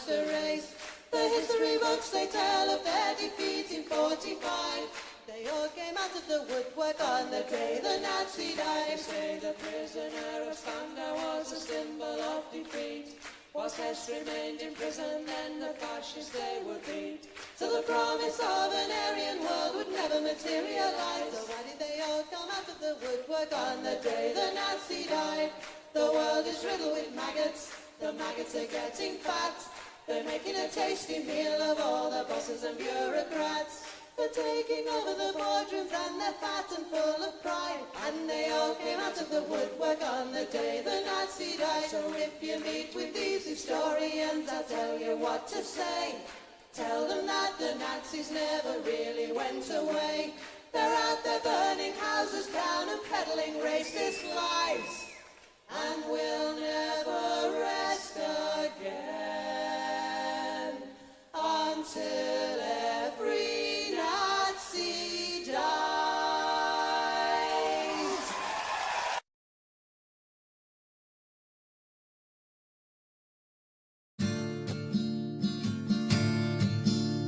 The race, the history books they tell of their defeat in 45. They all came out of the woodwork on the day the Nazi died. They say the prisoner of Spandau was a symbol of defeat, whilst Hess remained in prison and the fascists they would beat. So the promise of an Aryan world would never materialize. So why did they all come out of the woodwork on the day the Nazi died? The world is riddled with maggots, the maggots are getting fat. They're making a tasty meal of all the bosses and bureaucrats. They're taking over the boardrooms and they're fat and full of pride. And they all came out of the woodwork on the day the Nazi died. So if you meet with these historians, I'll tell you what to say. Tell them that the Nazis never really went away. They're out there burning houses down and peddling racist lies. And we'll never rest again until every Nazi dies.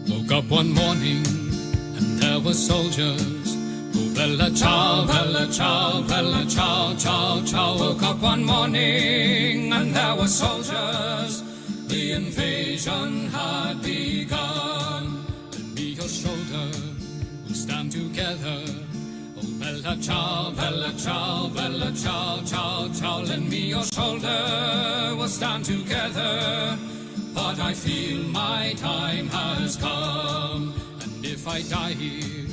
Woke up one morning and there were soldiers. Oh, bella ciao, bella ciao, bella ciao, ciao, ciao. Woke up one morning and there were soldiers. The invasion had begun. Lend me your shoulder, we'll stand together. Oh, bella ciao, bella ciao, bella ciao, ciao, ciao. Lend me your shoulder, we'll stand together. But I feel my time has come, and if I die here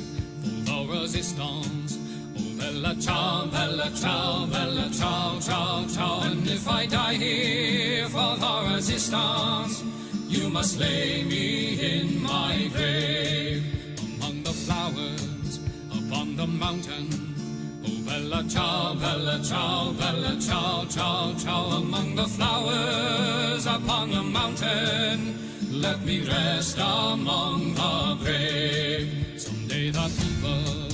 for the resistance, oh, bella ciao, bella ciao, bella ciao, ciao, ciao. And if I die here for the resistance, you must lay me in my grave among the flowers upon the mountain. Oh, bella ciao, bella ciao, bella ciao, ciao, ciao. Among the flowers upon the mountain, let me rest among the brave. Someday the people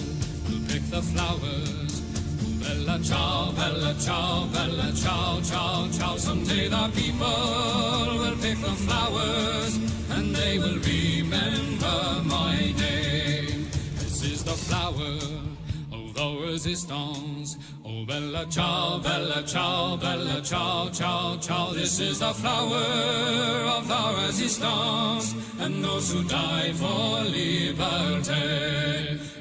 will pick the flowers. Oh, bella ciao, bella ciao, bella ciao, ciao, ciao. Someday the people will pick the flowers, and they will remember my name. This is the flower of the resistance. Oh, bella ciao, bella ciao, bella ciao, ciao, ciao. This is the flower of the resistance, and those who died for liberty.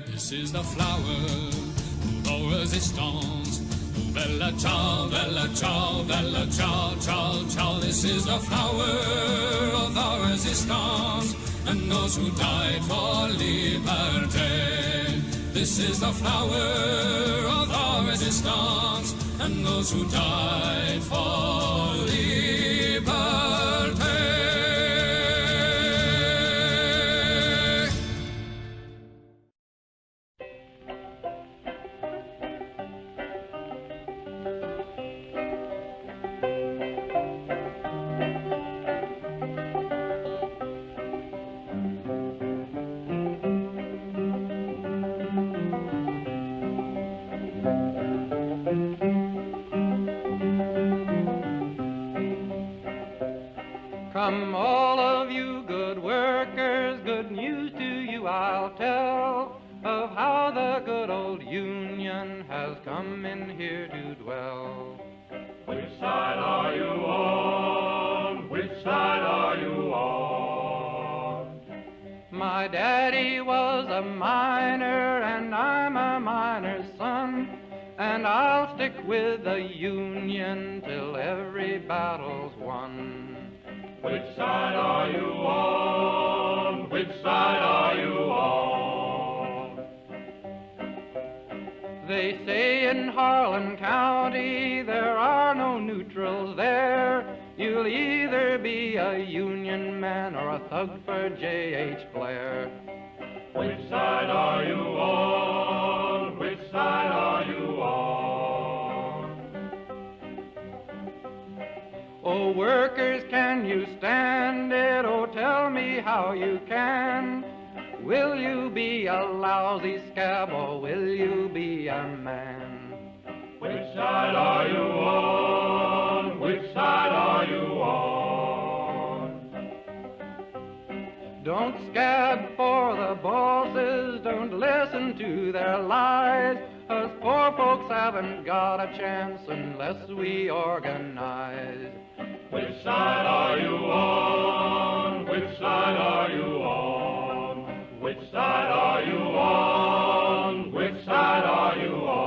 This is the flower of the resistance. Oh, bella ciao, bella ciao, bella ciao, ciao, ciao. This is the flower of the resistance, and those who died for liberty. This is the flower of our resistance, and those who died for liberty. Come all of you good workers, good news to you I'll tell, of how the good old Union has come in here to dwell. Which side are you on? Which side are you on? My daddy was a miner and I'm a miner's son, and I'll stick with the Union till every battle's won. Which side are you on? Which side are you on? They say in Harlan County there are no neutrals there. You'll either be a Union man or a thug for J.H. Blair. Which side are you on? Which side are you on? Oh, workers, can you stand it? Oh, tell me how you can. Will you be a lousy scab or will you be a man? Which side are you on? Which side are you on? Don't scab for the bosses, don't listen to their lies. Us poor folks haven't got a chance unless we organize. Which side are you on? Which side are you on? Which side are you on? Which side are you on?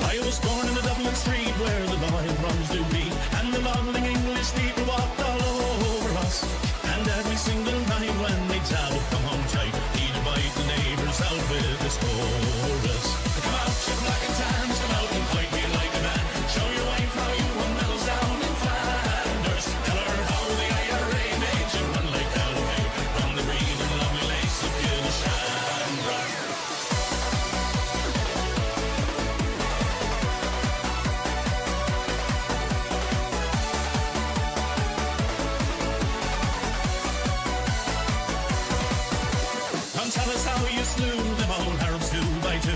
I was born in the Dublin street where the lion runs do beat, and the lovely English people walked all over us. And every single night when they would come home tight, he'd invite the neighbours out with his chorus. Come out, you black and tans, come out and fight me like a man. Show your wife how you won medals down in Flanders. Tell her how the IRA made you run like Galloway from the green and lovely lace of Kilshandra. Tell us how you slew them old Arabs 2 by 2.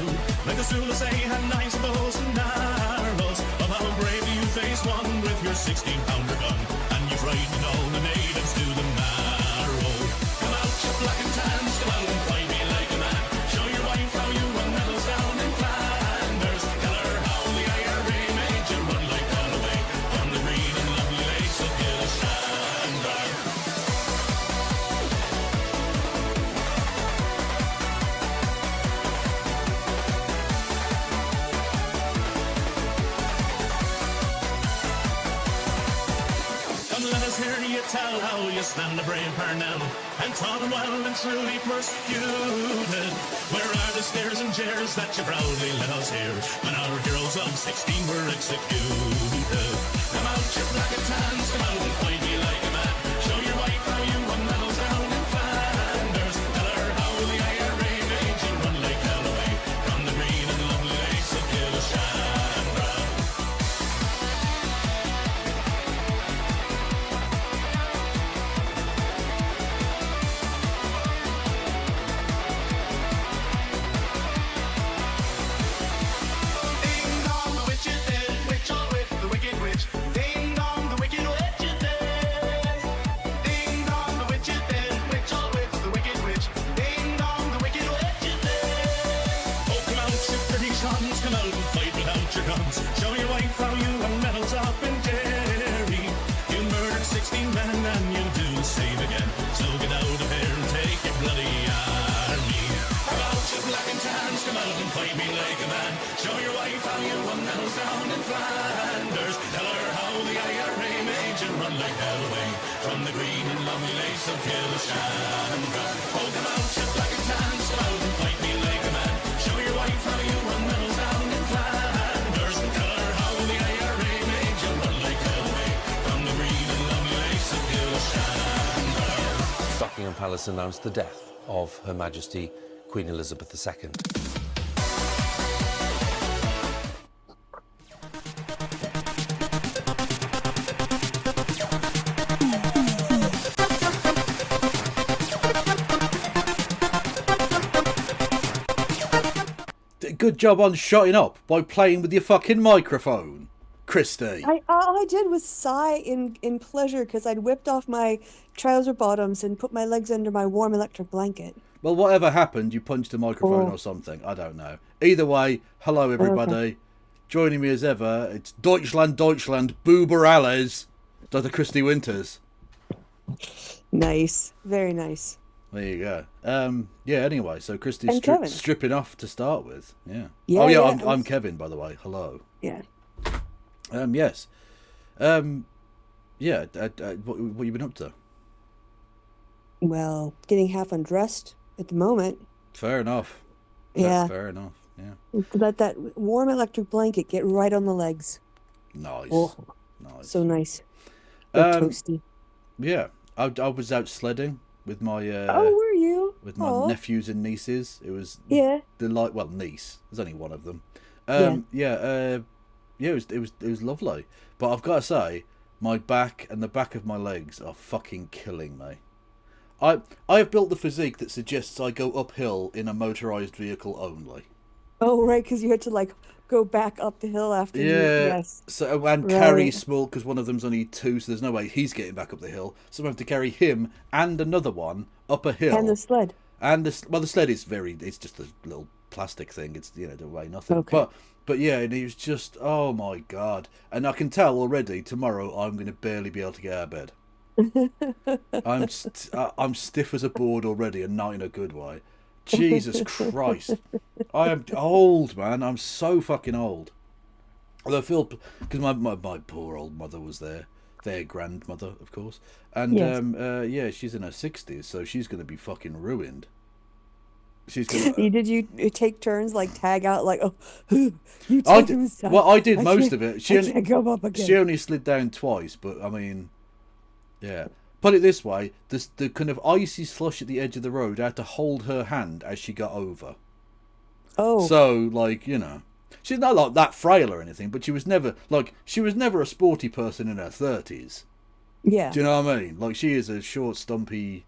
Like the Zulus, they had nice bows and arrows. Of how brave you faced one with your 16-pounder gun, and you frightened all the natives to the marrow. Come out, you black and tans, come out and fight me like a man. Show your wife how you won medals down in Flanders. Tell her how the IRA made you run like Galloway from the green and lovely lace of Kilshandra. Let us hear you tell how you stand a brave Parnell and taught them well and truly persecuted. Where are the stares and jeers that you proudly let us hear when our heroes of 16 were executed? Come out, you black and tans, come out and fight me like a man. Show your wife how you won medals down in Flanders. Tell her how the IRA made you run like Galloway from the green and lovely lace of Kilshandra. Ding dong, the witch is dead. Witch all with the wicked witch. Ding dong, the wicked witch is dead. Ding dong, the witch is dead. Witch all with the wicked witch. Ding dong, the wicked witch is dead. Oh, come out, you pretty sons, come out and fight without your guns. Show your wife how you won medals up in Derry. You murdered 16 men and you'll do the same again. So get out of here and take your bloody army. Come out, you black and tans, come out and fight me like a man. Show your wife how you won medals down in Flanders. Tell her how the IRA made you run like Galloway from the green and lovely lace of Kilshandra. Oh, come out, you black and tans, come out and fight me like a man. Show your wife how you won medals down in Flanders. Tell her how the IRA made you run like Galloway from the green and lovely lace of Kilshandra. Buckingham Palace announced the death of Her Majesty Queen Elizabeth II. Good job on shutting up by playing with your fucking microphone, Christy. All I did was sigh in pleasure because I'd whipped off my trouser bottoms and put my legs under my warm electric blanket. Well, whatever happened, you punched a microphone Oh. or something. I don't know. Either way, hello everybody. Okay. Joining me as ever, it's Deutschland, Boober Alles, Dr. Christy Winters. Nice. Very nice. There you go. Yeah, anyway, so Christy's And Kevin. stripping off to start with. Yeah. Yeah, oh, yeah, yeah, I'm Kevin, by the way. Hello. Yeah. Yes. Yeah, what you been up to? Well, getting half undressed at the moment. Fair enough. Yeah. Fair enough, yeah. Let that warm electric blanket get right on the legs. Nice. Oh, Nice. so nice. So Um, toasty. Yeah, I was out sledding with my Oh, were you? with my Aw. nephews and nieces. It was Yeah. niece. There's only one of them. Yeah, it was lovely. But I've got to say, my back and the back of my legs are fucking killing me. I have built the physique that suggests I go uphill in a motorized vehicle only. Oh, right, because you had to like go back up the hill after you. Yeah. Yes. So and carry Right. small because one of them's only 2, so there's no way he's getting back up the hill. So I have to carry him and another one up a hill. And the sled. And the sled is it's just a little plastic thing. It's don't weigh nothing. Okay. But yeah, and he was just, oh my god. And I can tell already tomorrow I'm going to barely be able to get out of bed. I'm stiff as a board already, and not in a good way. Jesus Christ, I am old, man. I'm so fucking old. Although I feel, because my poor old mother was there, their grandmother, of course, and Yes. yeah, she's in her 60s, so she's going to be fucking ruined. She's gonna. Did you take turns like tag out like, oh, you I take him this did, time. well, I did I most can't- of it. I can't come up again. She only slid down twice, but I mean, yeah. Put it this way: the kind of icy slush at the edge of the road had to hold her hand as she got over. Oh, So, like, she's not like that frail or anything, but she was never a sporty person in her 30s. yeah. Do you know what I mean? Like, she is a short, stumpy,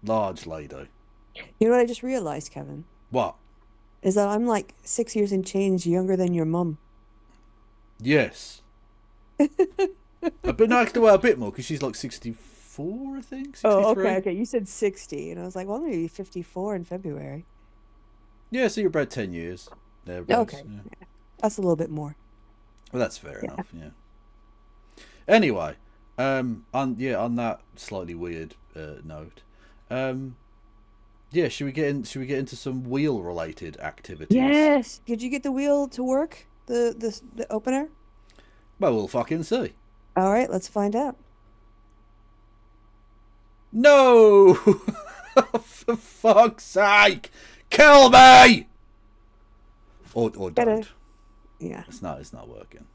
large lady. You know what I just realized, Kevin? What? Is that I'm like 6 years and change younger than your mum. Yes. But no, actually, well, a bit more, because she's like 64, I think. 63. Oh, okay. You said 60, and I was like, well, I'm gonna be 54 in February. Yeah, so you're about 10 years. Okay. Yeah. That's a little bit more. Well, that's fair enough. Yeah. Anyway, on that slightly weird note, yeah, should we get into some wheel related activities? Yes. Did you get the wheel to work? The opener? Well, we'll fucking see. All right, let's find out. No, for fuck's sake, kill me! Or Better. don't. Yeah. It's not working.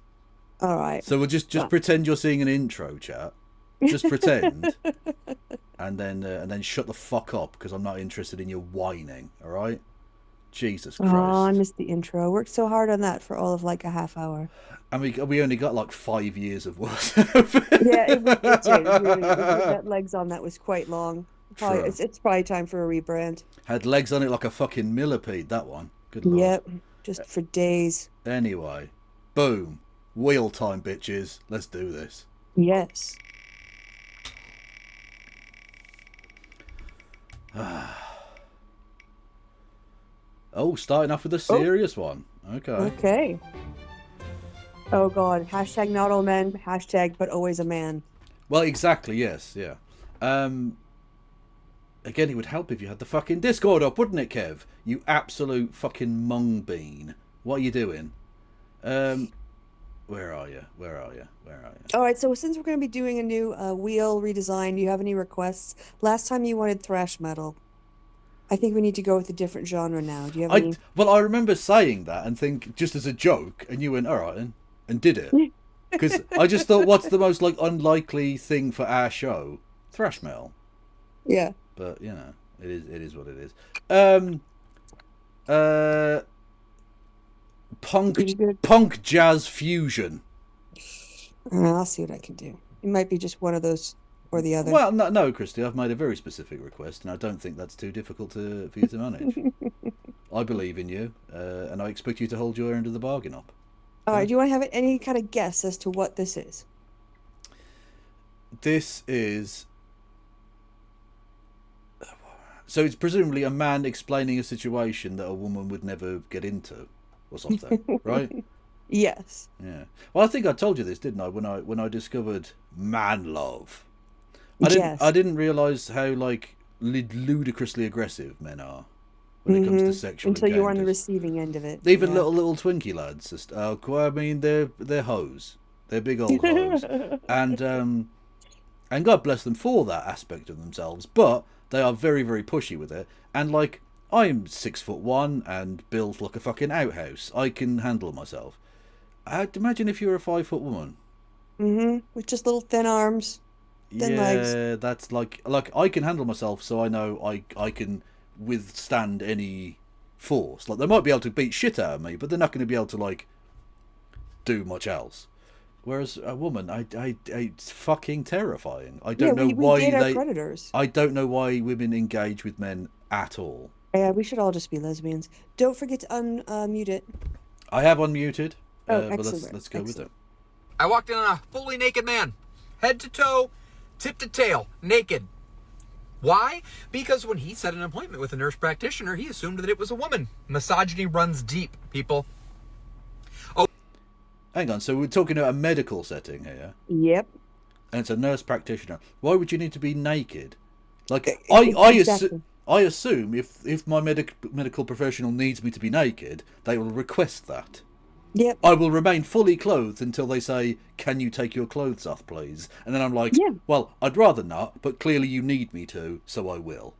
All right. So we'll just pretend you're seeing an intro, chat. Just pretend, and then shut the fuck up because I'm not interested in your whining. All right? Jesus Christ! Oh, I missed the intro. I worked so hard on that for all of like a half hour. And we only got like 5 years of work. Yeah, it did. Really, that legs on that was quite long. Probably, True. it's probably time for a rebrand. Had legs on it like a fucking millipede. That one. Good lord. Yep, just for days. Anyway, boom, wheel time, bitches. Let's do this. Yes. Oh, starting off with a serious one. Okay. Okay. Oh God. Hashtag not all men. Hashtag but always a man. Well, exactly. Yes. Yeah. Again, it would help if you had the fucking Discord up, wouldn't it, Kev? You absolute fucking mung bean. What are you doing? Where are you? All right. So since we're going to be doing a new wheel redesign, do you have any requests? Last time you wanted thrash metal. I think we need to go with a different genre now. Do you have any? Well, I remember saying that and think just as a joke, and you went all right and did it because I just thought, what's the most like unlikely thing for our show? Thrash metal. Yeah. But it is what it is. Punk jazz fusion. I'll see what I can do. It might be just one of those or the other. Well, no, Christy, I've made a very specific request, and I don't think that's too difficult for you to manage. I believe in you, and I expect you to hold your end of the bargain up. All right. Do you want to have any kind of guess as to what this is? This is. So it's presumably a man explaining a situation that a woman would never get into, or something, right? Yes. Yeah. Well, I think I told you this, didn't I? When I discovered man love, Yes. I didn't realize how like ludicrously aggressive men are when it comes to sexual Until you were on the encounters. receiving end of it. Even Yeah. little Twinkie lads. Just, I mean, they're hoes. They're big old hoes, and God bless them for that aspect of themselves. But they are very, very pushy with it. And like, I'm 6'1" and built like a fucking outhouse. I can handle myself. I'd imagine if you were a 5 foot woman. With just little thin arms. Thin Yeah, legs. that's like I can handle myself, so I know I can withstand any force. Like they might be able to beat shit out of me, but they're not going to be able to like do much else. Whereas a woman, it's fucking terrifying. I don't know we why date our predators. I don't know why women engage with men at all. Yeah, we should all just be lesbians. Don't forget to unmute it. I have unmuted. Oh, but excellent. let's go with it. I walked in on a fully naked man, head to toe, tip to tail, naked. Why? Because when he set an appointment with a nurse practitioner, he assumed that it was a woman. Misogyny runs deep, people. Hang on, so we're talking about a medical setting here, Yep. and it's a nurse practitioner. Why would you need to be naked? Like, Exactly. I assume if my medical professional needs me to be naked, they will request that. Yep. I will remain fully clothed until they say, "Can you take your clothes off, please?" And then I'm like, Yeah. "Well, I'd rather not, but clearly you need me to, so I will."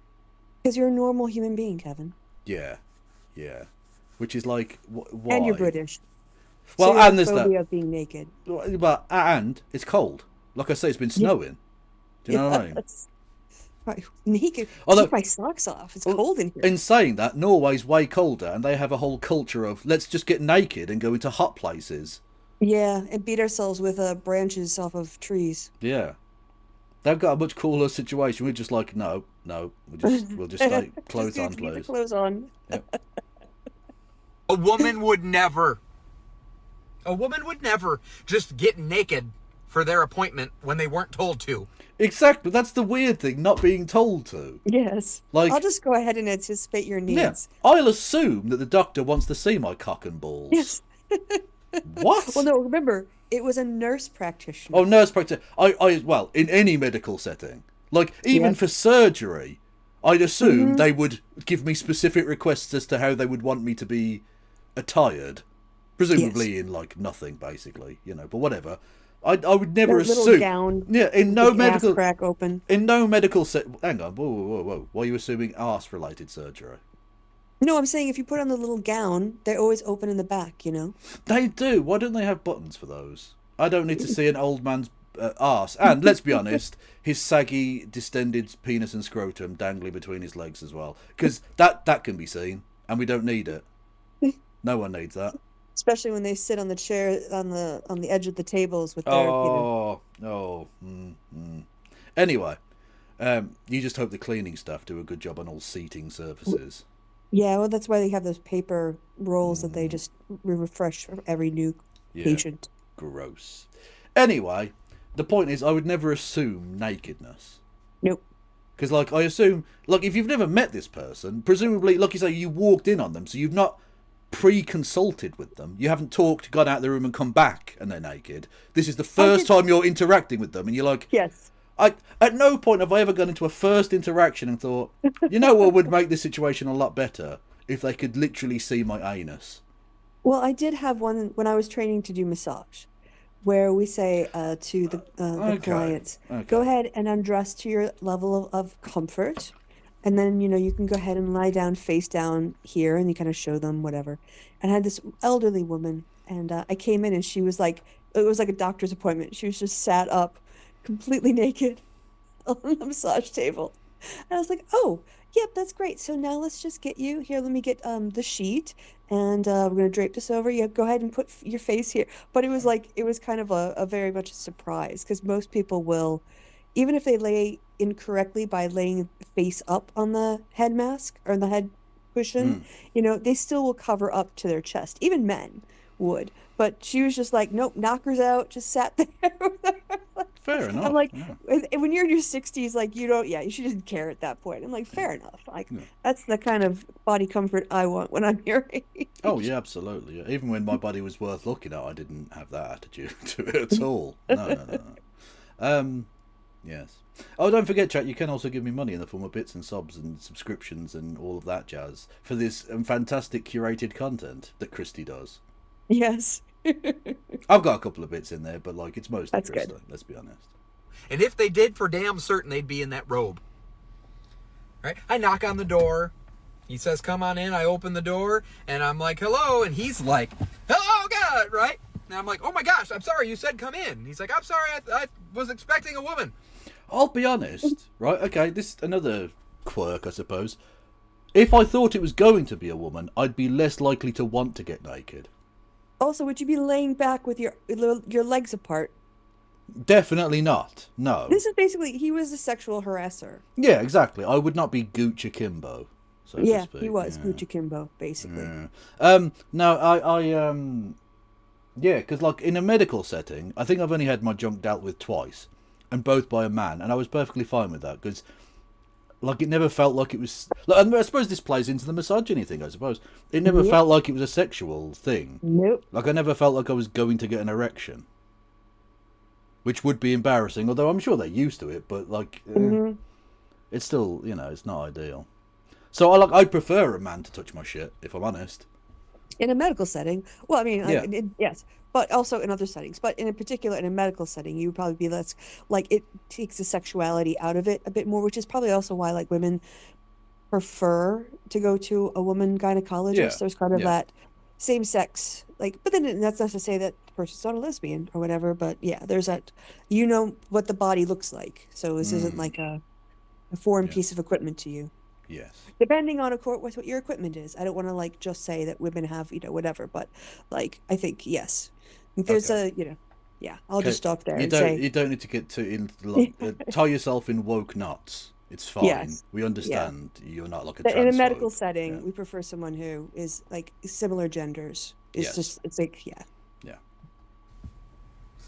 Because you're a normal human being, Kevin. Yeah. Which is like, why? And you're British. Well, So you have and there's phobia that. of being naked. But and it's cold. Like I say, it's been snowing. Do you know what I mean? Yes. Right. Naked. Although- Take my socks off. It's cold in here. In saying that, Norway's way colder, and they have a whole culture of let's just get naked and go into hot places. Yeah, and beat ourselves with branches off of trees. Yeah, they've got a much cooler situation. We're just like, no, we'll just stay clothes Just on, get your please. clothes on. A woman would never just get naked for their appointment when they weren't told to. Exactly, that's the weird thing, not being told to. Yes. Like- I'll just go ahead and anticipate your Yeah, needs. I'll assume that the doctor wants to see my cock and balls. Yes. What? Well, no, remember, it was a nurse practitioner. Oh, nurse practitioner. Well, in any medical setting, like even Yeah. for surgery, I'd assume Mm-hmm. they would give me specific requests as to how they would want me to be attired, presumably in like nothing, basically, But whatever. I would never That little assume. gown Yeah, in with no the ass medical. crack open. In no medical set. Hang on. Whoa. Why are you assuming arse-related surgery? No, I'm saying if you put on the little gown, they're always open in the back, They do. Why don't they have buttons for those? I don't need to see an old man's arse. And let's be honest, his saggy, distended penis and scrotum dangling between his legs as well, because that can be seen, and we don't need it. No one needs that. Especially when they sit on the chair on the edge of the tables with their, Anyway, you just hope the cleaning staff do a good job on all seating surfaces. Yeah, well, that's why they have those paper rolls that they just refresh for every new patient. Gross. Anyway, the point is, I would never assume nakedness. Nope. Because, like, I assume, like, if you've never met this person, presumably, like you say, you walked in on them, so you've not pre-consulted with them. You haven't talked, gone out of the room and come back and they're naked. This is the first time you're interacting with them, and you're like, Yes. At no point have I ever gone into a first interaction and thought, you know what would make this situation a lot better? If they could literally see my anus. Well, I did have one when I was training to do massage, where we say to the clients, go ahead and undress to your level of comfort. And then, you can go ahead and lie down, face down here, and you kind of show them whatever. And I had this elderly woman, and I came in, and she was like, it was like a doctor's appointment. She was just sat up, completely naked on the massage table. And I was like, oh, yep, that's great. So now let's just get you here. Let me get the sheet, and we're going to drape this over. Yeah, go ahead and put your face here. But it was kind of a very much a surprise, because most people will, even if they lay incorrectly by laying face up on the head mask or the head cushion, they still will cover up to their chest. Even men would. But she was just like, nope, knockers out, just sat there. Fair enough. I'm like, when you're in your 60s, like, you shouldn't care at that point. I'm like, fair enough. Like, that's the kind of body comfort I want when I'm your age. Oh, yeah, absolutely. Yeah. Even when my body was worth looking at, I didn't have that attitude to it at all. No. Yes. Oh, don't forget, chat, you can also give me money in the form of bits and subs and subscriptions and all of that jazz for this fantastic curated content that Christy does. Yes. I've got a couple of bits in there, but like it's mostly That's Krista, good. let's be honest. And if they did, for damn certain they'd be in that robe. Right? I knock on the door. He says, come on in. I open the door, and I'm like, hello. And he's like, hello, God, right? And I'm like, oh my gosh, I'm sorry, you said come in. He's like, I'm sorry, I was expecting a woman. I'll be honest, right? Okay, this is another quirk, I suppose. If I thought it was going to be a woman, I'd be less likely to want to get naked. Also, would you be laying back with your legs apart? Definitely not. No. This is basically he was a sexual harasser. Yeah, exactly. I would not be Gooch Akimbo, so to Yeah, speak. he was Yeah. Gucci Kimbo, basically. No, yeah, because like in a medical setting, I think I've only had my junk dealt with twice, and both by a man, and I was perfectly fine with that because, like, it never felt like it was. Like, and I suppose this plays into the misogyny thing. I suppose it never Yep. felt like it was a sexual thing. Nope. Like I never felt like I was going to get an erection, which would be embarrassing. Although I'm sure they're used to it, but like, it's still, it's not ideal. So I'd prefer a man to touch my shit, if I'm honest. In a medical setting, well, I mean, Yeah. yes, but also in other settings. But in particular, in a medical setting, you would probably be less like it takes the sexuality out of it a bit more, which is probably also why like women prefer to go to a woman gynecologist. Yeah, There's kind of yeah. that same sex, like, but then that's not to say that the person's not a lesbian or whatever. But yeah, there's that, what the body looks like. So this isn't like a foreign piece of equipment to you. Yes. Depending on what your equipment is. I don't want to like just say that women have whatever, but like I think yes, there's Okay. yeah. I'll just stop there You and don't. say You don't need to get tie yourself in woke knots. It's fine. Yes. We understand. You're not like a that in a medical transphobe. setting, Yeah. we prefer someone who is like similar genders. It's Yes. just it's like yeah. Yeah.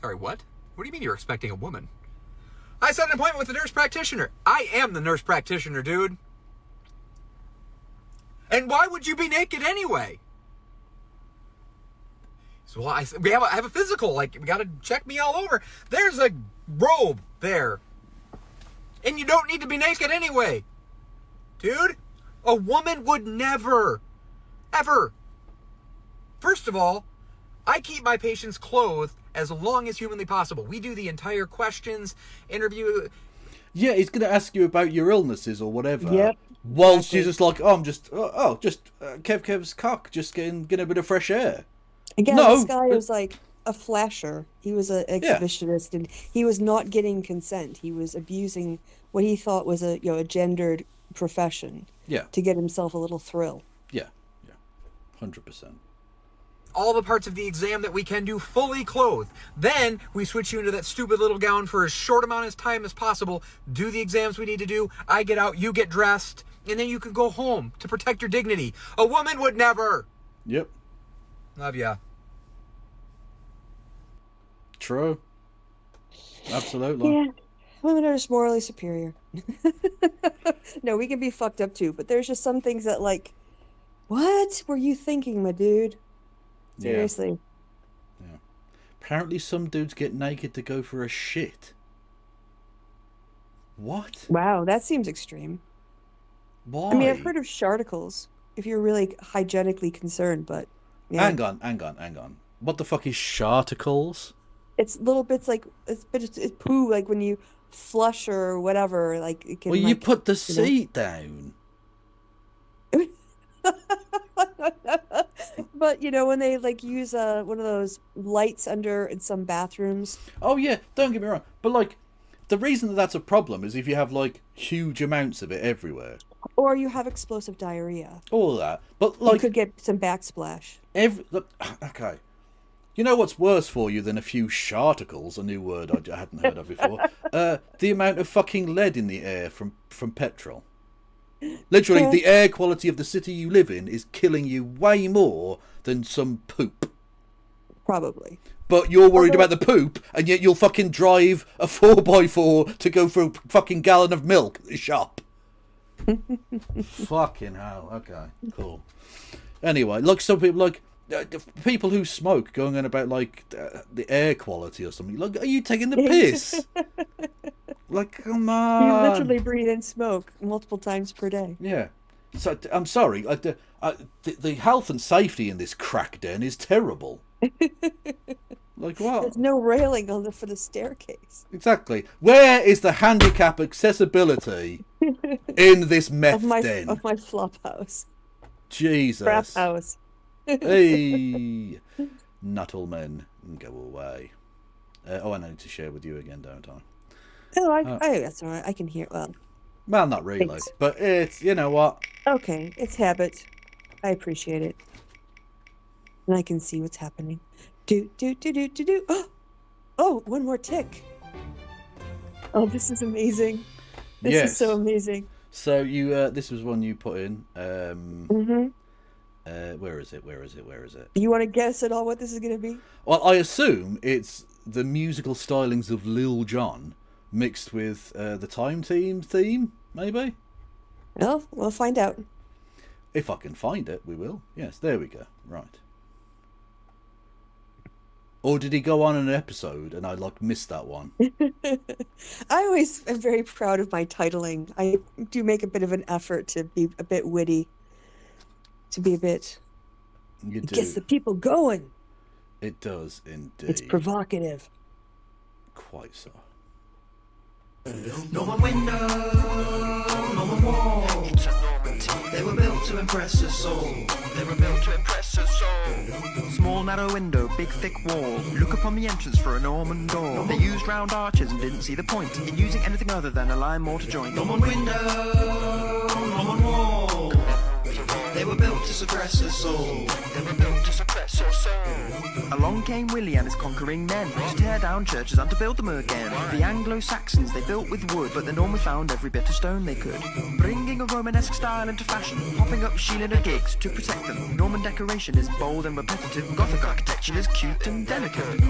Sorry, what? What do you mean you're expecting a woman? I set an appointment with the nurse practitioner. I am the nurse practitioner, dude. And why would you be naked anyway? So I have a physical. Like, we got to check me all over. There's a robe there. And you don't need to be naked anyway. Dude, a woman would never, ever. First of all, I keep my patients clothed as long as humanly possible. We do the entire questions, interview. Yeah, he's going to ask you about your illnesses or whatever. Yep, Whilst exactly. you're just like, I'm just, Kev's cock, just getting a bit of fresh air. Again, No, this guy but- was like a flasher. He was an exhibitionist, and he was not getting consent. He was abusing what he thought was a gendered profession Yeah. to get himself a little thrill. Yeah. 100%. All the parts of the exam that we can do fully clothed. Then we switch you into that stupid little gown for as short amount of time as possible. Do the exams we need to do. I get out, you get dressed, and then you can go home to protect your dignity. A woman would never. Yep. Love ya. True. Absolutely. Yeah, women are just morally superior. No, we can be fucked up too, but there's just some things that like, what were you thinking, my dude? Yeah. Seriously. Apparently some dudes get naked to go for a shit. What? Wow, that seems extreme. Why? I mean, I've heard of sharticles if you're really hygienically concerned, but yeah. Hang on. What the fuck is sharticles? It's little bits like it's poo, like when you flush or whatever. Like it can. Well, you like, put the know. seat down. But when they like use one of those lights under in some bathrooms. Oh yeah, don't get me wrong. But like, the reason that that's a problem is if you have like huge amounts of it everywhere. Or you have explosive diarrhea. All of that. But You like could get some backsplash. okay. You know what's worse for you than a few sharticles, a new word I hadn't heard of before? The amount of fucking lead in the air from petrol. Literally, Yeah. the air quality of the city you live in is killing you way more than some poop. Probably. But you're worried Although- about the poop, and yet you'll fucking drive a 4x4 to go for a fucking gallon of milk at the shop. Fucking hell. Okay, cool. Anyway, like some people, like people who smoke, going on about like the air quality or something. Like, are you taking the piss? Like, come on. You literally breathe in smoke multiple times per day. Yeah. So I'm sorry. The health and safety in this crack den is terrible. Like what? There's no railing for the staircase. Exactly. Where is the handicap accessibility in this meth Of my den? flop house. Jesus. Crap house. Hey, not all men go away. I need to share with you again, don't I? Oh, that's all right. I can hear. Well, Well, not really, Thanks. but it's, you know what? okay. It's habit. I appreciate it. And I can see what's happening. Do, do, do, do, do, do. Oh, one more tick. Oh, this is amazing. This is so amazing. So you, this was one you put in. Mm-hmm. Where is it? Where is it? Where is it? You want to guess at all what this is going to be? Well, I assume it's the musical stylings of Lil Jon mixed with the Time Team theme, maybe? Well, we'll find out. If I can find it, we will. Yes, there we go. Right. Or did he go on an episode and I missed that one? I always am very proud of my titling. I do make a bit of an effort to be a bit witty, to be a bit. You do. Gets the people going. It does indeed. It's provocative. Quite so. No one window, no one wall. It's a Normandy. They were built to impress us all. They were built to impress us all. Small narrow window, big thick wall. Look upon the entrance for a Norman door. They used round arches and didn't see the point in using anything other than a lime mortar joint. No one window, no one wall. They were built to suppress us all. They were built to suppress us all. Along came Willie and his conquering men to tear down churches and to build them again. The Anglo-Saxons they built with wood, but the Normans found every bit of stone they could, bringing a Romanesque style into fashion, popping up shielded and gigs to protect them. Norman decoration is bold and repetitive. Gothic architecture is cute and delicate.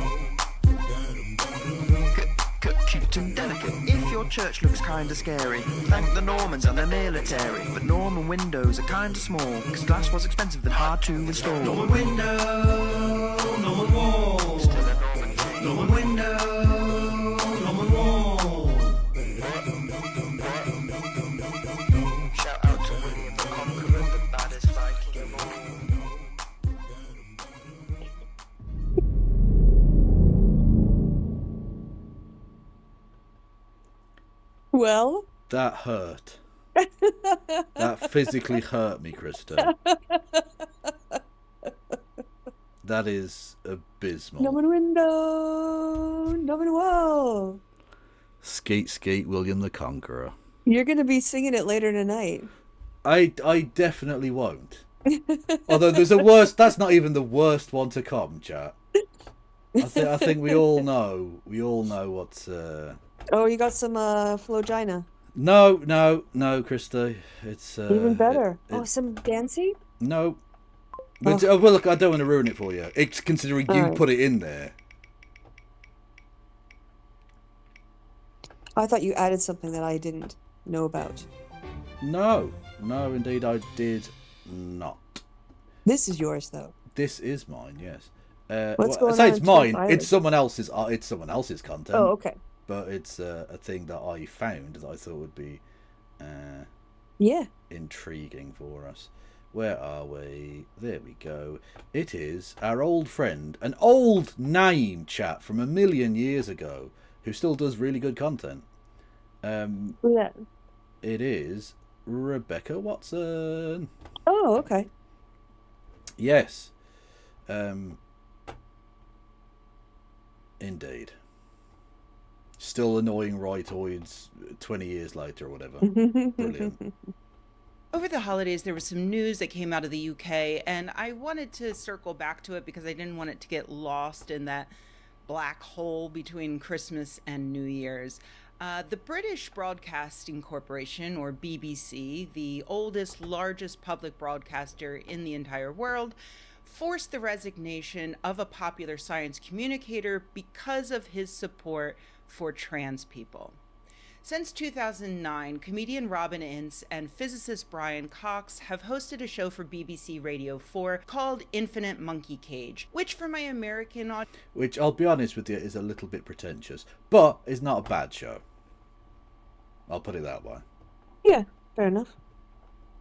Cute and delicate. If your church looks kinda scary, thank the Normans and their military. But Norman windows are kinda small, cause glass was expensive and hard to install. No one window, no one wall. Still a Norman thing. No one window, no one wall. Shout out to William the Conqueror, the baddest Viking of all. Well, That hurt. That physically hurt me, Krista. That is abysmal. no one window, no one wall. Skeet skeet, William the Conqueror. You're going to be singing it later tonight. I definitely won't. Although there's a worse. That's not even the worst one to come, chat. I think we all know. We all know what's. Oh, you got some flogina. No, Krista. It's Even better. Some dancing? No. But well, look, I don't want to ruin it for you. It's considering you Alright. put it in there. I thought you added something that I didn't know about. No, indeed, I did not. This is yours, though. This is mine. Yes. What's I going say on it's in mine. Trump It's someone else's. It's someone else's content. Oh, okay. But it's a thing that I found that I thought would be Yeah. intriguing for us. Where are we? There we go. It is our old friend, an old name chat from a million years ago, who still does really good content. Yeah. It is Rebecca Watson. Oh, okay. Yes. Indeed. Still annoying rightoids 20 years later or whatever. Brilliant. Over the holidays, there was some news that came out of the UK, and I wanted to circle back to it because I didn't want it to get lost in that black hole between Christmas and New Year's. The British Broadcasting Corporation, or BBC, the oldest, largest public broadcaster in the entire world, forced the resignation of a popular science communicator because of his support for trans people. Since 2009, comedian Robin Ince and physicist Brian Cox have hosted a show for BBC Radio 4 called Infinite Monkey Cage, which for my American audience... Which, I'll be honest with you, is a little bit pretentious, but is not a bad show. I'll put it that way. Yeah, fair enough.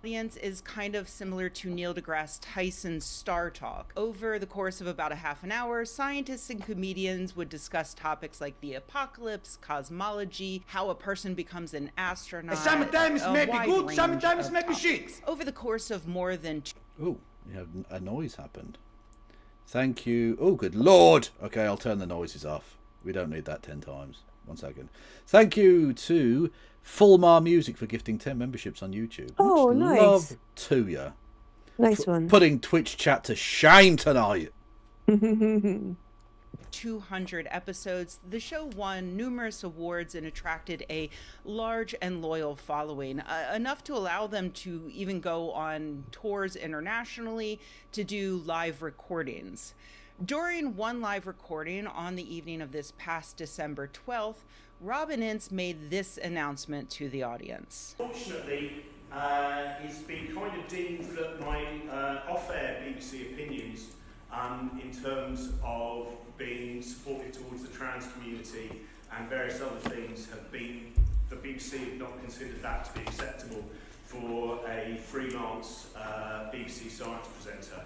Is kind of similar to Neil deGrasse Tyson's Star Talk. Over the course of about a half an hour, scientists and comedians would discuss topics like the apocalypse, cosmology, how a person becomes an astronaut. Sometimes a may be wide good, range sometimes of may be topics. shit. Over the course of more than Ooh, you have a noise happened. Thank you. Oh, good lord. Okay, I'll turn the noises off. We don't need that 10 times. 1 second. Thank you to Fulmar Music for gifting 10 memberships on YouTube. Oh, Much nice. love to you. Nice one. Putting Twitch chat to shame tonight. 200 episodes, the show won numerous awards and attracted a large and loyal following, enough to allow them to even go on tours internationally to do live recordings. During one live recording on the evening of this past December 12th, Robin Ince made this announcement to the audience. Fortunately, it's been kind of deemed that my off-air BBC opinions in terms of being supportive towards the trans community and various other things have been, the BBC have not considered that to be acceptable for a freelance BBC science presenter.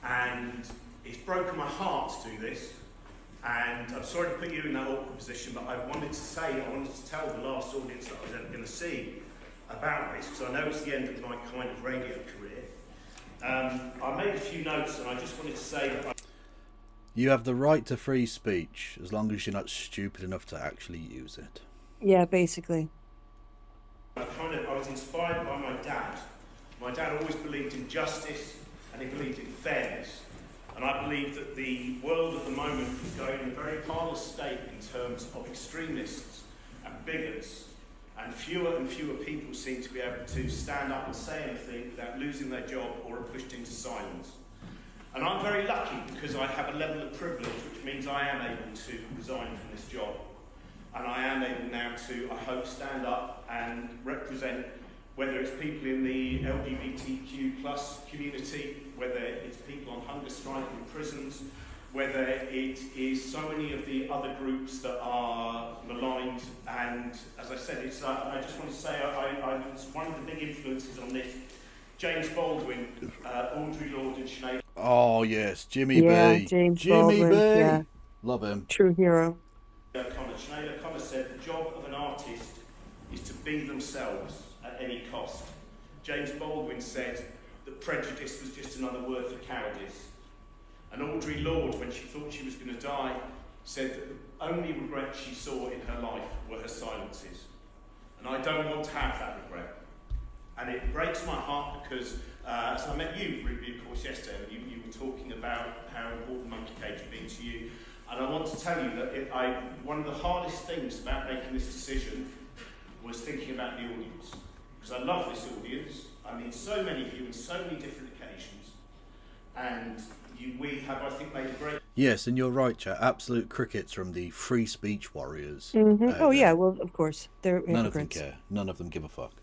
And it's broken my heart to do this, and I'm sorry to put you in that awkward position, but I wanted to tell the last audience that I was ever going to see about this, because I know it's the end of my kind of radio career. I made a few notes, and I just wanted to say that You have the right to free speech, as long as you're not stupid enough to actually use it. Yeah, basically. I was inspired by my dad. My dad always believed in justice, and he believed in fairness. And I believe that the world at the moment is going in a very parlous state in terms of extremists and bigots, and fewer people seem to be able to stand up and say anything without losing their job or are pushed into silence. And I'm very lucky because I have a level of privilege, which means I am able to resign from this job. And I am able now to, I hope, stand up and represent, whether it's people in the LGBTQ plus community, whether it's people on hunger strike in prisons, whether it is so many of the other groups that are maligned. And as I said, it's, I just want to say I was one of the big influences on this. James Baldwin, Audrey Lorde and Sinead. Oh yes, Jimmy B. James Jimmy Baldwin, B. yeah. Love him. True hero. Sinead O'Connor said the job of an artist is to be themselves at any cost. James Baldwin said that prejudice was just another word for cowardice. And Audrey Lorde, when she thought she was going to die, said that the only regret she saw in her life were her silences. And I don't want to have that regret. And it breaks my heart because, so I met you, Ruby, of course, yesterday, and you were talking about how important Monkey Cage had been to you. And I want to tell you that one of the hardest things about making this decision was thinking about the audience. Because I love this audience. I mean, so many of you on so many different occasions. And we have, I think, made a great... Yes, and you're right, chat. Absolute crickets from the free speech warriors. Oh, yeah, well, of course. They're None of them hypocrites. care. None of them give a fuck.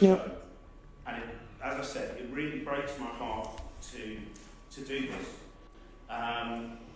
Yep. And as I said, it really breaks my heart to do this.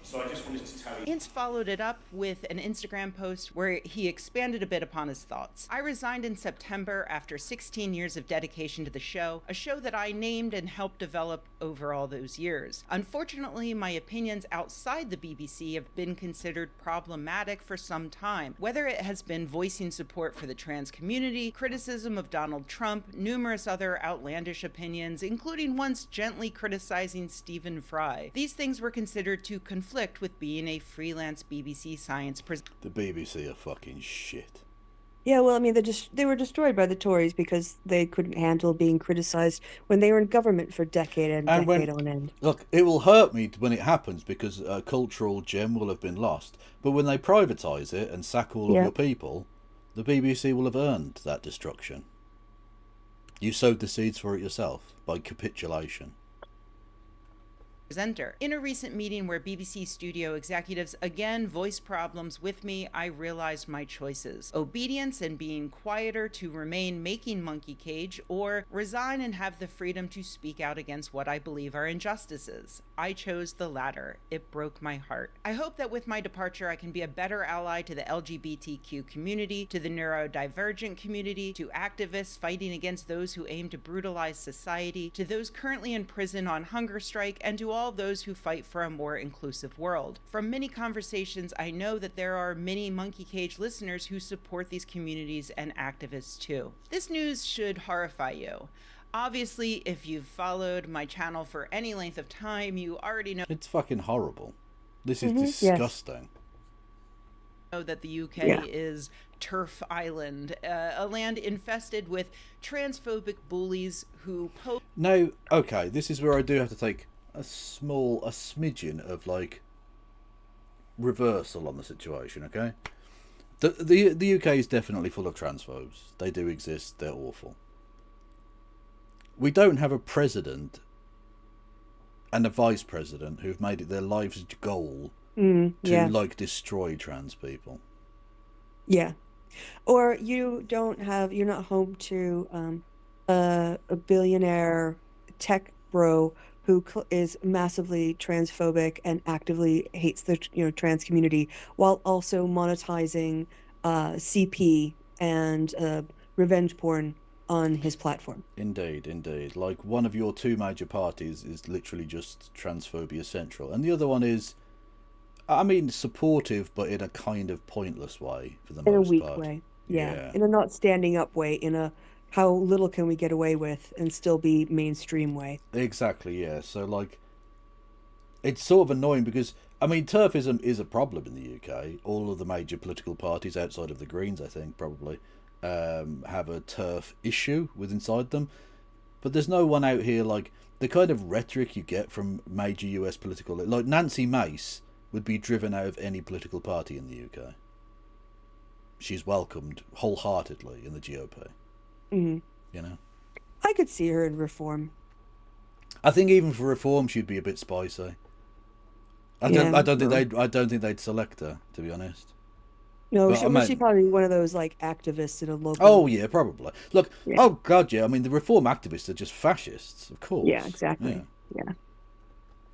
So I just wanted to tell you. Ince followed it up with an Instagram post where he expanded a bit upon his thoughts. I resigned in September after 16 years of dedication to the show, a show that I named and helped develop over all those years. Unfortunately, my opinions outside the BBC have been considered problematic for some time, whether it has been voicing support for the trans community, criticism of Donald Trump, numerous other outlandish opinions, including once gently criticizing Stephen Fry. These things were considered to conflict with being a freelance BBC science presenter. The BBC are fucking shit. Yeah, well, I mean, they were destroyed by the Tories because they couldn't handle being criticized when they were in government for decade on end. Look, it will hurt me when it happens because a cultural gem will have been lost. But when they privatise it and sack all of your people, the BBC will have earned that destruction. You sowed the seeds for it yourself by capitulation. In a recent meeting where BBC studio executives again voiced problems with me, I realized my choices. Obedience and being quieter to remain making Monkey Cage, or resign and have the freedom to speak out against what I believe are injustices. I chose the latter. It broke my heart. I hope that with my departure I can be a better ally to the LGBTQ community, to the neurodivergent community, to activists fighting against those who aim to brutalize society, to those currently in prison on hunger strike, and to all those who fight for a more inclusive world. From many conversations, I know that there are many Monkey Cage listeners who support these communities and activists too. This news should horrify you. Obviously, if you've followed my channel for any length of time, you already know It's fucking horrible. This is disgusting. know that the UK is Turf Island, a land infested with transphobic bullies who post. Now, okay, this is where I do have to take a smidgen of like reversal on the situation. Okay, the UK is definitely full of transphobes. They do exist. They're awful. We don't have a president and a vice president who've made it their life's goal to like destroy trans people. Yeah. Or you're not home to a billionaire tech bro who is massively transphobic and actively hates the trans community while also monetizing CP and revenge porn on his platform. Indeed. Like, one of your two major parties is literally just transphobia central, and the other one is, I mean, supportive, but in a kind of pointless way for the most part. In a weak way. Yeah. In a not standing up way, in a how little can we get away with and still be mainstream way. Exactly, yeah. So, like, it's sort of annoying because, I mean, turfism is a problem in the UK. All of the major political parties outside of the Greens, I think, probably, have a turf issue with inside them. But there's no one out here, like, the kind of rhetoric you get from major US political... Like, Nancy Mace would be driven out of any political party in the UK. She's welcomed wholeheartedly in the GOP. Mm-hmm. You know? I could see her in Reform. I think even for Reform, she'd be a bit spicy. I don't think they'd select her, to be honest. No, she's probably one of those like activists in a local. Oh yeah, probably. Look, oh god, yeah. I mean, the Reform activists are just fascists, of course. Yeah, exactly. Yeah.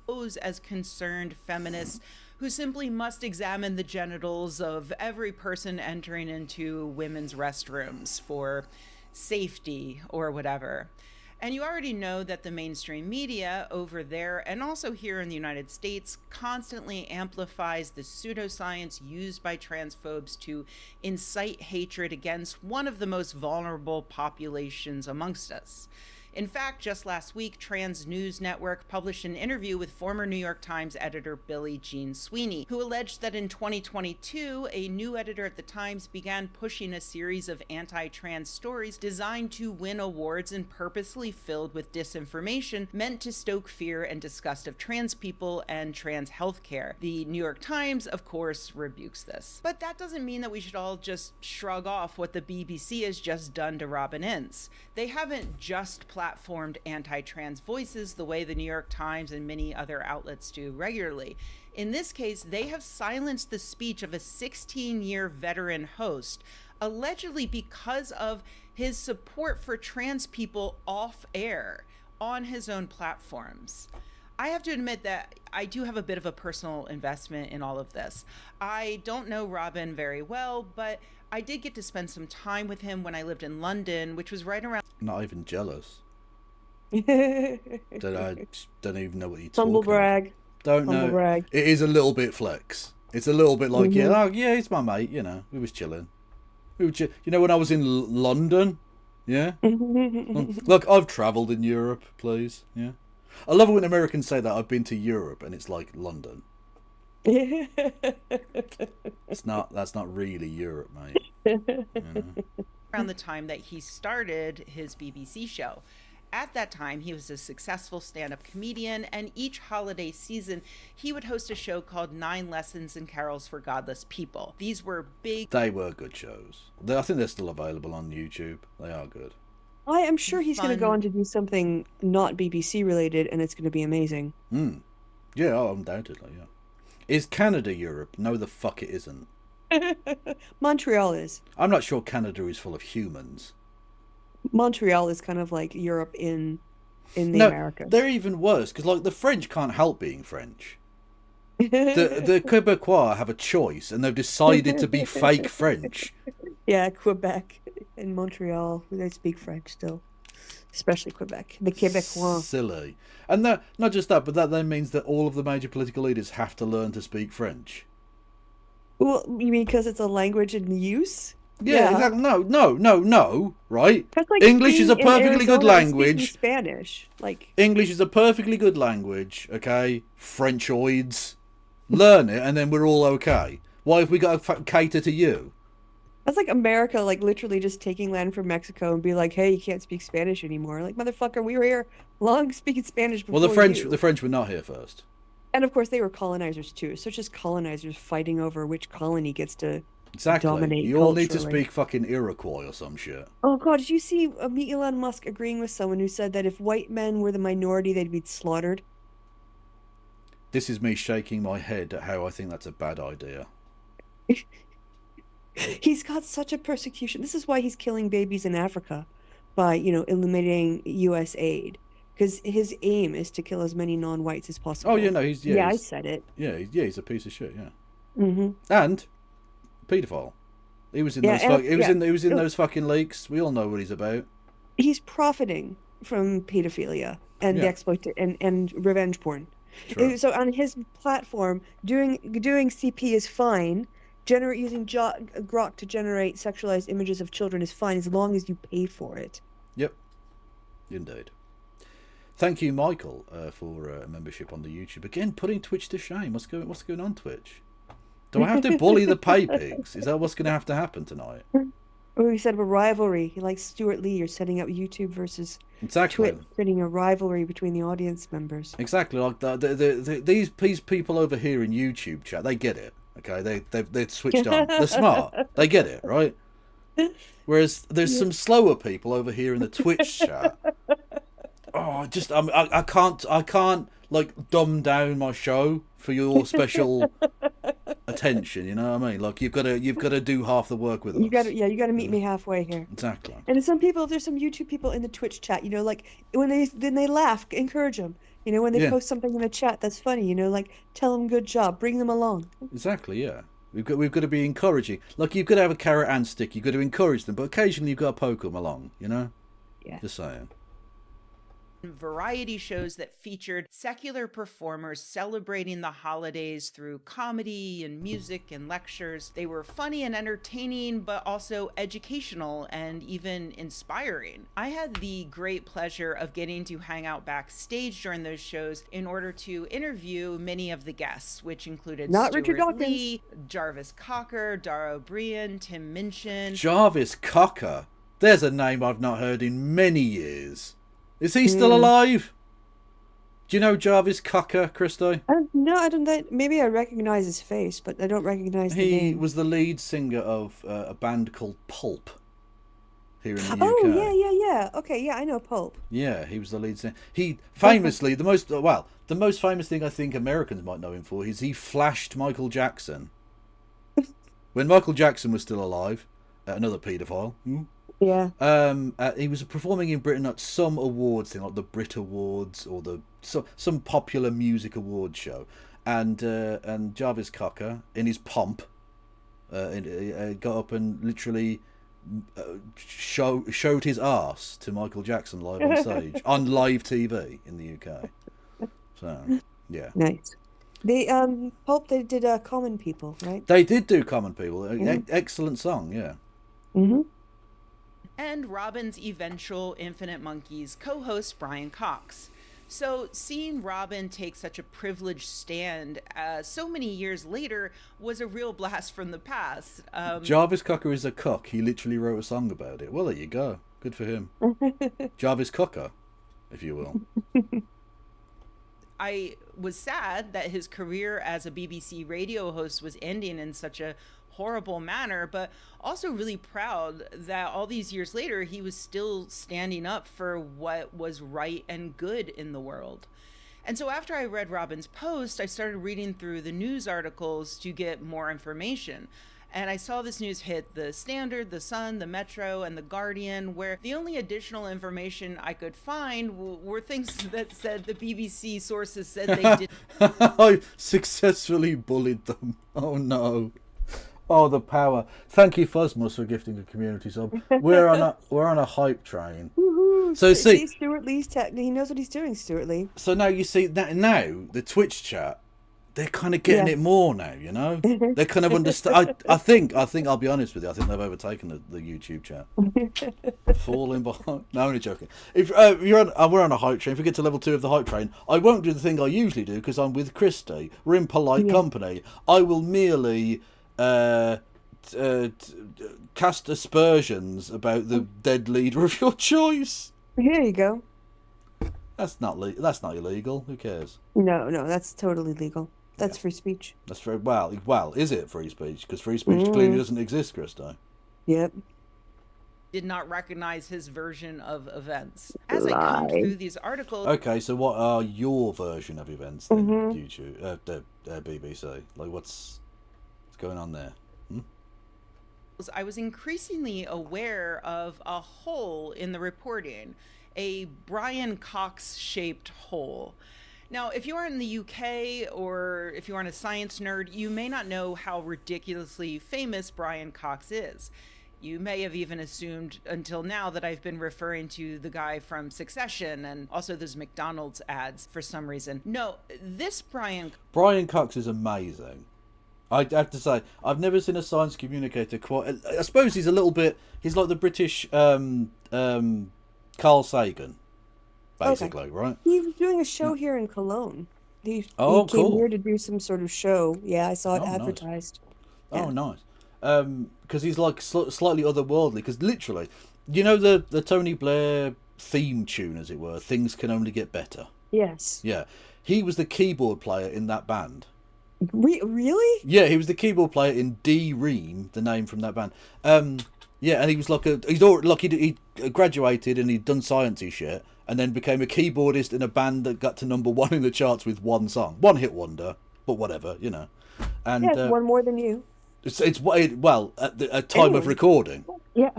Those as concerned feminists who simply must examine the genitals of every person entering into women's restrooms for safety or whatever. And you already know that the mainstream media over there and also here in the United States constantly amplifies the pseudoscience used by transphobes to incite hatred against one of the most vulnerable populations amongst us. In fact, just last week, Trans News Network published an interview with former New York Times editor Billie Jean Sweeney, who alleged that in 2022, a new editor at the Times began pushing a series of anti-trans stories designed to win awards and purposely filled with disinformation meant to stoke fear and disgust of trans people and trans healthcare. The New York Times, of course, rebukes this. But that doesn't mean that we should all just shrug off what the BBC has just done to Robin Ince. They haven't just platformed anti-trans voices the way the New York Times and many other outlets do regularly. In this case, they have silenced the speech of a 16-year veteran host, allegedly because of his support for trans people off air on his own platforms. I have to admit that I do have a bit of a personal investment in all of this. I don't know Robin very well, but I did get to spend some time with him when I lived in London, which was right around... Not even jealous. Don't even know what you're talking Humble brag. Don't know. Brag. It is a little bit flex. It's a little bit like, he's my mate, you know, we was chilling. You know, when I was in London, yeah? Look, I've travelled in Europe, please, yeah? I love it when Americans say that I've been to Europe and it's like London. That's not really Europe, mate. You know? Around the time that he started his BBC show. At that time, he was a successful stand-up comedian, and each holiday season, he would host a show called 9 Lessons and Carols for Godless People. These were big... They were good shows. I think they're still available on YouTube. They are good. I am sure he's going to go on to do something not BBC related, and it's going to be amazing. Yeah, undoubtedly, yeah. Is Canada Europe? No, the fuck it isn't. Montreal is. I'm not sure Canada is full of humans. Montreal is kind of like Europe in the Americas. They're even worse, because like the French can't help being French. The Quebecois have a choice, and they've decided to be fake French. Yeah, Quebec and Montreal, they speak French still. Especially Quebec. The Quebecois. Silly. And not just that, but that then means that all of the major political leaders have to learn to speak French. Well, you mean because it's a language in use? Yeah, exactly. No, right? Like English is a perfectly good language. Spanish, like English is a perfectly good language, okay? Frenchoids. Learn it and then we're all okay. Why have we got to cater to you? That's like America, like literally just taking land from Mexico and be like, "Hey, you can't speak Spanish anymore." Like, motherfucker, we were here long speaking Spanish before Well, you. the French were not here first. And of course, they were colonizers too. So it's just colonizers fighting over which colony gets to Exactly. dominate You all need to culturally. speak fucking Iroquois or some shit. Oh God, did you see Elon Musk agreeing with someone who said that if white men were the minority, they'd be slaughtered? This is me shaking my head at how I think that's a bad idea. He's got such a persecution. This is why he's killing babies in Africa by, eliminating U.S. aid. Because his aim is to kill as many non-whites as possible. Oh, yeah, no, he's... Yeah, I he's, said it. Yeah, he's a piece of shit, yeah. Mm-hmm. And paedophile. He was in Yeah, those. and- He was in yeah. those fucking leaks. We all know what he's about. He's profiting from pedophilia and the Yeah. exploit and revenge porn. True. So on his platform, doing CP is fine. Using Grok to generate sexualized images of children is fine as long as you pay for it. Yep. Indeed. Thank you, Michael, for a membership on the YouTube. Again, putting Twitch to shame. What's going on, Twitch? Do I have to bully the pay pigs? Is that what's going to have to happen tonight? Oh, he said of a rivalry. Like Stuart Lee, you're setting up YouTube versus Exactly. Twitch, creating a rivalry between the audience members. Exactly. Like these people over here in YouTube chat, they get it. Okay, they're switched on. They're smart. They get it, right? Whereas there's some slower people over here in the Twitch chat. Oh, I can't like dumb down my show for your special attention. You know what I mean? Like you've got to do half the work with us. You got to meet me halfway here. Exactly. And there's some YouTube people in the Twitch chat, like when they laugh, encourage them. When they Yeah. post something in the chat that's funny, like tell them good job, bring them along. Exactly. Yeah. We've got to be encouraging. Like you've got to have a carrot and stick. You've got to encourage them, but occasionally you've got to poke them along. Yeah. Just saying. Variety shows that featured secular performers celebrating the holidays through comedy and music and lectures. They were funny and entertaining, but also educational and even inspiring. I had the great pleasure of getting to hang out backstage during those shows in order to interview many of the guests, which included Not Richard Stuart Dawkins. Lee, Jarvis Cocker, Dara O'Brien, Tim Minchin. Jarvis Cocker. There's a name I've not heard in many years. Is he still alive? Do you know Jarvis Cocker, Christo? I don't. Maybe I recognize his face, but I don't recognize the He name. was the lead singer of a band called Pulp here in the UK. Oh, yeah. Okay, yeah, I know Pulp. Yeah, he was the lead singer. He famously, the most famous thing I think Americans might know him for is he flashed Michael Jackson. When Michael Jackson was still alive, another paedophile. Yeah. He was performing in Britain at some awards thing, like the Brit Awards or some popular music award show, and Jarvis Cocker in his pomp, got up and literally showed his arse to Michael Jackson live on stage on live TV in the UK. So yeah, Nice. They Pulp. They did Common People, right? they did do Common People. Excellent song, yeah. Mm-hmm. And Robin's eventual Infinite Monkeys co-host Brian Cox. So seeing Robin take such a privileged stand so many years later was a real blast from the past. Jarvis Cocker is a cock. He literally wrote a song about it. Well, there you go. Good for him. Jarvis Cocker, if you will. I was sad that his career as a BBC radio host was ending in such a horrible manner, but also really proud that all these years later he was still standing up for what was right and good in the world. And so after I read Robin's post, I started reading through the news articles to get more information. And I saw this news hit the Standard, the Sun, the Metro, and the Guardian, where the only additional information I could find were things that said the BBC sources said they did. I successfully bullied them. Oh no. Oh, the power. Thank you, Fuzzmus, for gifting a community sub. We're on a hype train. Woohoo! So see, Stuart Lee's he knows what he's doing, Stuart Lee. so now you see that now the Twitch chat, they're kind of getting it more now. You know, they kind of understand. I think I'll be honest with you. I think they've overtaken the YouTube chat. Falling behind. No, I'm only joking. If we're on a hype train. If we get to level 2 of the hype train, I won't do the thing I usually do because I'm with Christy. We're in polite company. I will merely cast aspersions about the dead leader of your choice. Here you go. That's not illegal. Who cares? No, that's totally legal. That's free speech. That's very well. Is it free speech? Because free speech clearly doesn't exist, Christo. Yep. Did not recognize his version of events. As I combed through these articles, Okay, so what are your version of events then, YouTube, BBC? Like, what's going on there? I was increasingly aware of a hole in the reporting, a Brian Cox-shaped hole. Now, if you aren't in the UK or if you aren't a science nerd, you may not know how ridiculously famous Brian Cox is. You may have even assumed until now that I've been referring to the guy from Succession and also those McDonald's ads for some reason. No, this Brian Cox is amazing. I have to say, I've never seen a science communicator quite... I suppose he's like the British Carl Sagan, basically, right? He was doing a show here in Cologne. He Oh, came cool. here to do some sort of show. Yeah, I saw it Oh, nice. advertised. Oh, nice. Because he's like slightly otherworldly. Because literally, you know the Tony Blair theme tune, as it were, Things Can Only Get Better. Yes. Yeah, he was the keyboard player in that band. Really? Yeah, he was the keyboard player in D-Ream, the name from that band. Yeah, and he was he graduated and he'd done sciencey shit, and then became a keyboardist in a band that got to #1 in the charts with one song, one hit wonder, but whatever, you know. And Yes, one more than you. it's at time of Anyway. recording. Yeah.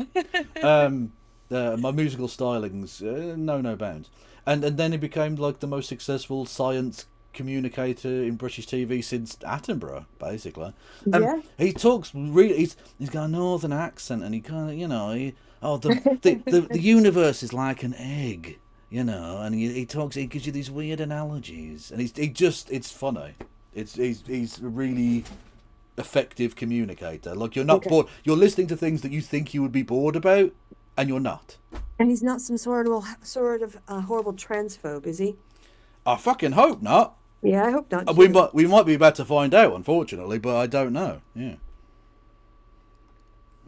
My musical stylings, no bounds, and then he became like the most successful science communicator in British TV since Attenborough, basically. And Yeah. he talks really. He's got a northern accent, and he kind of, you know, the universe is like an egg, you know, and he gives you these weird analogies, and it's funny. He's a really effective communicator. Like, you're not bored. You're listening to things that you think you would be bored about, and you're not. And he's not some sort of horrible transphobe, is he? I fucking hope not. Yeah, I hope not. We too. might be about to find out, unfortunately, but I don't know. Yeah.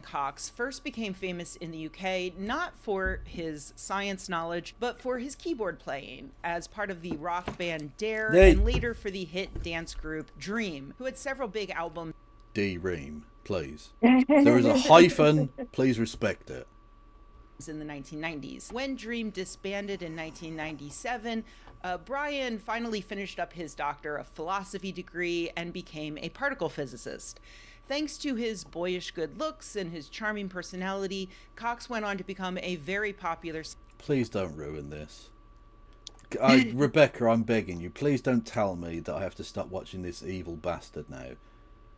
Cox first became famous in the UK not for his science knowledge, but for his keyboard playing as part of the rock band Dare, Yay. and later for the hit dance group Dream, who had several big albums D-Ream, please. There is a hyphen. Please respect it. in the 1990s. When Dream disbanded in 1997, Brian finally finished up his Doctor of Philosophy degree and became a particle physicist. Thanks to his boyish good looks and his charming personality, Cox went on to become a very popular... Please don't ruin this. Rebecca, I'm begging you, please don't tell me that I have to stop watching this evil bastard now.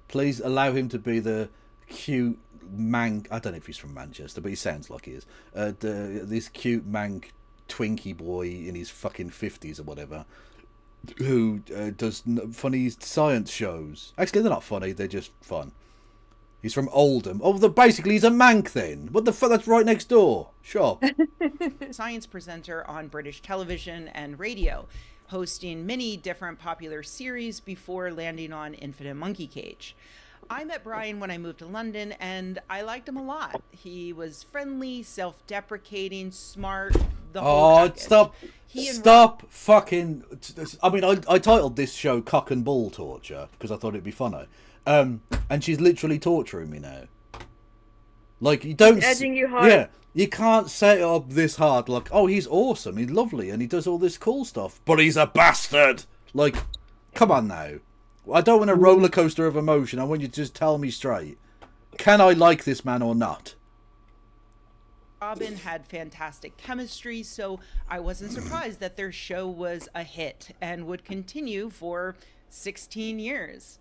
Please allow him to be the cute mank... I don't know if he's from Manchester, but he sounds like he is. This cute mank Twinkie boy in his fucking 50s or whatever, who does funny science shows. Actually, they're not funny, they're just fun. He's from Oldham. Oh, basically he's a mank then. What the fuck? That's right next door. Shop. Science presenter on British television and radio, hosting many different popular series before landing on Infinite Monkey Cage. I met Brian when I moved to London, and I liked him a lot. He was friendly, self-deprecating, smart, the whole package. Stop fucking... I mean, I titled this show Cock and Ball Torture, because I thought it'd be funny. And she's literally torturing me now. Like, you don't... Edging you hard. Yeah, you can't set it up this hard. Like, oh, he's awesome, he's lovely, and he does all this cool stuff, but he's a bastard! Like, come on now. I don't want a roller coaster of emotion. I want you to just tell me straight. Can I like this man or not? Robin had fantastic chemistry, so I wasn't surprised that their show was a hit and would continue for 16 years.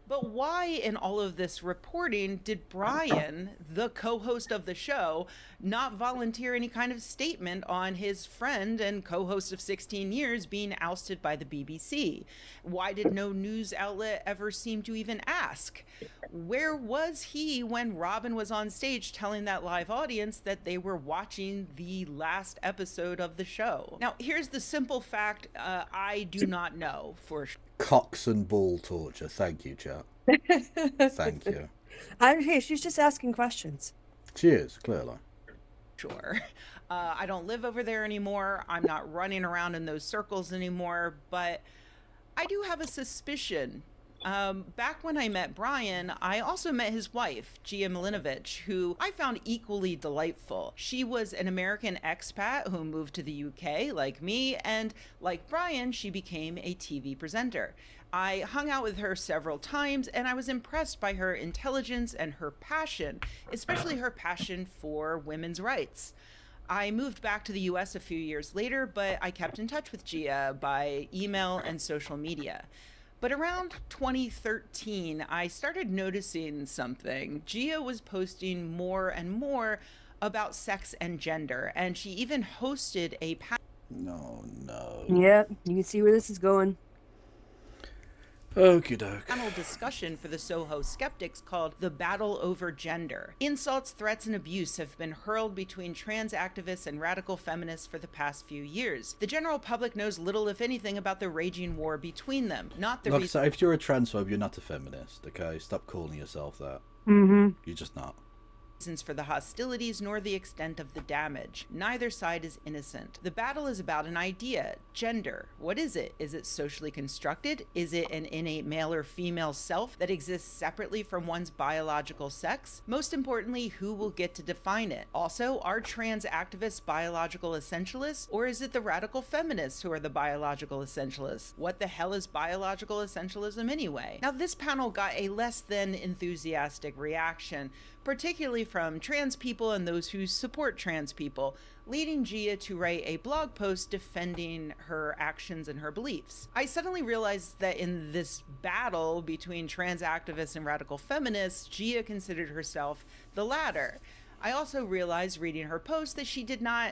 But why in all of this reporting did Brian, the co-host of the show, not volunteer any kind of statement on his friend and co-host of 16 years being ousted by the BBC? Why did no news outlet ever seem to even ask? Where was he when Robin was on stage telling that live audience that they were watching the last episode of the show? Now, here's the simple fact I do not know for sure. Cocks and ball torture. Thank you, chap. Thank you. Hey, she's just asking questions. She is, clearly. Sure. I don't live over there anymore. I'm not running around in those circles anymore, but I do have a suspicion. Back when I met Brian, I also met his wife, Gia Milinovich, who I found equally delightful. She was an American expat who moved to the UK, like me, and like Brian, she became a TV presenter. I hung out with her several times, and I was impressed by her intelligence and her passion, especially her passion for women's rights. I moved back to the US a few years later, but I kept in touch with Gia by email and social media. But around 2013, I started noticing something. Gia was posting more and more about sex and gender, and she even hosted a No. Yep, you can see where this is going. Okie doke. panel discussion for the Soho skeptics called The Battle Over Gender. Insults, threats, and abuse have been hurled between trans activists and radical feminists for the past few years. The general public knows little, if anything, about the raging war between them. Not the Like I say, if you're a transphobe, you're not a feminist, okay? Stop calling yourself that. Mm-hmm. You're just not. reasons for the hostilities nor the extent of the damage. Neither side is innocent. The battle is about an idea, gender. What is it? Is it socially constructed? Is it an innate male or female self that exists separately from one's biological sex? Most importantly, who will get to define it? Also, are trans activists biological essentialists, or is it the radical feminists who are the biological essentialists? What the hell is biological essentialism anyway? Now, this panel got a less than enthusiastic reaction, particularly from trans people and those who support trans people, leading Gia to write a blog post defending her actions and her beliefs. I suddenly realized that in this battle between trans activists and radical feminists, Gia considered herself the latter. I also realized reading her post that she did not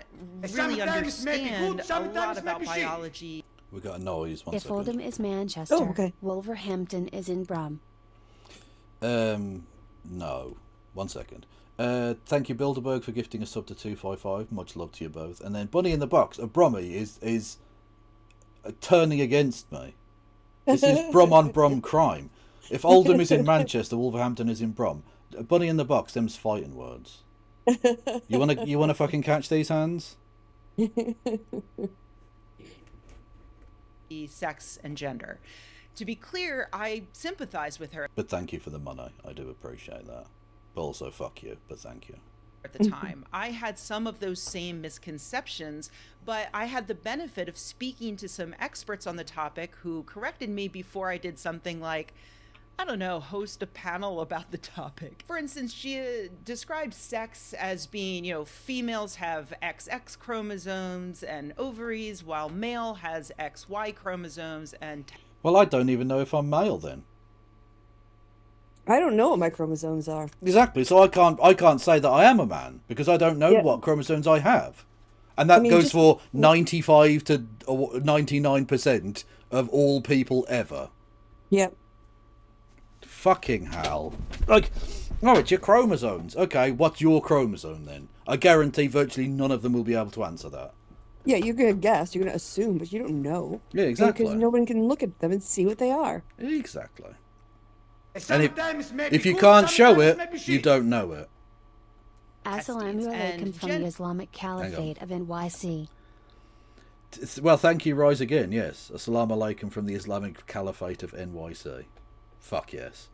really understand a lot about biology. We got a noise, one If second. Oldham is Manchester, Oh, okay. Wolverhampton is in Brum. No. 1 second. Thank you, Bilderberg, for gifting a sub to 255. Much love to you both. And then Bunny in the Box, a Brummy, is turning against me. This is Brum on Brum crime. If Oldham is in Manchester, Wolverhampton is in Brum. Bunny in the Box, them's fighting words. You wanna fucking catch these hands? Sex and gender. To be clear, I sympathize with her But thank you for the money. I do appreciate that. But also, fuck you. But thank you. at the time. I had some of those same misconceptions, but I had the benefit of speaking to some experts on the topic who corrected me before I did something like, I don't know, host a panel about the topic. For instance, she described sex as being, females have XX chromosomes and ovaries, while male has XY chromosomes and... Well, I don't even know if I'm male then. I don't know what my chromosomes are. Exactly. So I can't say that I am a man because I don't know Yeah. what chromosomes I have. And that goes for 95 to 99% of all people ever. Yep. Fucking hell. Like, oh, it's your chromosomes. Okay, what's your chromosome then? I guarantee virtually none of them will be able to answer that. Yeah, you're gonna guess, you're gonna assume, but you don't know. Yeah, exactly. Because no one can look at them and see what they are. Exactly. And if you can't show it, you don't know it. Assalamu and alaikum from the Islamic Caliphate of NYC. Well, thank you, Rise Again, yes. Assalamu alaikum from the Islamic Caliphate of NYC. Fuck yes.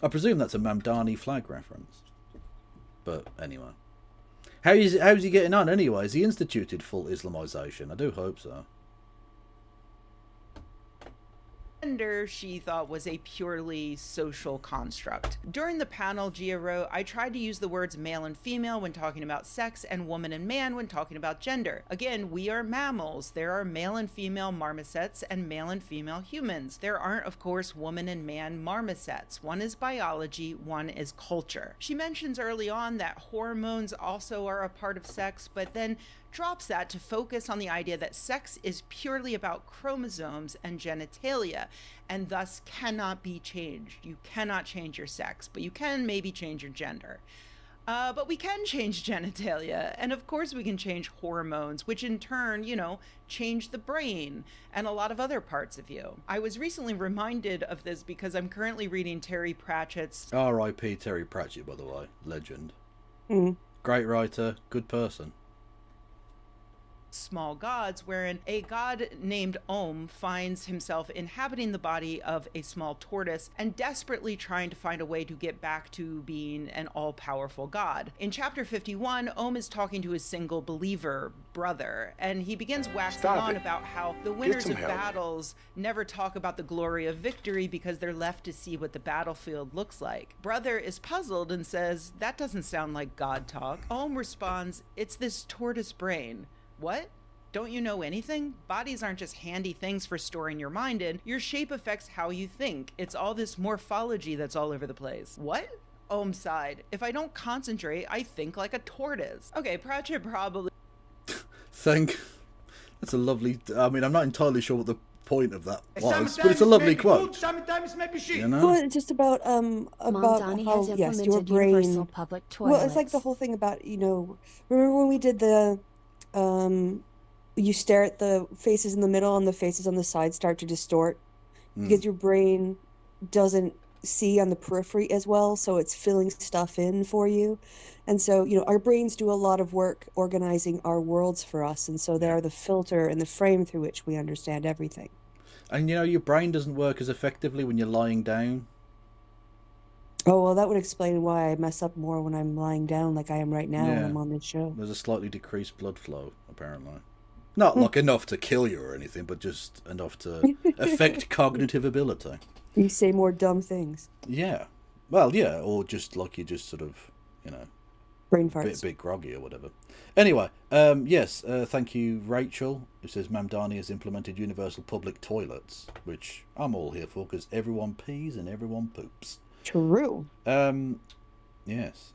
I presume that's a Mamdani flag reference. But anyway. How's he getting on anyway? Has he instituted full Islamization? I do hope so. Gender, she thought, was a purely social construct. During the panel, Gia wrote, I tried to use the words male and female when talking about sex and woman and man when talking about gender. Again, we are mammals. There are male and female marmosets and male and female humans. There aren't, of course, woman and man marmosets. One is biology, one is culture. She mentions early on that hormones also are a part of sex, but then drops that to focus on the idea that sex is purely about chromosomes and genitalia, and thus cannot be changed. You cannot change your sex, but you can maybe change your gender. But we can change genitalia. And of course, we can change hormones, which in turn, change the brain and a lot of other parts of you. I was recently reminded of this because I'm currently reading Terry Pratchett's. R.I.P. Terry Pratchett, by the way. Legend. Mm. Great writer, good person. Small Gods, wherein a god named Om finds himself inhabiting the body of a small tortoise and desperately trying to find a way to get back to being an all-powerful god. In chapter 51, Om is talking to his single believer brother, and he begins waxing on about how the winners of battles never talk about the glory of victory because they're left to see what the battlefield looks like. Brother is puzzled and says, "That doesn't sound like god talk." Om responds, "It's this tortoise brain." What? Don't you know anything? Bodies aren't just handy things for storing your mind in. Your shape affects how you think. It's all this morphology that's all over the place. What? Om sighed. If I don't concentrate, I think like a tortoise. Okay, Pratchett probably... That's a lovely... I mean, I'm not entirely sure what the point of that was, but it's a lovely quote. You know? Well, just about how, yes, your brain... Public well, it's like the whole thing about, remember when we did the... you stare at the faces in the middle and the faces on the side start to distort because your brain doesn't see on the periphery as well, so it's filling stuff in for you. And so, our brains do a lot of work organizing our worlds for us, and so they are the filter and the frame through which we understand everything. And your brain doesn't work as effectively when you're lying down. Oh, well, that would explain why I mess up more when I'm lying down like I am right now when I'm on this show. There's a slightly decreased blood flow, apparently. Not like enough to kill you or anything, but just enough to affect cognitive ability. You say more dumb things. Yeah. Well, yeah, or just like you just sort of, brain farts. Bit groggy or whatever. Anyway, yes, thank you, Rachel. It says Mamdani has implemented universal public toilets, which I'm all here for because everyone pees and everyone poops. True. Yes.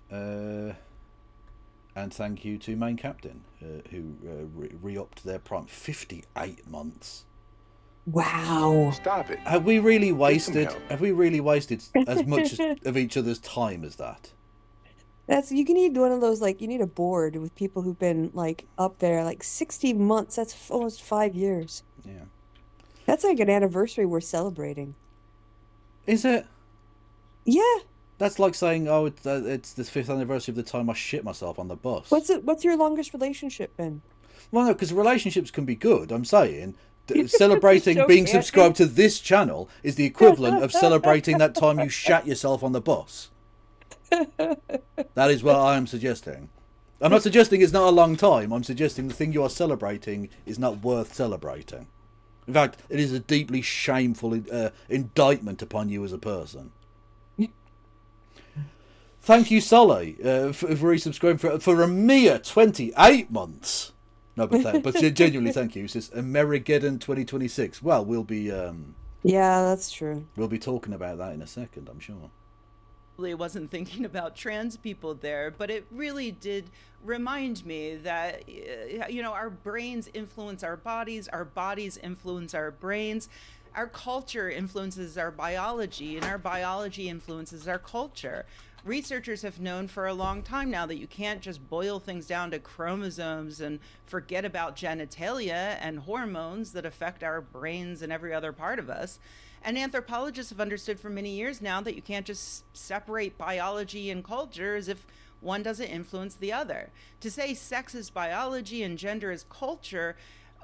And thank you to Main Captain, who re-upped their prime. 58 months. Wow. Stop it. Have we really wasted as much of each other's time as that? You can need one of those, you need a board with people who've been up there 60 months. That's almost 5 years. Yeah. That's like an anniversary we're celebrating. Is it? Yeah. That's like saying, it's the 5th anniversary of the time I shit myself on the bus. What's your longest relationship been? Well, no, because relationships can be good. I'm saying celebrating being subscribed to this channel is the equivalent of celebrating that time you shat yourself on the bus. That is what I am suggesting. I'm not suggesting it's not a long time. I'm suggesting the thing you are celebrating is not worth celebrating. In fact, it is a deeply shameful indictment upon you as a person. Thank you, Sully, for resubscribing for a mere 28 months. No, but genuinely, thank you. It says Amerigeddon 2026. Well, we'll be... yeah, that's true. We'll be talking about that in a second, I'm sure. I wasn't thinking about trans people there, but it really did remind me that, our brains influence our bodies influence our brains. Our culture influences our biology, and our biology influences our culture. Researchers have known for a long time now that you can't just boil things down to chromosomes and forget about genitalia and hormones that affect our brains and every other part of us. And anthropologists have understood for many years now that you can't just separate biology and culture as if one doesn't influence the other. To say sex is biology and gender is culture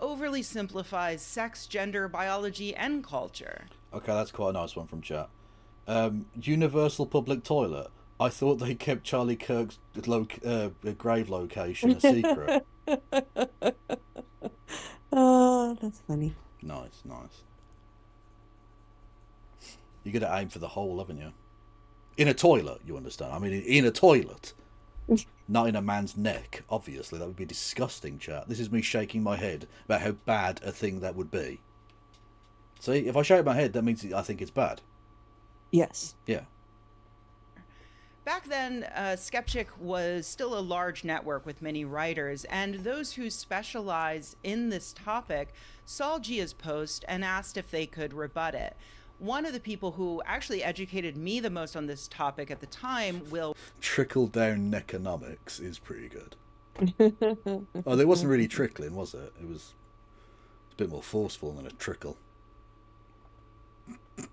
overly simplifies sex, gender, biology, and culture. Okay, that's quite a nice one from chat. Universal public toilet. I thought they kept Charlie Kirk's grave location a secret. Oh, that's funny. Nice. You got to aim for the hole, haven't you? In a toilet, you understand? I mean, in a toilet. Not in a man's neck, obviously. That would be disgusting, chat. This is me shaking my head about how bad a thing that would be. See, if I shake my head, that means I think it's bad. Yes. Yeah. Back then, Skeptic was still a large network with many writers, and those who specialize in this topic saw Gia's post and asked if they could rebut it. One of the people who actually educated me the most on this topic at the time, Will. Trickle-down economics is pretty good. Oh, there wasn't really trickling, was it? It was a bit more forceful than a trickle.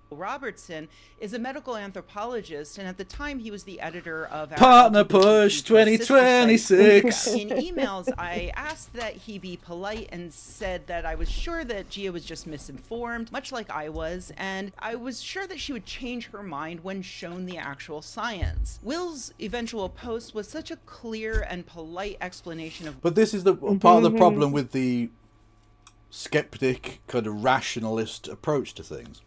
Robertson is a medical anthropologist, and at the time he was the editor of our Partner LGBT Push 2026. In emails, I asked that he be polite and said that I was sure that Gia was just misinformed, much like I was, and I was sure that she would change her mind when shown the actual science. Will's eventual post was such a clear and polite explanation of. But this is the part of the problem with the skeptic, kind of rationalist approach to things.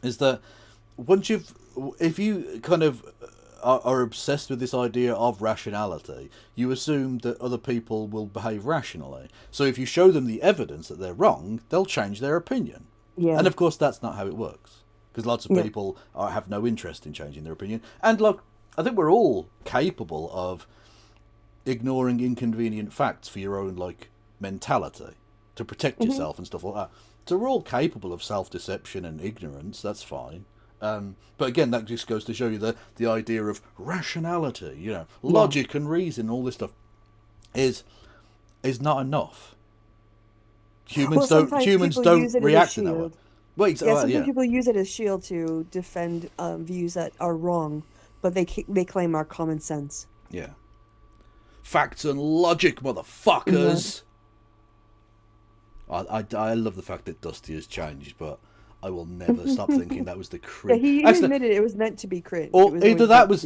Is that if you kind of are obsessed with this idea of rationality, you assume that other people will behave rationally. So if you show them the evidence that they're wrong, they'll change their opinion. Yeah. And of course, that's not how it works. Because lots of people have no interest in changing their opinion. And look, I think we're all capable of ignoring inconvenient facts for your own, like, mentality, to protect yourself and stuff like that. So we're all capable of self-deception and ignorance, that's fine. But again, that just goes to show you the idea of rationality, you know, logic and reason, all this stuff is not enough. Humans don't react in that way. Wait, Sometimes people use it as shield to defend views that are wrong, but they claim are common sense. Yeah. Facts and logic, motherfuckers! I love the fact that Dusty has changed, but I will never stop thinking that was the cringe. He admitted it was meant to be cringe. Or either that was,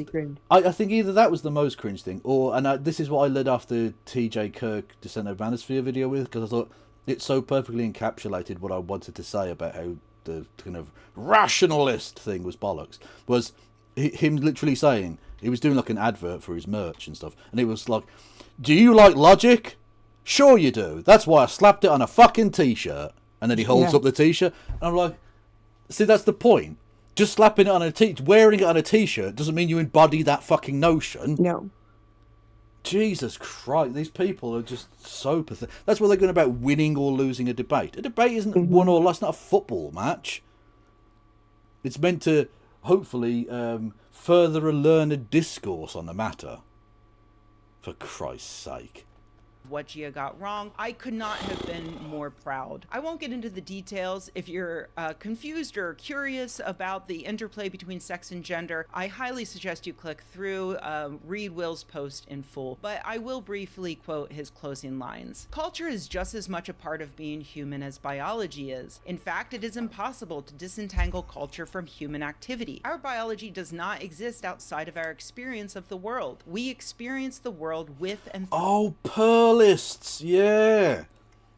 I think either that was the most cringe thing, or this is what I led off the TJ Kirk Descent of Manosphere video with, because I thought it so perfectly encapsulated what I wanted to say about how the kind of rationalist thing was bollocks. Was him literally saying, he was doing like an advert for his merch and stuff, and it was like, do you like logic? Sure you do. That's why I slapped it on a fucking t-shirt. And then he holds up the t-shirt. And I'm like, see, that's the point. Just slapping it on wearing it on a t-shirt doesn't mean you embody that fucking notion. No. Jesus Christ, these people are just so pathetic. That's what they're going about winning or losing a debate. A debate isn't won or lost, not a football match. It's meant to, hopefully, further a learned discourse on the matter. For Christ's sake. What Gia got wrong, I could not have been more proud. I won't get into the details. If you're confused or curious about the interplay between sex and gender, I highly suggest you click through, read Will's post in full, but I will briefly quote his closing lines. Culture is just as much a part of being human as biology is. In fact, it is impossible to disentangle culture from human activity. Our biology does not exist outside of our experience of the world. We experience the world with and Lists, yeah.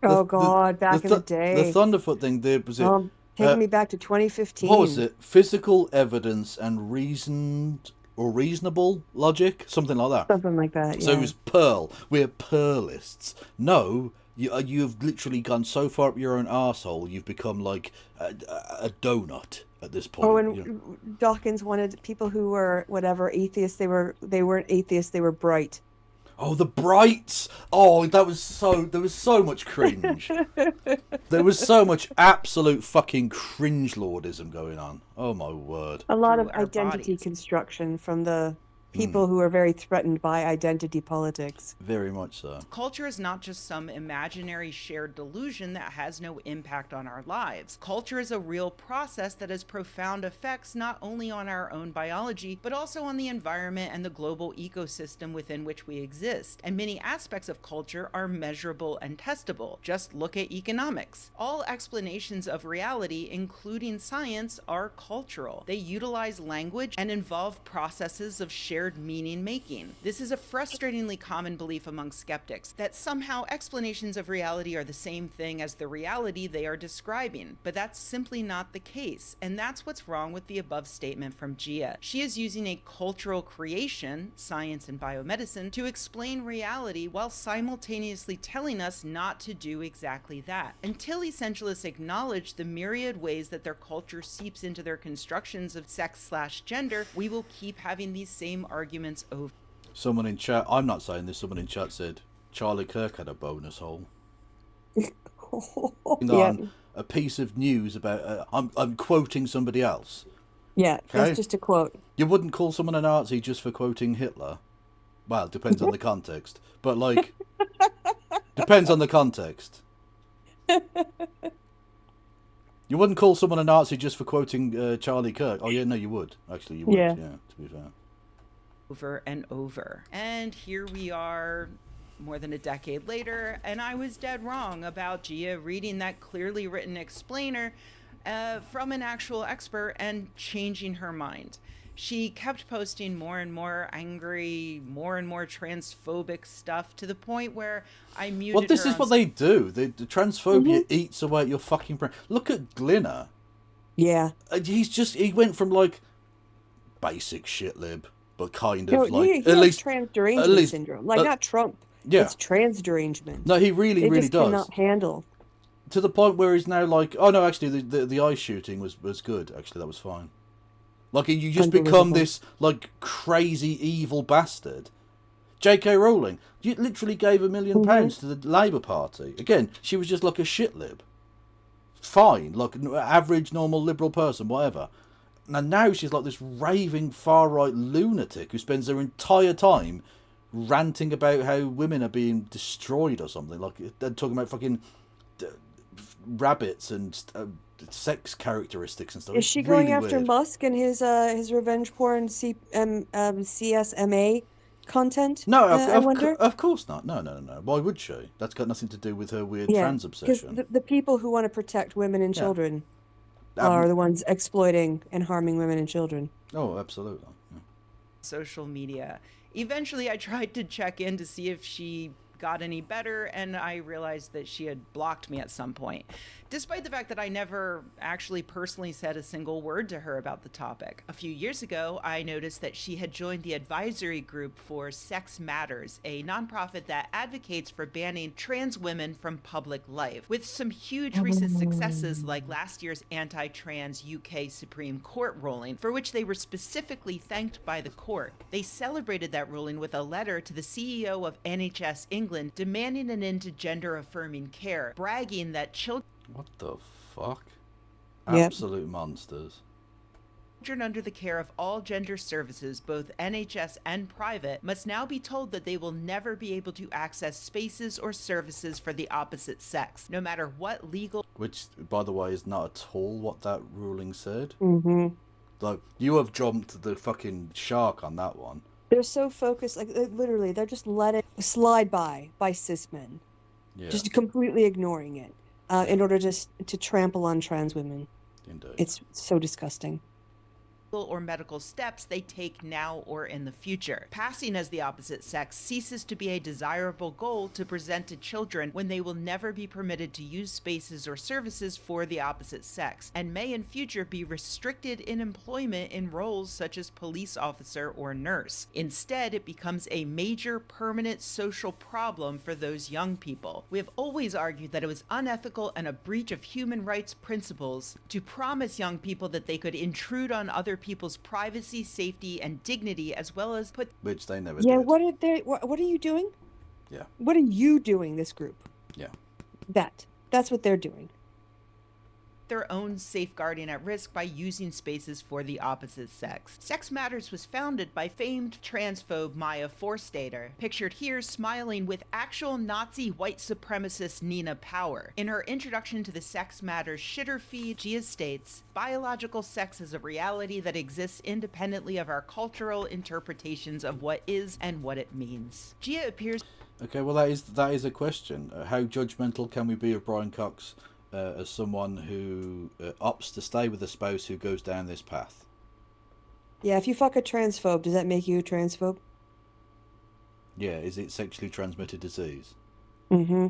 Oh God, back in the day. The Thunderfoot thing, there was it. Taking me back to 2015. What was it? Physical evidence and reasonable logic, something like that. Something like that. Yeah. So it was Pearl. We're Pearlists. No, you've literally gone so far up your own arsehole, you've become like a donut at this point. Oh, and Dawkins wanted people who were whatever atheists. They weren't atheists. They were bright. Oh, the Brights! Oh, there was so much cringe. There was so much absolute fucking cringe lordism going on. Oh my word. A lot of identity construction from the people who are very threatened by identity politics. Very much so. Culture is not just some imaginary shared delusion that has no impact on our lives. Culture is a real process that has profound effects not only on our own biology, but also on the environment and the global ecosystem within which we exist. And many aspects of culture are measurable and testable. Just look at economics. All explanations of reality, including science, are cultural. They utilize language and involve processes of shared meaning making. This is a frustratingly common belief among skeptics, that somehow explanations of reality are the same thing as the reality they are describing, but that's simply not the case, and that's what's wrong with the above statement from Gia. She is using a cultural creation, science and biomedicine, to explain reality while simultaneously telling us not to do exactly that. Until essentialists acknowledge the myriad ways that their culture seeps into their constructions of sex/gender, we will keep having these same arguments over. Someone in chat, I'm not saying this, someone in chat said Charlie Kirk had a bonus hole. a piece of news about I'm quoting somebody else. Yeah, Okay. that's just a quote. You wouldn't call someone a Nazi just for quoting Hitler. Well, it depends on the context, but like, depends on the context. You wouldn't call someone a Nazi just for quoting Charlie Kirk. Oh yeah, no, you would. Actually, you would. Yeah. Yeah, to be fair. Over and over. And here we are, more than a decade later, and I was dead wrong about Gia reading that clearly written explainer from an actual expert and changing her mind. She kept posting more and more angry, more and more transphobic stuff to the point where I muted her. Well, this is what they do. The transphobia eats away at your fucking brain. Look at Glinner. Yeah. He went from like basic shit lib, but kind No, of like he has trans derangement syndrome. Like not Trump. Yeah. It's trans derangement. No, he really They really just does. cannot handle. To the point where he's now like, oh no, actually the ice shooting was good. Actually, that was fine. Like you just become this like crazy evil bastard. J.K. Rowling, you literally gave £1 million to the Labour Party. Again, she was just like a shit lib. Fine, like an average normal liberal person, whatever. And now she's like this raving far right lunatic who spends her entire time ranting about how women are being destroyed or something. Like they're talking about fucking rabbits and sex characteristics and stuff. Is she It's going really after weird. Musk and his revenge porn CSMA content? No, I wonder. of course not. No. Why would she? That's got nothing to do with her weird trans obsession. Because the people who want to protect women and children are the ones exploiting and harming women and children. Oh, absolutely. Yeah. Social media. Eventually, I tried to check in to see if she got any better, and I realized that she had blocked me at some point, despite the fact that I never actually personally said a single word to her about the topic. A few years ago, I noticed that she had joined the advisory group for Sex Matters, a nonprofit that advocates for banning trans women from public life, with some huge recent successes like last year's anti-trans UK Supreme Court ruling, for which they were specifically thanked by the court. They celebrated that ruling with a letter to the CEO of NHS England demanding an end to gender-affirming care, bragging that children What the fuck? Yep. Absolute monsters. under the care of all gender services, both NHS and private, must now be told that they will never be able to access spaces or services for the opposite sex, no matter what legal... Which, by the way, is not at all what that ruling said. Mm-hmm. Like, you have jumped the fucking shark on that one. They're so focused, like literally, they're just let it slide by cis men, Yeah. just completely ignoring it in order just to trample on trans women. Indeed. It's so disgusting. or medical steps they take now or in the future. Passing as the opposite sex ceases to be a desirable goal to present to children when they will never be permitted to use spaces or services for the opposite sex, and may in future be restricted in employment in roles such as police officer or nurse. Instead, it becomes a major permanent social problem for those young people. We have always argued that it was unethical and a breach of human rights principles to promise young people that they could intrude on other people's privacy, safety, and dignity, as well as put... Which they never Yeah, did. what are you doing? Yeah. What are you doing, this group? Yeah. That's what they're doing. their own safeguarding at risk by using spaces for the opposite sex. Sex Matters was founded by famed transphobe Maya Forstater, pictured here smiling with actual Nazi white supremacist Nina Power. In her introduction to the Sex Matters shitter feed, Gia states, "Biological sex is a reality that exists independently of our cultural interpretations of what is and what it means." Gia appears... Okay, well that is a question. How judgmental can we be of Brian Cox as someone who opts to stay with a spouse who goes down this path? Yeah, if you fuck a transphobe, does that make you a transphobe? Yeah, is it sexually transmitted disease? Mm-hmm.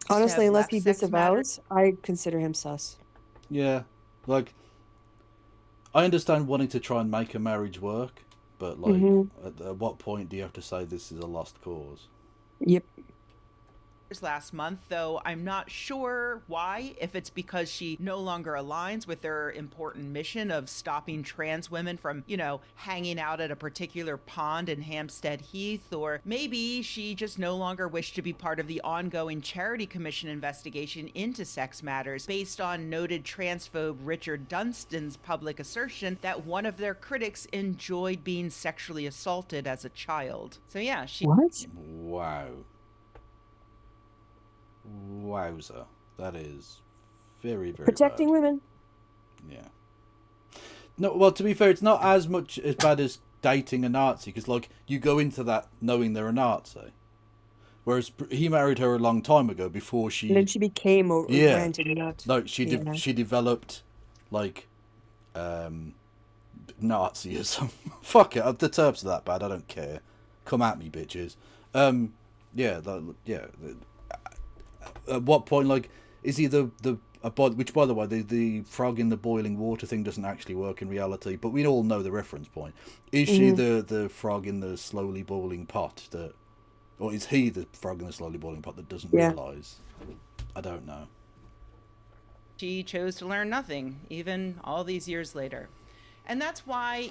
Honestly, have unless left he Sex disavows, I consider him sus. Yeah, like, I understand wanting to try and make a marriage work, but like, at what point do you have to say this is a lost cause? Yep. last month, though I'm not sure why, if it's because she no longer aligns with their important mission of stopping trans women from, hanging out at a particular pond in Hampstead Heath, or maybe she just no longer wished to be part of the ongoing Charity Commission investigation into sex matters based on noted transphobe Richard Dunstan's public assertion that one of their critics enjoyed being sexually assaulted as a child. So yeah, she... What? Wow. Wowzer. That is very, very Protecting bad. women. Yeah. No, well, to be fair, it's not as much as bad as dating a Nazi, because, like, you go into that knowing they're a Nazi. Whereas he married her a long time ago before she... And then she became a granted not. No, she developed, like, Nazism. Fuck it, the terms are that bad, I don't care. Come at me, bitches. At what point, like, is he which, by the way, the frog in the boiling water thing doesn't actually work in reality, but we all know the reference point. Is she the frog in the slowly boiling pot or is he the frog in the slowly boiling pot that doesn't realise? I don't know. She chose to learn nothing, even all these years later. And that's why,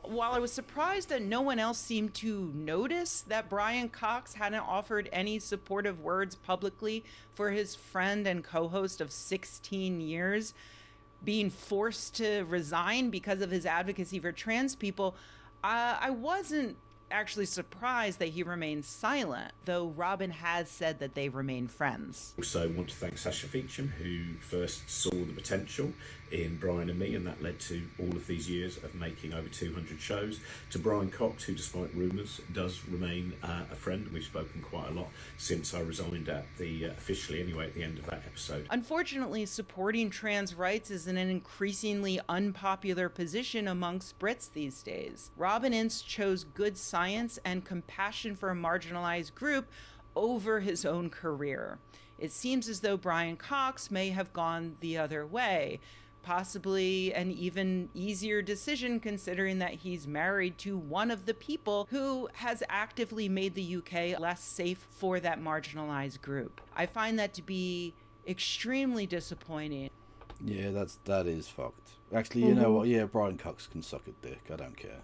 while I was surprised that no one else seemed to notice that Brian Cox hadn't offered any supportive words publicly for his friend and co-host of 16 years being forced to resign because of his advocacy for trans people, I wasn't actually surprised that he remained silent, though Robin has said that they remain friends. Also want to thank Sasha Feacham, who first saw the potential in Brian and me, and that led to all of these years of making over 200 shows. To Brian Cox, who, despite rumours, does remain a friend. We've spoken quite a lot since I resigned at the officially anyway at the end of that episode. Unfortunately, supporting trans rights is in an increasingly unpopular position amongst Brits these days. Robin Ince chose good science and compassion for a marginalized group over his own career. It seems as though Brian Cox may have gone the other way. Possibly an even easier decision considering that he's married to one of the people who has actively made the UK less safe for that marginalized group. I find that to be extremely disappointing. Yeah, that is fucked. Actually, you know what? Yeah, Brian Cox can suck a dick. I don't care.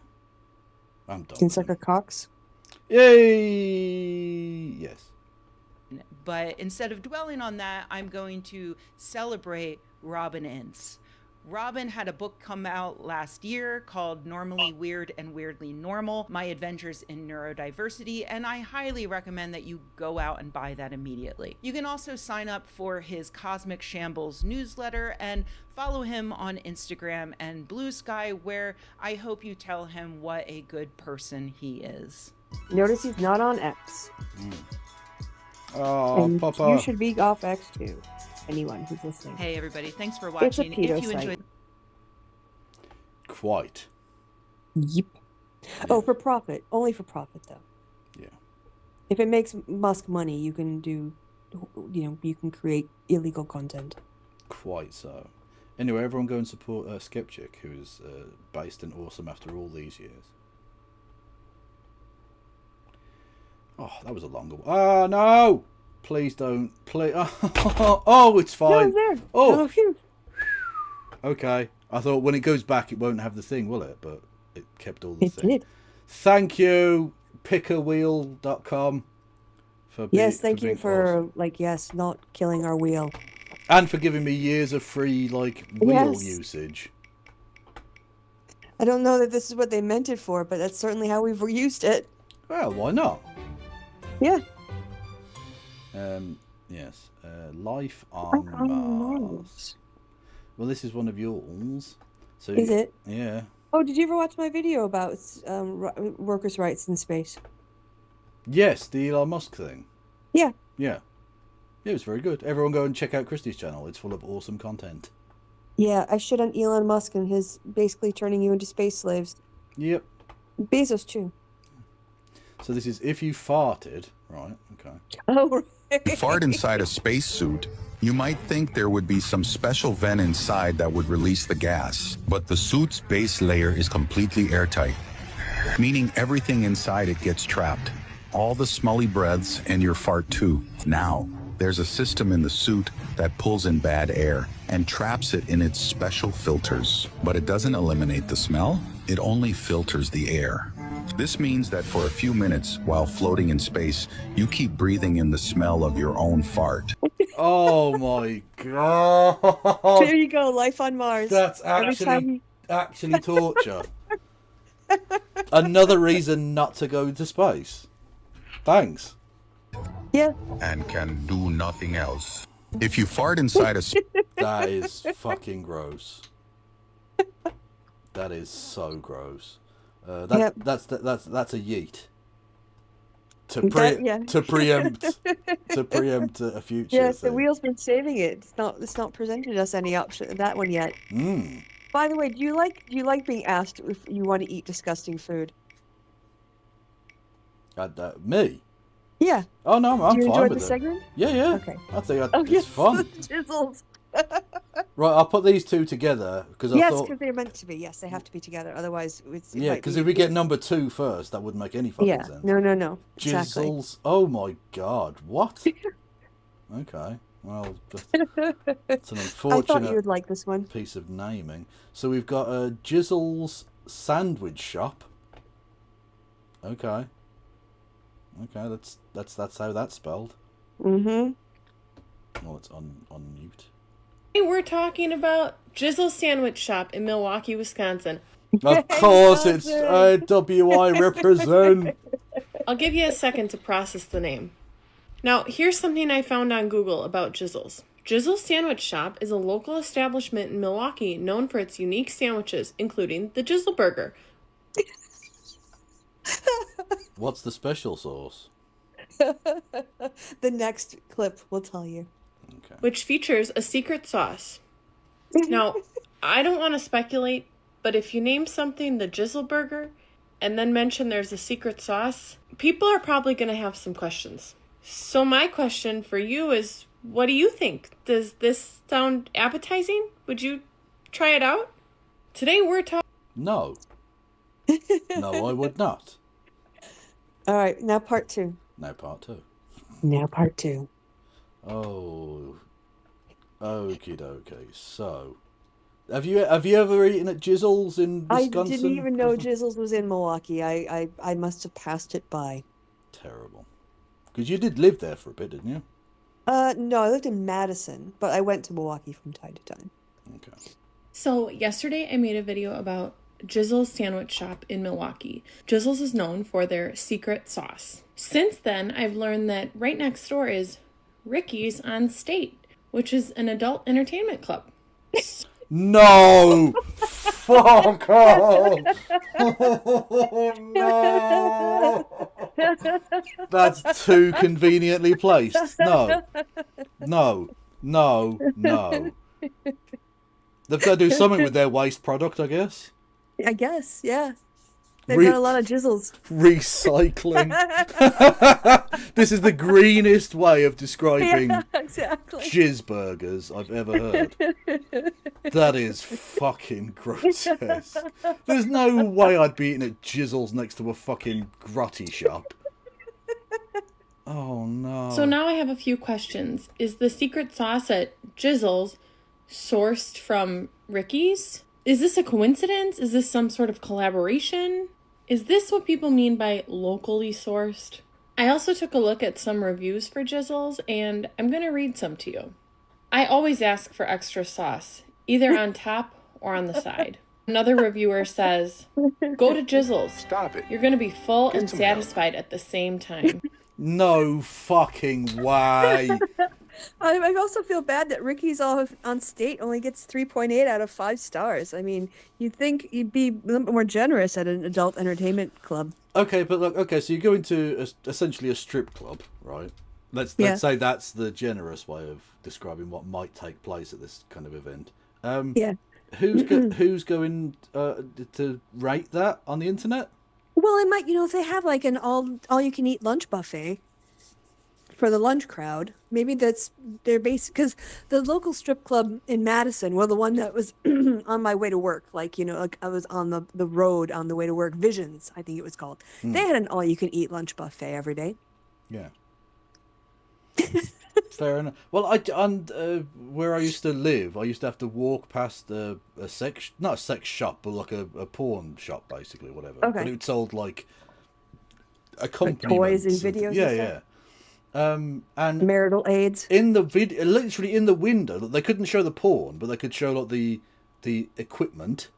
I'm done. Can suck a Cox? Yay! Yes. But instead of dwelling on that, I'm going to celebrate Robin Ince. Robin had a book come out last year called Normally Weird and Weirdly Normal, My Adventures in Neurodiversity, and I highly recommend that you go out and buy that immediately. You can also sign up for his Cosmic Shambles newsletter and follow him on Instagram and Blue Sky, where I hope you tell him what a good person he is. Notice he's not on X. Oh, and Papa. you should be off X too. Anyone who's listening. Hey everybody, thanks for It's a watching. pedo If you site. enjoyed Quite. Yep. Oh, for profit. Only for profit though. Yeah. If it makes Musk money, you can do, you can create illegal content. Quite so. Anyway, everyone go and support Skeptic, who is based and awesome after all these years. Oh, that was a longer one. Oh, no! Please don't. Please. Oh, it's fine. No, there. Oh, phew. Okay. I thought when it goes back, it won't have the thing, will it? But it kept all the It thing. did. Thank you, pickerwheel.com. Yes, thank you being for awesome. not killing our wheel. And for giving me years of free, wheel usage. I don't know that this is what they meant it for, but that's certainly how we've used it. Well, why not? Yeah. Yes. Life on Mars. Well, this is one of yours. So Is it? Yeah. Oh, did you ever watch my video about workers' rights in space? Yes, the Elon Musk thing. Yeah. Yeah. It was very good. Everyone go and check out Christie's channel. It's full of awesome content. Yeah, I shit on Elon Musk and his basically turning you into space slaves. Yep. Bezos too. So this is if you farted, right? Okay. Oh, right. Fart inside a spacesuit, you might think there would be some special vent inside that would release the gas, but the suit's base layer is completely airtight, meaning everything inside it gets trapped. all the smelly breaths and your fart too. Now, there's a system in the suit that pulls in bad air and traps it in its special filters. But it doesn't eliminate the smell, it only filters the air. This means that for a few minutes while floating in space, you keep breathing in the smell of your own fart. Oh my god! There you go, life on Mars. That's actually torture. Another reason not to go to space. Thanks. Yeah. And can do nothing else. If you fart inside a... That is fucking gross. That is so gross. That's a yeet. To preempt a future. Yes, the thing. wheel's been saving it. It's not presented us any option that one yet. Mm. By the way, do you like being asked if you want to eat disgusting food? Me? Yeah. Oh no, I'm do you fine enjoy with the it. segment? Yeah. Okay. I think Oh it's yes, fun. Jizzles. Right, I'll put these two together because I Yes, thought. because they're meant to be. Yes, they have to be together. Otherwise, Yeah, because if we get number 2 first, that wouldn't make any fucking sense. No. Jizzles. Exactly. Oh my god, what? Okay, well, it's an I unfortunate thought you would like this one. piece of naming. So we've got a Jizzles sandwich shop. Okay, that's how that's spelled. Mm-hmm. Oh, it's on mute. We're talking about Jizzle Sandwich Shop in Milwaukee, Wisconsin. Of course, it's WI represent. I'll give you a second to process the name. Now, here's something I found on Google about Jizzles. Jizzle Sandwich Shop is a local establishment in Milwaukee known for its unique sandwiches, including the Jizzle Burger. What's the special sauce? The next clip will tell you. Okay. Which features a secret sauce. Now, I don't want to speculate, but if you name something the Jizzle Burger and then mention there's a secret sauce, people are probably going to have some questions. So my question for you is, what do you think? Does this sound appetizing? Would you try it out? Today we're talking... No. No, I would not. All right, now part 2. No, part 2. Now part 2. Oh, okie dokie. So, have you ever eaten at Jizzles in Wisconsin? I didn't even know Jizzles was in Milwaukee. I must have passed it by. Terrible. Because you did live there for a bit, didn't you? No, I lived in Madison, but I went to Milwaukee from time to time. Okay. So yesterday I made a video about Jizzle's Sandwich Shop in Milwaukee. Jizzle's is known for their secret sauce. Since then, I've learned that right next door is Ricky's on State, which is an adult entertainment club. No! Fuck off! No! That's too conveniently placed. No. They've got to do something with their waste product, I guess. I guess, yeah. They've got a lot of Jizzles. Recycling. This is the greenest way of describing exactly. jizz burgers I've ever heard. That is fucking grotesque. There's no way I'd be eating at Jizzles next to a fucking grotty shop. Oh no. So now I have a few questions. Is the secret sauce at Jizzles sourced from Ricky's? Is this a coincidence? Is this some sort of collaboration? Is this what people mean by locally sourced? I also took a look at some reviews for Jizzles, and I'm going to read some to you. I always ask for extra sauce, either on top or on the side. Another reviewer says, go to Jizzles. Stop it. You're going to be full and satisfied at the same time. No fucking way. I also feel bad that Ricky's on State only gets 3.8 out of 5 stars. I mean, you'd think you'd be a little bit more generous at an adult entertainment club. Okay, but look, so you go into essentially a strip club, right? Let's say that's the generous way of describing what might take place at this kind of event. Yeah. Who's going to rate that on the internet? Well, it might, if they have like an all you can eat lunch buffet. for the lunch crowd. Maybe that's their base, because the local strip club in Madison, well, the one that was on my way to work, like, you know, like I was on the road on the way to work, Visions, I think it was called. They had an all-you-can-eat lunch buffet every day. Yeah. Fair enough. Well, where I used to live, I used to have to walk past not a sex shop, but like a porn shop, basically, whatever. Okay. But it sold like Like accompaniments. toys and videos. Yeah, and stuff? yeah. And marital aids in the video, literally in the window, they couldn't show the porn, but they could show like the equipment.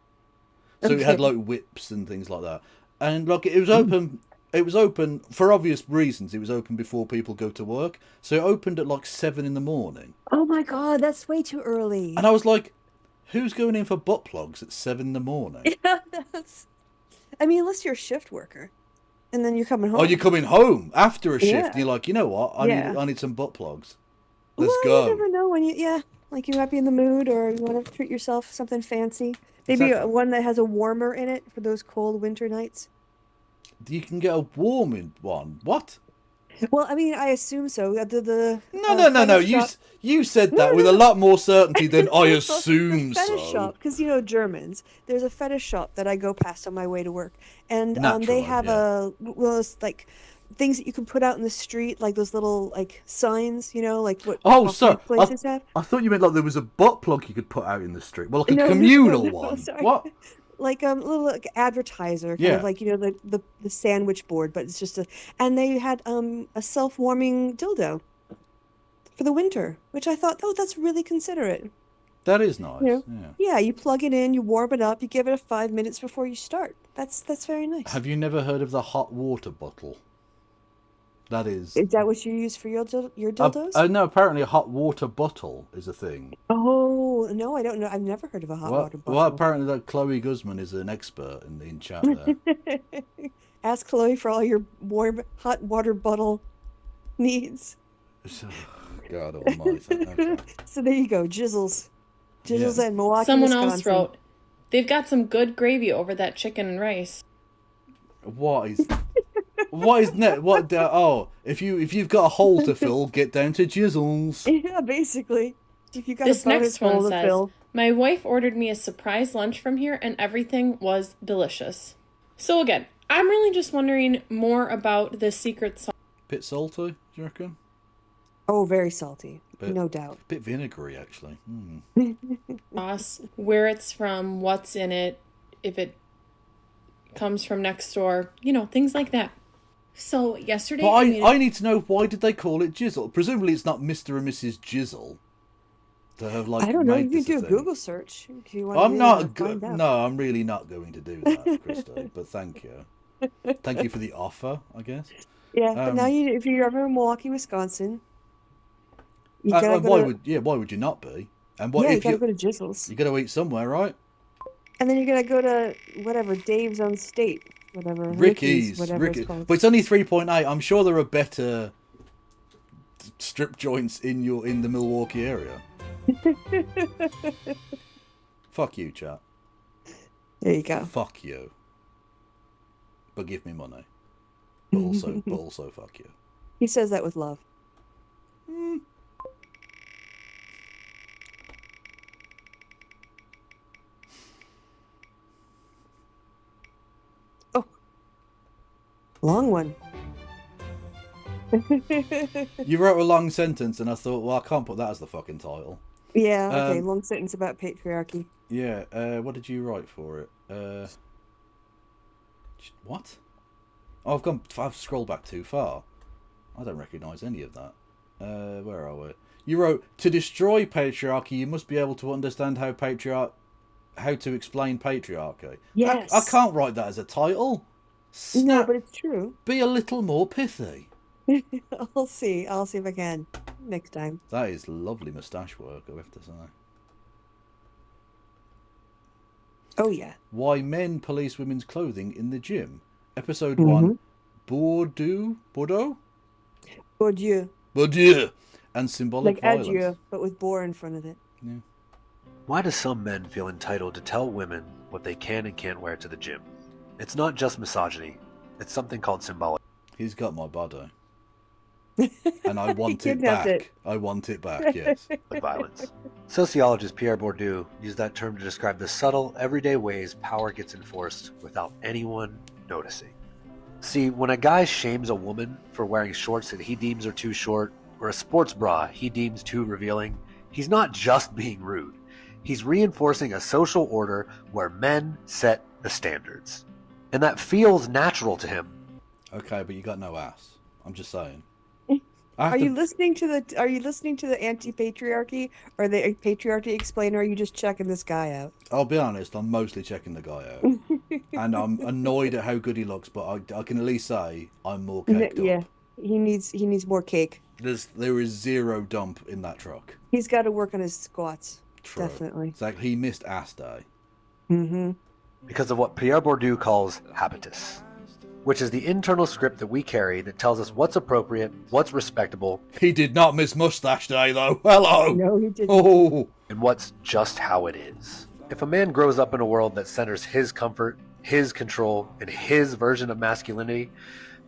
So it had like whips and things like that, and like it was open. It was open for obvious reasons. It was open before people go to work, so it opened at like 7 a.m. Oh my god, that's way too early. And I was like, "Who's going in for butt plugs at 7 a.m?" Yeah, I mean, unless you're a shift worker, and then you're coming home. Oh, you're coming home after a shift, Yeah. and you're like, you know what? I need some butt plugs. Let's well, go. You never know when like you might be in the mood, or you want to treat yourself something fancy. Maybe Exactly. one that has a warmer in it for those cold winter nights. You can get a warming one. What? Well, I mean, I assume so. No. fetish shop- You said that with a lot more certainty than I assume fetish so. shop, because you know Germans. There's a fetish shop that I go past on my way to work, and they Naturally, have it's like things that you can put out in the street, like those little like signs, you know, like what Oh, coffee sorry. places have. I thought you meant like there was a butt plug you could put out in the street. Well, like a No, communal no, one. sorry. What? Like little like advertiser, kind Yeah. of like, you know, the sandwich board, but it's just and they had a self-warming dildo for the winter, which I thought, oh, that's really considerate. That is nice. You know? Yeah. Yeah, you plug it in, you warm it up, you give it 5 minutes before you start. That's very nice. Have you never heard of the hot water bottle? That is. Is that what you use for your dildos? No, apparently a hot water bottle is a thing. Oh, no, I don't know. I've never heard of a hot water bottle. Well, apparently that Chloe Guzman is an expert in chat there. Ask Chloe for all your warm hot water bottle needs. God almighty. Okay. So there you go, Jizzles. Jizzles and Milwaukee, Someone Wisconsin. else wrote, they've got some good gravy over that chicken and rice. What is net? If you've got a hole to fill, get down to Jizzles. Yeah, basically. If you got This a bonus next one hole to says, fill. my wife ordered me a surprise lunch from here and everything was delicious. So again, I'm really just wondering more about the secret sauce. Bit salty, do you reckon? Oh, very salty, Bit- no doubt. Bit vinegary, actually. Sauce, where it's from, what's in it, if it comes from next door, you know, things like that. So yesterday, But made I need to know, why did they call it Jizzle? Presumably it's not Mr. and Mrs. Jizzle. To have like I don't know. made You can this do a thing. Google search if you want. I'm to not. find out. No, I'm really not going to do that, Christo. But thank you. Thank you for the offer, I guess. Yeah, but now if you're ever in Milwaukee, Wisconsin, you gotta why would you not be? And what yeah, you if gotta go to Jizzles, you got to eat somewhere, right? and then you're gonna go to whatever Dave's on State, whatever Ricky's, whatever it's called. but it's only 3.8. I'm sure there are better strip joints in the Milwaukee area. Fuck you, chat. There you go. Fuck you. But give me money. But also fuck you. He says that with love. Oh, long one. You wrote a long sentence, and I thought, well, I can't put that as the fucking title. Yeah. Okay. Long sentence about patriarchy. Yeah. What did you write for it? What? Oh, I've scrolled back too far. I don't recognise any of that. Where are we? You wrote, to destroy patriarchy, you must be able to understand how to explain patriarchy. Yes. I can't write that as a title. No, but it's true. Be a little more pithy. I'll see. I'll see if I can next time. That is lovely moustache work, I have to say. Oh yeah. Why men police women's clothing in the gym. Episode 1. Bourdieu? Bourdieu. And symbolic Like violence. adieu, but with bore in front of it. Yeah. Why do some men feel entitled to tell women what they can and can't wear to the gym? It's not just misogyny. It's something called symbolic. He's got my body. And I want it Kidnapped back. it. I want it back, yes. Like violence. Sociologist Pierre Bourdieu used that term to describe the subtle, everyday ways power gets enforced without anyone noticing. See, when a guy shames a woman for wearing shorts that he deems are too short, or a sports bra he deems too revealing, he's not just being rude. He's reinforcing a social order where men set the standards. And that feels natural to him. Okay, but you got no ass. I'm just saying. Are you listening to the anti-patriarchy or the patriarchy explainer? Or are you just checking this guy out? I'll be honest, I'm mostly checking the guy out. And I'm annoyed at how good he looks, but I can at least say I'm more caked up. Yeah, he needs more cake. There is zero dump in that truck. He's got to work on his squats. True. Definitely. It's like he missed ass day. Mm-hmm. Because of what Pierre Bourdieu calls habitus, which is the internal script that we carry that tells us what's appropriate, what's respectable. He did not miss mustache day, though. Hello! No, he didn't. Oh! And what's just how it is. If a man grows up in a world that centers his comfort, his control, and his version of masculinity,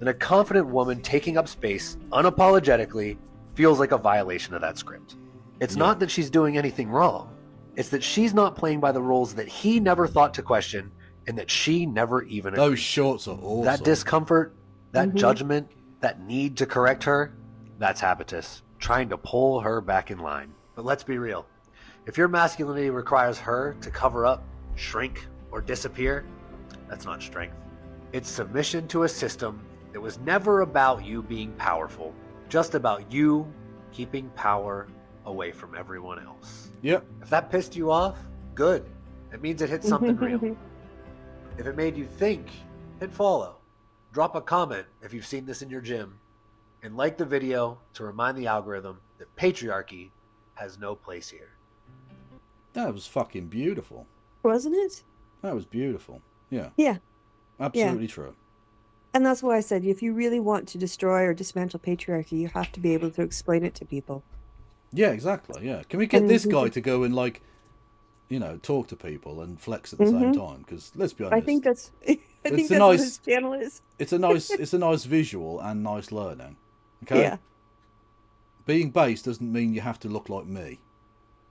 then a confident woman taking up space unapologetically feels like a violation of that script. It's not that she's doing anything wrong. It's that she's not playing by the rules that he never thought to question and that she never even agreed. Those shorts are awesome. That discomfort, that judgment, that need to correct her, that's habitus, trying to pull her back in line. But let's be real. If your masculinity requires her to cover up, shrink, or disappear, that's not strength. It's submission to a system that was never about you being powerful, just about you keeping power away from everyone else. Yep. If that pissed you off, good. It means it hit something real. If it made you think, hit follow. Drop a comment if you've seen this in your gym. And like the video to remind the algorithm that patriarchy has no place here. That was fucking beautiful. Wasn't it? That was beautiful. Yeah. Yeah. Absolutely true. And that's why I said, if you really want to destroy or dismantle patriarchy, you have to be able to explain it to people. Yeah, exactly. Yeah. Can we get this guy to go and, like, you know, talk to people and flex at the same time? Because let's be honest, I think that's that's what his channel is. It's a nice visual and nice learning. Okay. Yeah. Being base doesn't mean you have to look like me.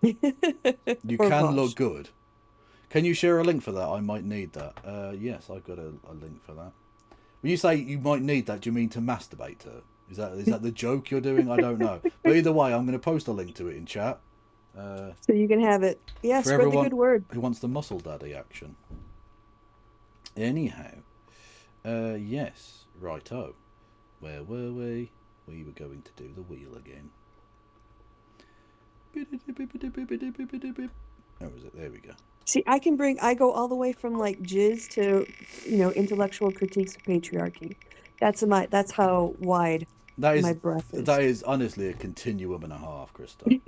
You Or can Vosh. look good. Can you share a link for that? I might need that. Yes, I've got a link for that. When you say you might need that, do you mean to masturbate to? Is that the joke you're doing? I don't know. But either way, I'm going to post a link to it in chat. So you can have it. Yeah, for spread the everyone good word. who wants the muscle daddy action. Anyhow, yes, righto. Where were we? We were going to do the wheel again. Where was it? There we go. See, I go all the way from like jizz to, intellectual critiques of patriarchy. That's how wide my breath is. That is honestly a continuum and a half, Krista.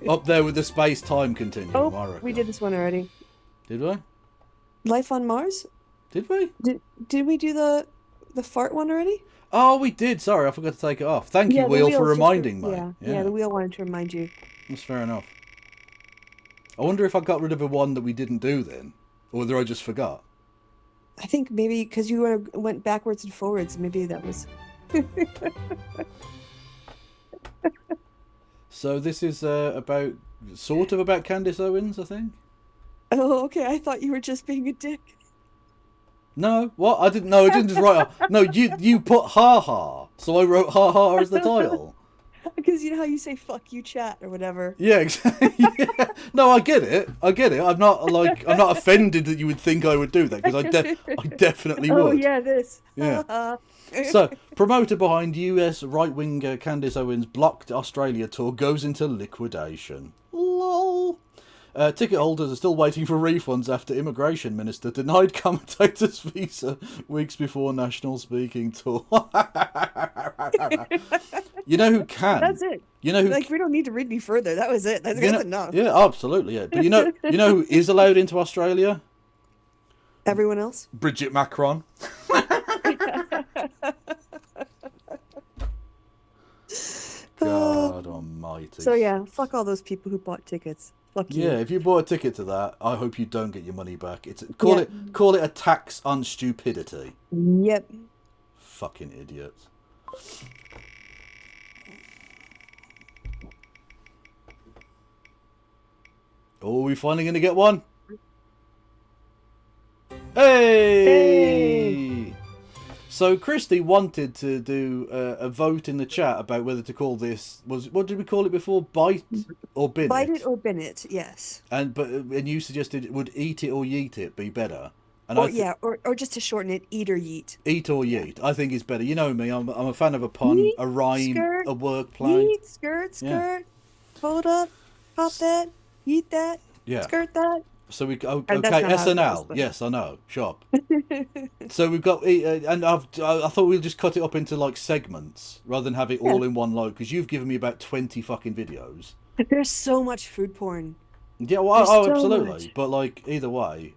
Up there with the space-time continuum, I reckon. We did this one already. Did we? Life on Mars? Did we? Did we do the fart one already? Oh, we did. Sorry, I forgot to take it off. Thank you, Wheel, for reminding me. Yeah, the wheel wanted to remind you. That's fair enough. I wonder if I got rid of a one that we didn't do then, or whether I just forgot. I think maybe because you went backwards and forwards, maybe that was... So this is about Candace Owens, I think. Oh, okay. I thought you were just being a dick. No, what? I didn't know. I didn't just write. No, you put ha ha, so I wrote ha ha as the title. Because you know how you say "fuck you, chat" or whatever. Yeah, exactly. Yeah. No, I get it. I'm not offended that you would think I would do that because I definitely would. Oh yeah, this. Yeah. So, promoter behind US right-winger Candace Owens' blocked Australia tour goes into liquidation. Lol. Ticket holders are still waiting for refunds after immigration minister denied commentators visa weeks before national speaking tour. You know who can? That's it. You know who? We don't need to read any further. That was it. That's enough. Yeah, absolutely. Yeah, but you know who is allowed into Australia? Everyone else. Bridget Macron. God almighty. So yeah, fuck all those people who bought tickets. Fuck you. Yeah, if you bought a ticket to that, I hope you don't get your money back. Call it a tax on stupidity. Yep. Fucking idiots. Oh, are we finally going to get one? Hey! So Christy wanted to do a vote in the chat about whether to call this, what did we call it before? Bite or bin Bite it? it or bin it, yes. And you suggested would eat it or yeet it be better? And Or or just to shorten it, eat or yeet. Eat or yeet, I think is better. You know me, I'm a fan of a pun, Yeet, a rhyme, skirt, a wordplay. Yeet, skirt, Yeah. fold up, pop that, yeet that, Yeah. skirt that. So we And okay, that's not how it SNL. goes, but- Yes, I know. Shop. So we've got, and I thought we'd just cut it up into like segments rather than have it all in one load because you've given me about 20 fucking videos. There's so much food porn. Yeah, well, There's so absolutely. much. But like either way,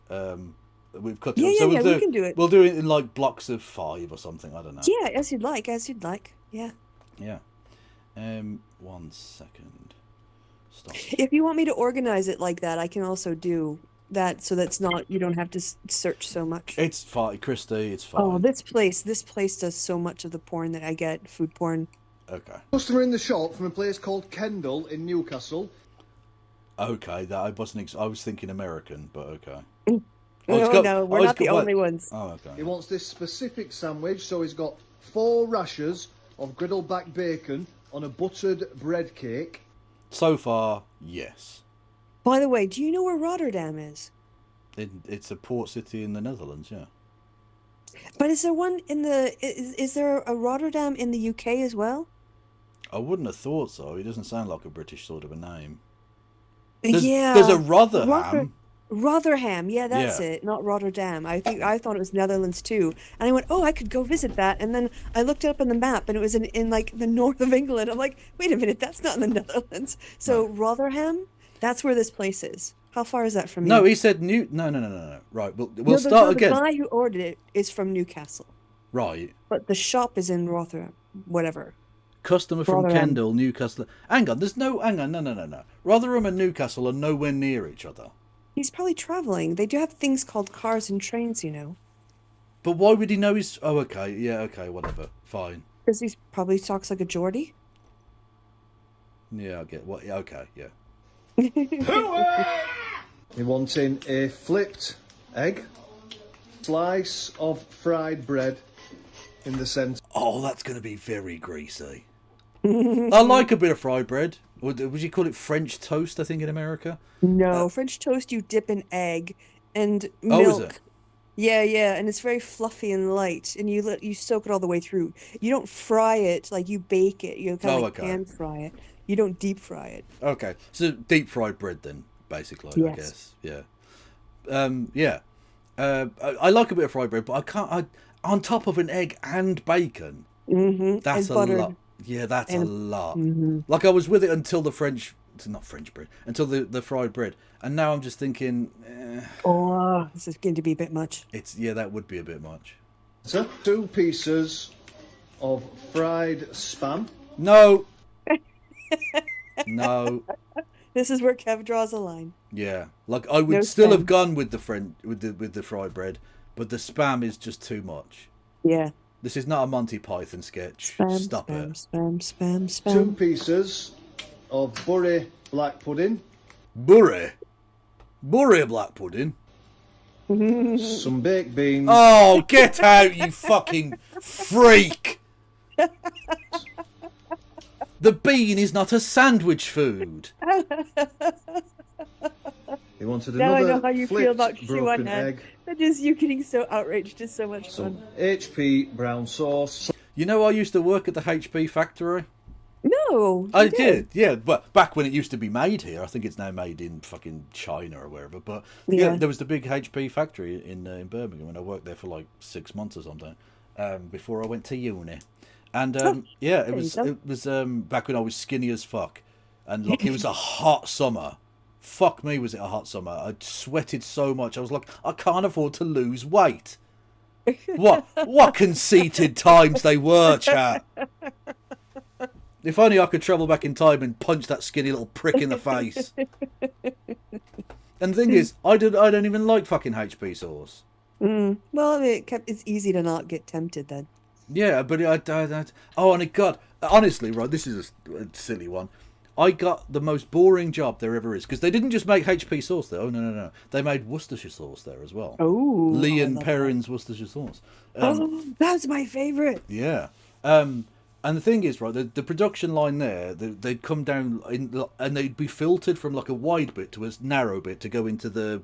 we've cut it Yeah, up. yeah, So yeah, we can do it. We'll do it in like blocks of 5 or something. I don't know. Yeah, as you'd like, Yeah. Yeah. 1 second. Stop. If you want me to organize it like that, I can also do that so that's not, you don't have to search so much. It's fine, Christy. It's fine. Oh, this place does so much of the porn that I get, food porn. Okay. Customer in the shop from a place called Kendall in Newcastle. Okay, that I wasn't. I was thinking American, but okay. No, we're not the only ones. Oh, okay. He wants this specific sandwich, so he's got 4 rashers of griddled back bacon on a buttered bread cake. So far, yes. By the way, do you know where Rotterdam is? It's a port city in the Netherlands, yeah. But is there one in the? Is there a Rotterdam in the UK as well? I wouldn't have thought so. It doesn't sound like a British sort of a name. Yeah, There's a Rotherham. Rotherham, yeah, that's Yeah. it. Not Rotterdam. I thought it was Netherlands too. And I went, oh, I could go visit that. And then I looked it up on the map, and it was in like the north of England. I'm like, wait a minute, that's not in the Netherlands. So Rotherham, that's where this place is. How far is that from you? No, he said New. No. Right, we'll No, start the again. guy who ordered it is from Newcastle, Right. but the shop is in Rotherham, whatever. Customer from Rotherham. Kendal, Newcastle. Hang on, no. Rotherham and Newcastle are nowhere near each other. He's probably traveling. They do have things called cars and trains, you know. But why would he know he's... Oh, okay. Yeah, okay, whatever. Fine. Because he probably talks like a Geordie. Yeah, I get what... Yeah, okay, yeah. He wanting a flipped egg, slice of fried bread in the centre. Oh, that's going to be very greasy. I like a bit of fried bread. Would you call it French toast, I think, in America? No, French toast you dip in egg and Oh, milk. is it? Yeah, and it's very fluffy and light, and you soak it all the way through. You don't fry it like you bake it. You kind of like okay. pan fry it. You don't deep fry it. Okay, so deep fried bread then, basically, I Yes. guess. Yeah. I like a bit of fried bread, but I can't... on top of an egg and bacon, that's a lot. Yeah, that's a lot. Like I was with it until the until the fried bread, and now I'm just thinking, Oh, this is going to be a bit much. that would be a bit much. So, 2 pieces of fried spam. No. No. This is where Kev draws a line. Yeah, like I would No still have spam. gone with the fried bread, but the spam is just too much. Yeah. This is not a Monty Python sketch. Spam, Stop spam, it. spam. 2 pieces of Bury black pudding. Bury black pudding. Some baked beans. Oh, get out, you fucking freak! The bean is not a sandwich food. He wanted Now I another know how you feel flipped about Q broken Unhead. egg. That is you getting so outraged is so much Some fun. HP brown sauce. You know, I used to work at the HP factory. No, I you did, yeah, but back when it used to be made here, I think it's now made in fucking China or wherever. But yeah, there was the big HP factory in Birmingham, and I worked there for like 6 months or something before I went to uni. And yeah, it was back when I was skinny as fuck, and like it was a hot summer. Fuck me, was it a hot summer? I sweated so much. I was like, I can't afford to lose weight. What conceited times they were, chat. If only I could travel back in time and punch that skinny little prick in the face. And the thing is, I don't even like fucking HP sauce. Well, it's easy to not get tempted then. Yeah, but oh, and God, honestly, right, this is a silly one. I got the most boring job there ever is, because they didn't just make HP sauce there. Oh, no. They made Worcestershire sauce there as well. Oh, Lee and Perrin's Worcestershire sauce. That's my favourite. Yeah. And the thing is, right, the production line there, they'd come down and they'd be filtered from like a wide bit to a narrow bit to go into the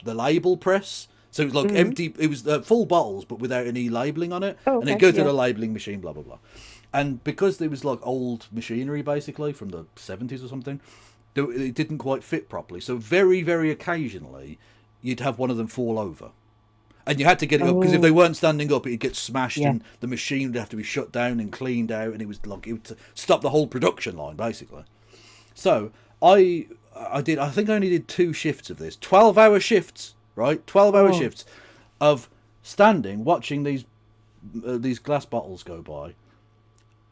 label press. So it was like empty. It was full bottles, but without any labelling on it, and it'd go to the labelling machine, blah blah blah. And because there was like old machinery, basically from the 70s or something, it didn't quite fit properly. So very, very occasionally, you'd have one of them fall over. And you had to get it up, because if they weren't standing up, it'd get smashed, and the machine would have to be shut down and cleaned out, and it was like it would stop the whole production line, basically. So I think I only did 2 shifts of this, 12-hour shifts, right? 12-hour shifts of standing, watching these glass bottles go by,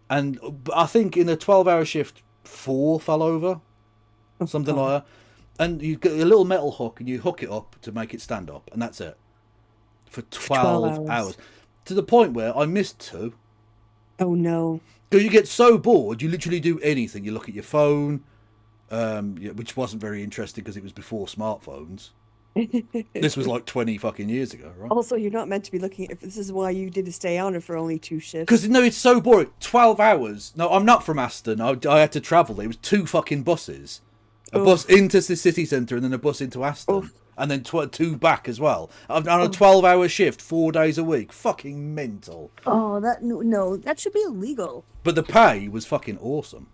and I think in a 12-hour shift, 4 fell over, something like that. And you get a little metal hook, and you hook it up to make it stand up, and that's it. For 12 hours. To the point where I missed 2. Oh, no. Because you get so bored, you literally do anything. You look at your phone, which wasn't very interesting because it was before smartphones. This was like 20 fucking years ago, right? Also, you're not meant to be looking at... This is why you did stay on it for only 2 shifts. Because, no, it's so boring. 12 hours. No, I'm not from Aston. I had to travel there. It was 2 fucking buses. A bus into the city centre and then a bus into Aston. And then 2 back as well. On a 12-hour shift, 4 days a week. Fucking mental. Oh, that should be illegal. But the pay was fucking awesome.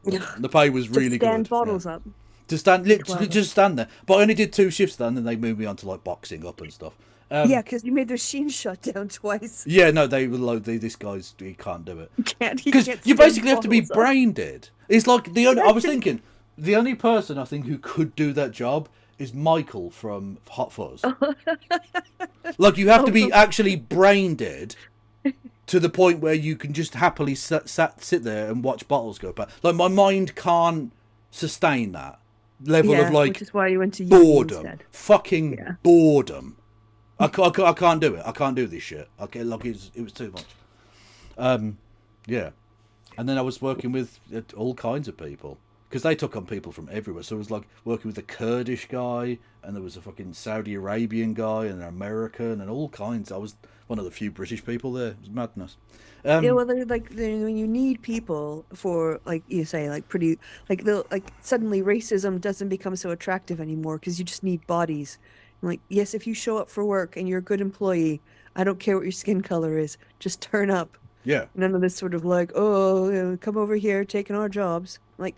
The pay was really good. Stand bottles up. To stand, just stand there. But I only did 2 shifts then, and then they moved me on to like boxing up and stuff. Yeah, because you made the machine shut down twice. Yeah, no, they were like, this guy's, he can't do it. Because you basically have to be brain dead. It's like I was thinking, the only person I think who could do that job is Michael from Hot Fuzz. Like, you have to be actually brain dead to the point where you can just happily sit there and watch bottles go past. Like, my mind can't sustain that level of like, which is why you went to boredom. Fucking boredom. I can't do it. I can't do this shit. Okay, like it was too much. Yeah, and then I was working with all kinds of people. Because they took on people from everywhere. So it was like working with a Kurdish guy, and there was a fucking Saudi Arabian guy, and an American, and all kinds. I was one of the few British people there. It was madness. Yeah, well, when you need people for, like you say, like pretty, like suddenly racism doesn't become so attractive anymore because you just need bodies. Like, yes, if you show up for work and you're a good employee, I don't care what your skin color is, just turn up. Yeah. None of this sort of like, come over here, taking our jobs. Like,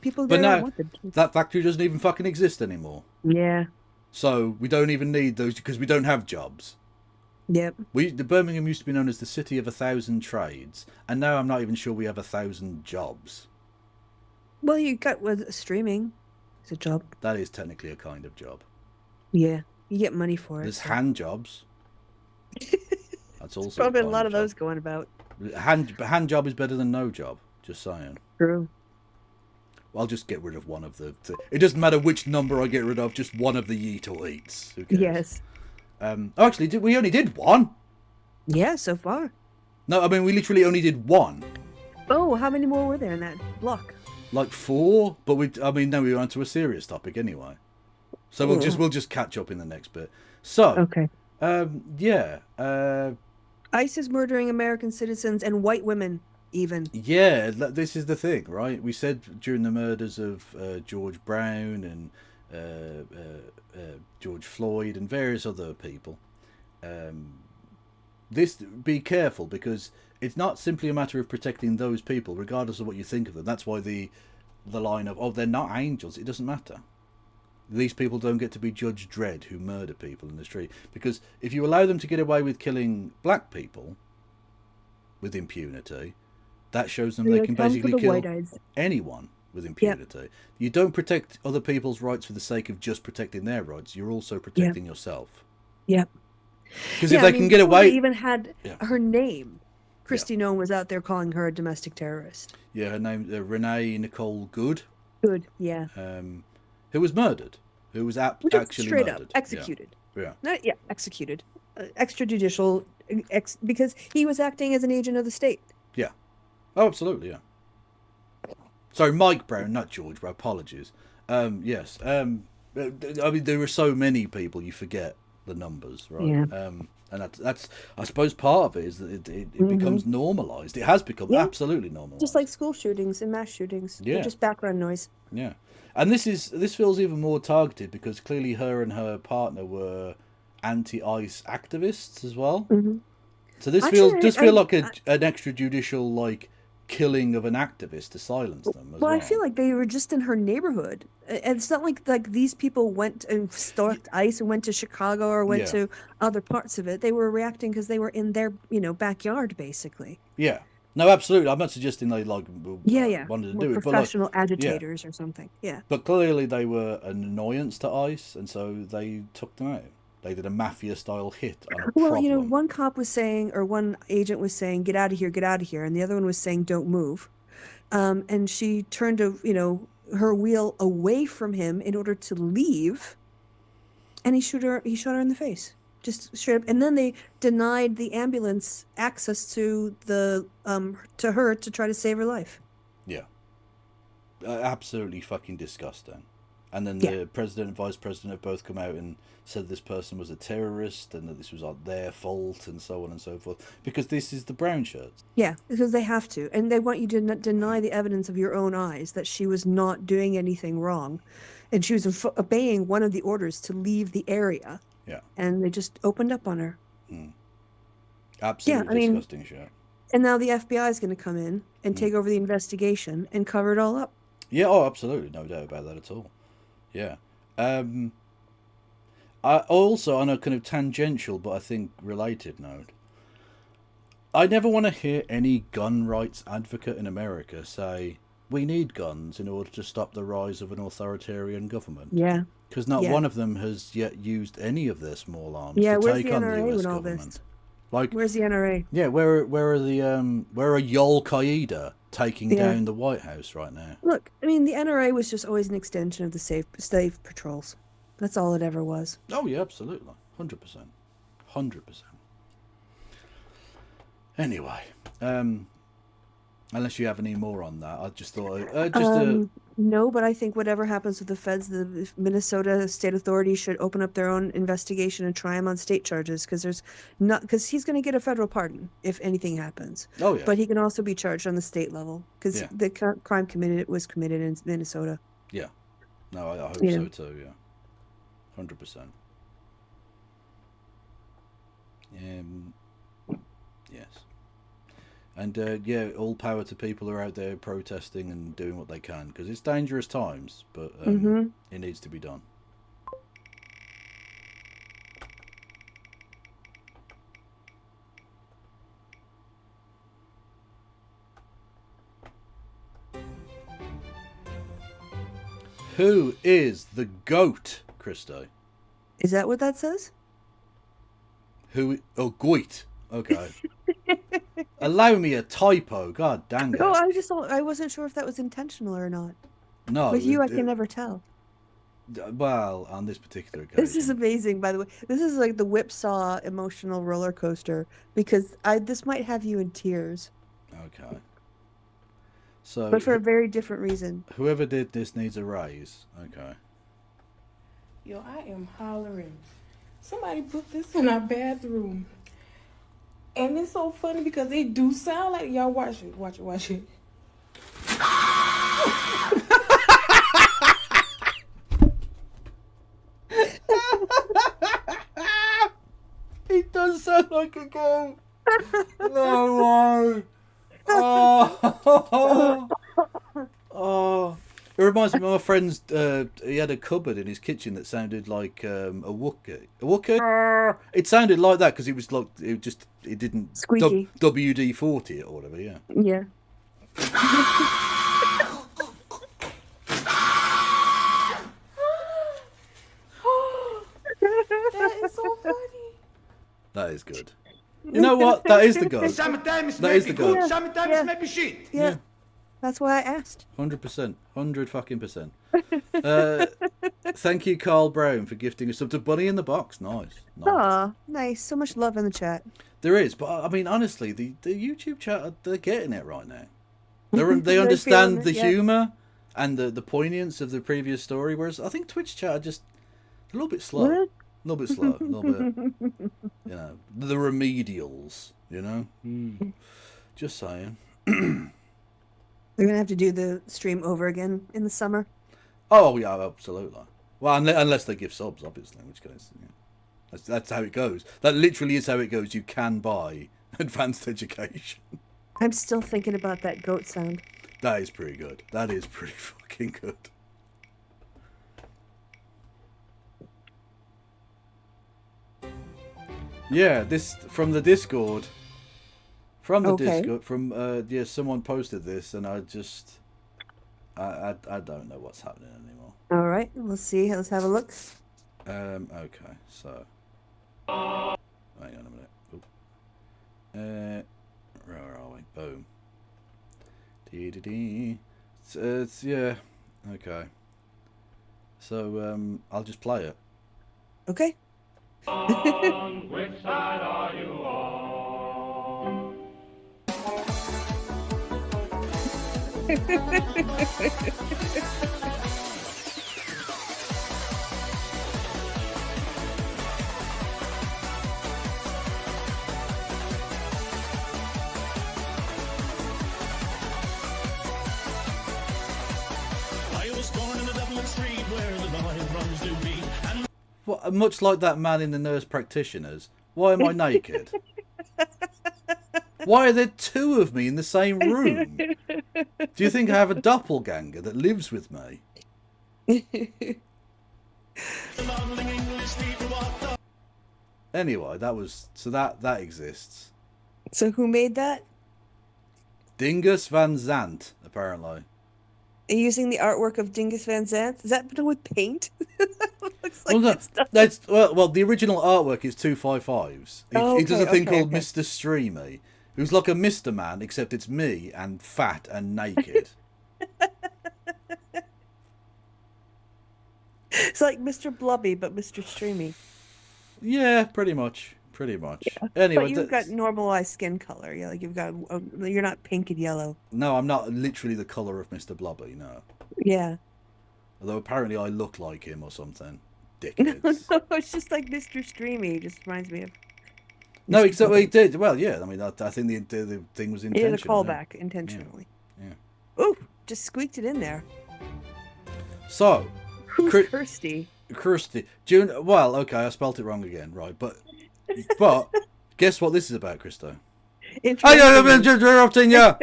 people but there now, want them. that factory doesn't even fucking exist anymore. Yeah. So we don't even need those because we don't have jobs. Yep. The Birmingham used to be known as the city of 1,000 trades, and now I'm not even sure we have 1,000 jobs. Well, you got with streaming. It's a job. That is technically a kind of job. Yeah, you get money for it. There's hand jobs. That's also probably a lot of those going about. Hand job is better than no job. Just saying. True. Well, I'll just get rid of one of the. It doesn't matter which number I get rid of. Just one of the yeet or eats. Who cares? Yes. Actually, we only did one. Yeah, so far. No, I mean we literally only did one. Oh, how many more were there in that block? Like 4, but we were onto a serious topic anyway. So we'll just catch up in the next bit. So okay. ICE is murdering American citizens and white women, even. Yeah, this is the thing, right? We said during the murders of George Brown and George Floyd and various other people, be careful, because it's not simply a matter of protecting those people, regardless of what you think of them. That's why the line of, they're not angels. It doesn't matter. These people don't get to be Judge Dredd who murder people in the street. Because if you allow them to get away with killing black people with impunity, that shows them they can basically kill anyone with impunity. Yep. You don't protect other people's rights for the sake of just protecting their rights. You're also protecting yourself. Yep. Because if they can get away... even had her name. Kristi Noem was out there calling her a domestic terrorist. Yeah, her name Renee Nicole Good. Good, yeah. Who was murdered? Who was actually straight murdered? Up executed. Yeah. Executed. Extrajudicial, because he was acting as an agent of the state. Yeah. Oh, absolutely. Yeah. Sorry, Mike Brown, not George Brown. Apologies. Yes. I mean, there are so many people you forget the numbers, right? Yeah. And that's I suppose part of it is that it becomes normalized. It has become absolutely normalized. Just like school shootings and mass shootings. They're Yeah. just background noise. Yeah, and this feels even more targeted because clearly her and her partner were anti-ICE activists as well. Mm-hmm. So this feel like an extrajudicial like killing of an activist to silence them as well. I feel like they were just in her neighborhood. And it's not like these people went and stalked ICE and went to Chicago or went to other parts of it. They were reacting because they were in their backyard basically. Yeah. No, absolutely. I'm not suggesting they wanted to do it, professional but agitators or something. Yeah. But clearly they were an annoyance to ICE, and so they took them out. They did a mafia-style hit on a problem. One cop was saying, or one agent was saying, "Get out of here, get out of here," and the other one was saying, "Don't move." And she turned her wheel away from him in order to leave, and he shot her in the face, just straight up. And then they denied the ambulance access to to her to try to save her life. Yeah, absolutely fucking disgusting. And then the president and vice president have both come out and said this person was a terrorist and that this was not their fault and so on and so forth. Because this is the brown shirts. Yeah, because they have to. And they want you to deny the evidence of your own eyes that she was not doing anything wrong. And she was obeying one of the orders to leave the area. Yeah. And they just opened up on her. Absolutely disgusting shit. And now the FBI is going to come in and take over the investigation and cover it all up. Yeah, oh, absolutely. No doubt about that at all. Yeah. I also, on a kind of tangential but I think related note, I never want to hear any gun rights advocate in America say, we need guns in order to stop the rise of an authoritarian government. Yeah. Because not one of them has yet used any of their small arms to where's take the on NRA the US with all government. this? Like, where's the NRA? Yeah, where are Yol Qaeda taking down the White House right now? Look, I mean, the NRA was just always an extension of the slave patrols. That's all it ever was. Oh yeah, absolutely, 100%, 100%. Anyway, unless you have any more on that, I just thought no, but I think whatever happens with the feds, the Minnesota state authorities should open up their own investigation and try him on state charges because he's going to get a federal pardon if anything happens. Oh yeah. But he can also be charged on the state level because the crime was committed in Minnesota. Yeah. No, I hope so too. Yeah. 100%. Yes. And all power to people who are out there protesting and doing what they can because it's dangerous times, but it needs to be done. Who is the GOAT, Christo? Is that what that says? Goit. Okay. Allow me a typo. God dang it. No, I wasn't sure if that was intentional or not. No. With you, I can never tell. Well, on this particular occasion. This is amazing, by the way. This is like the whipsaw emotional roller coaster because this might have you in tears. Okay. So, but for a very different reason. Whoever did this needs a raise. Okay. Yo, I am hollering. Somebody put this in our bathroom. And it's so funny because they do sound like y'all watch it. Watch it. It does sound like a goat. No way. Oh. It reminds me of my friend's, he had a cupboard in his kitchen that sounded like a Wookiee. A Wookiee? It sounded like that because it was like, it didn't squeaky. WD-40 it or whatever, yeah. Yeah. That is so funny. That is good. You know what? That is the goat. Sometimes that is the goat. good, sometimes Yeah. maybe shit. Yeah. That's why I asked. 100%. 100%. Thank you, Carl Brown, for gifting us up to Bunny in the Box. Nice. Aw, nice. So much love in the chat. There is, but I mean, honestly, the YouTube chat, they're getting it right now. They They're understand feeling the it, yeah. humor and the poignance of the previous story, whereas I think Twitch chat are just a little bit slow. What? A little bit slow. A little bit, you know, the remedials, you know? Just saying. We're gonna have to do the stream over again in the summer. Oh, yeah, absolutely. Well, unless they give subs, obviously, in which case, yeah. That's how it goes. That literally is how it goes. You can buy advanced education. I'm still thinking about that goat sound. That is pretty good. That is pretty fucking good. Yeah, this from the Discord. From the Okay. Discord, from yeah, someone posted this, and I just, I don't know what's happening anymore. All right, let's see. Let's have a look. Okay, so, hang on a minute. Oop. Where are we? Boom. Dee. It's yeah, okay. So I'll just play it. Okay. On which side are you on? I was born in the Dublin street where the lion runs do be. And What, much like that man in the Nurse Practitioners. Why am I naked? Why are there two of me in the same room? Do you think I have a doppelganger that lives with me? Anyway, that was so that exists. So who made that? Dingus Van Zant, apparently. Using the artwork of Dingus Van Zandt? Is that done with paint? Looks like Well, no, good stuff. that's well. The original artwork is 255s. Oh, He does a okay, thing okay, called okay. Mr. Streamy, who's like a Mr. Man, except it's me and fat and naked. It's like Mr. Blubby, but Mr. Streamy. Yeah, pretty much. Anyway, But you've got normalized skin color. Yeah, like you've got. You're not pink and yellow. no, I'm not literally the colour of Mr. Blobby. No, Yeah. although apparently I look like him or something. No, Dickheads. no, it's just like Mr. Streamy. It just reminds me of. No, except he did. Well, yeah. I mean, I think the thing was He intentional. did a callback intentionally. Yeah. Ooh, just squeaked it in there. So, Who's Kirsty? Kirsty. June. Well, okay, I spelt it wrong again, right? But guess what this is about, Christo? I'm interrupting you.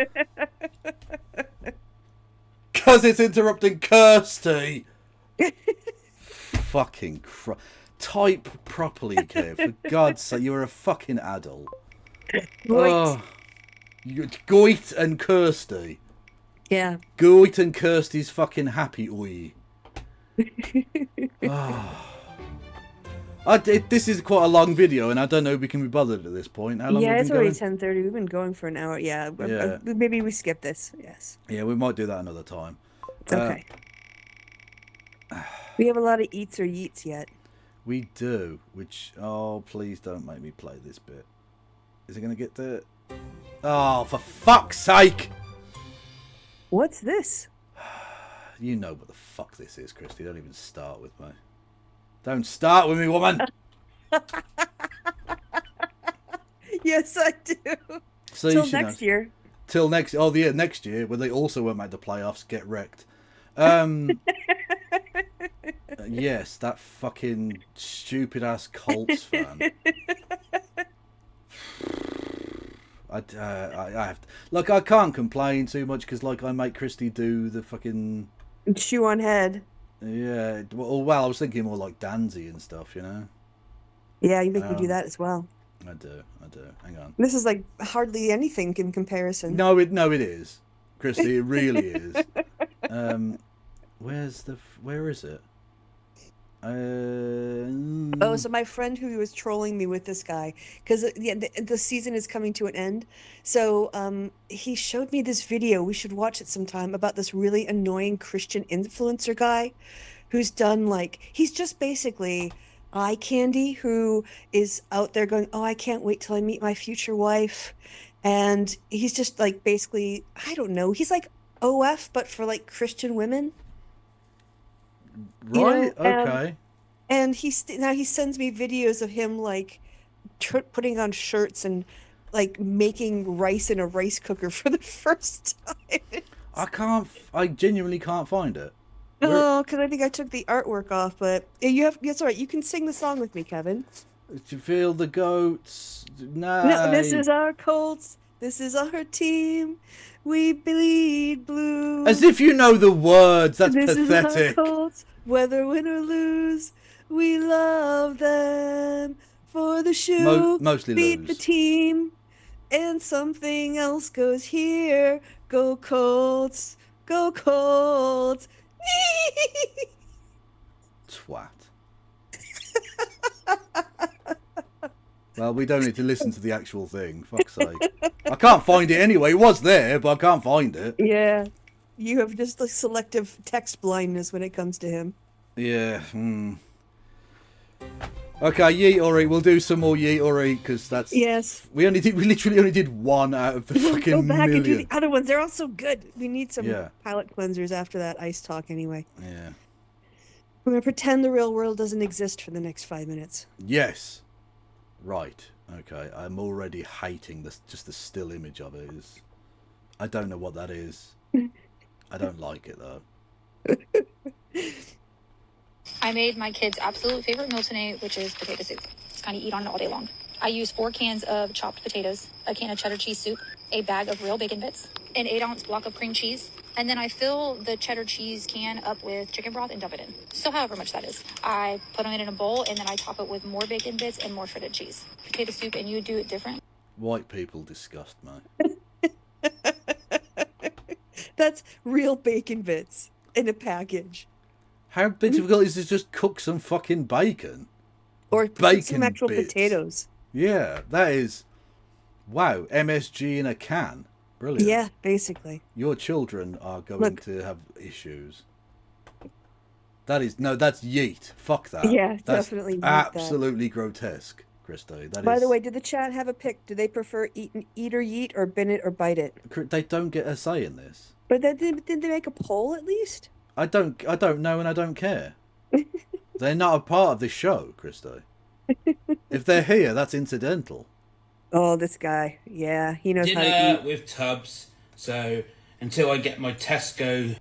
Because it's interrupting Kirsty. Fucking type properly, Kev. For God's sake, you're a fucking adult. Goit. Goit and Kirsty. Yeah. Goit and Kirsty's fucking happy oi. This is quite a long video, and I don't know if we can be bothered at this point. How long Yeah, have we it's been already going? 10:30. We've been going for an hour. Yeah. Yeah. Maybe we skip this. Yes. Yeah, we might do that another time. Okay. We have a lot of eats or yeets yet. We do, which... Oh, please don't make me play this bit. Is it going to get there? Oh, for fuck's sake! What's this? You know what the fuck this is, Christy. Don't even start with me. Don't start with me, woman! Yes, I do. So Till you should next know. year. Till next... Oh, yeah, next year, when they also won't make the playoffs, get wrecked. Yes, that fucking stupid-ass Colts fan. I have to, like, I can't complain too much because, like, I make Christy do the fucking chew on head. Yeah, well, I was thinking more like Danzy and stuff, you know. Yeah, you make me do that as well. I do. Hang on. This is like hardly anything in comparison. No, it is, Christy. It really is. Where is it? Oh, so my friend who was trolling me with this guy, because the season is coming to an end. So he showed me this video. We should watch it sometime about this really annoying Christian influencer guy who's done he's just basically eye candy, who is out there going, oh, I can't wait till I meet my future wife. and he's just like basically, I don't know, he's like OF but for like Christian women. Right. Okay. And now he sends me videos of him like putting on shirts and like making rice in a rice cooker for the first time. I genuinely can't find it. Oh, because I think I took the artwork off, but it's all right. You can sing the song with me, Kevin. To feel the goats. No, this is our Colts. This is our team. We bleed blue. As if you know the words. That's this pathetic. Is our Colts. Whether win or lose, we love them. For the shoe, mostly beat lose. the team, and something else goes here. Go Colts. Go Colts. Twat. Well, we don't need to listen to the actual thing. Fuck's sake. I can't find it anyway. It was there, but I can't find it. Yeah. You have just like selective text blindness when it comes to him. Yeah. Okay, Yeet or Eat. We'll do some more Yeet or Eat because that's. Yes. We literally only did one out of the fucking Go back million. and do the other ones. They're all so good. We need some Yeah. palate cleansers after that ice talk anyway. Yeah. We're going to pretend the real world doesn't exist for the next 5 minutes. Yes. Right. Okay. I'm already hating this. Just the still image of it is. I don't know what that is. I don't like it though. I made my kids' absolute favorite meal tonight, which is potato soup. Just kind of eat on it all day long. I used 4 cans of chopped potatoes, a can of cheddar cheese soup, a bag of real bacon bits, an 8-ounce block of cream cheese, and then I fill the cheddar cheese can up with chicken broth and dump it in. So however much that is. I put them in a bowl, and then I top it with more bacon bits and more shredded cheese. Potato soup, and you do it different. White people disgust me. That's real bacon bits in a package. How difficult is it to just cook some fucking bacon? Or bacon some actual bits. potatoes. Yeah, that is. Wow, MSG in a can. Brilliant. Yeah, basically. Your children are going Look. to have issues. That's yeet. Fuck that. Yeah, That's definitely yeet that. absolutely grotesque, Christo. By the way, did the chat have a pick? Do they prefer eat or yeet or bin it or bite it? They don't get a say in this. But did they make a poll at least? I don't know and I don't care. They're not a part of this show, Christo. If they're here, that's incidental. Oh, this guy. Yeah, he knows how to Dinner eat. with Tubbs. So until I get my Tesco.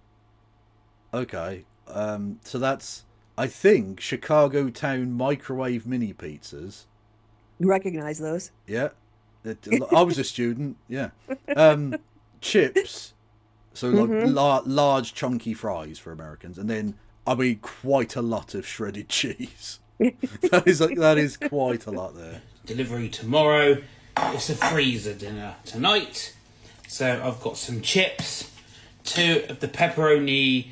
Okay. So that's, I think, Chicago Town microwave mini pizzas. You recognize those? Yeah. I was a student. Yeah. Chips. So like large chunky fries for Americans, and then quite a lot of shredded cheese. that is quite a lot there. Delivery tomorrow. It's a freezer dinner tonight. So I've got some chips, 2 of the pepperoni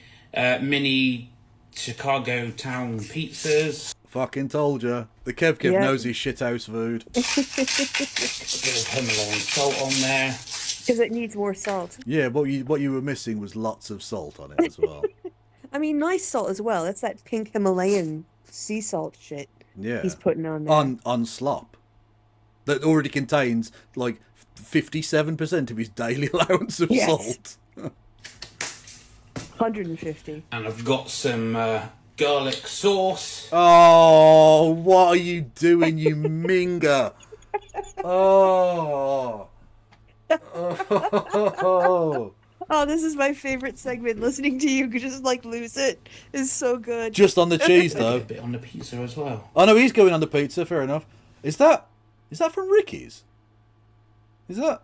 mini Chicago Town pizzas. Fucking told you. The Kev knows his shithouse food. A bit of Himalayan salt on there. Because it needs more salt. Yeah, what you were missing was lots of salt on it as well. I mean, nice salt as well. That's that pink Himalayan sea salt shit. Yeah. He's putting on there. On slop. That already contains like 57% of his daily allowance of salt. 150. And I've got some garlic sauce. Oh, what are you doing, you minger? Oh. Oh, this is my favorite segment. Listening to you just like lose it is so good. Just on the cheese though. A bit on the pizza as well. Oh no, he's going on the pizza. Fair enough. Is that from Ricky's? Is that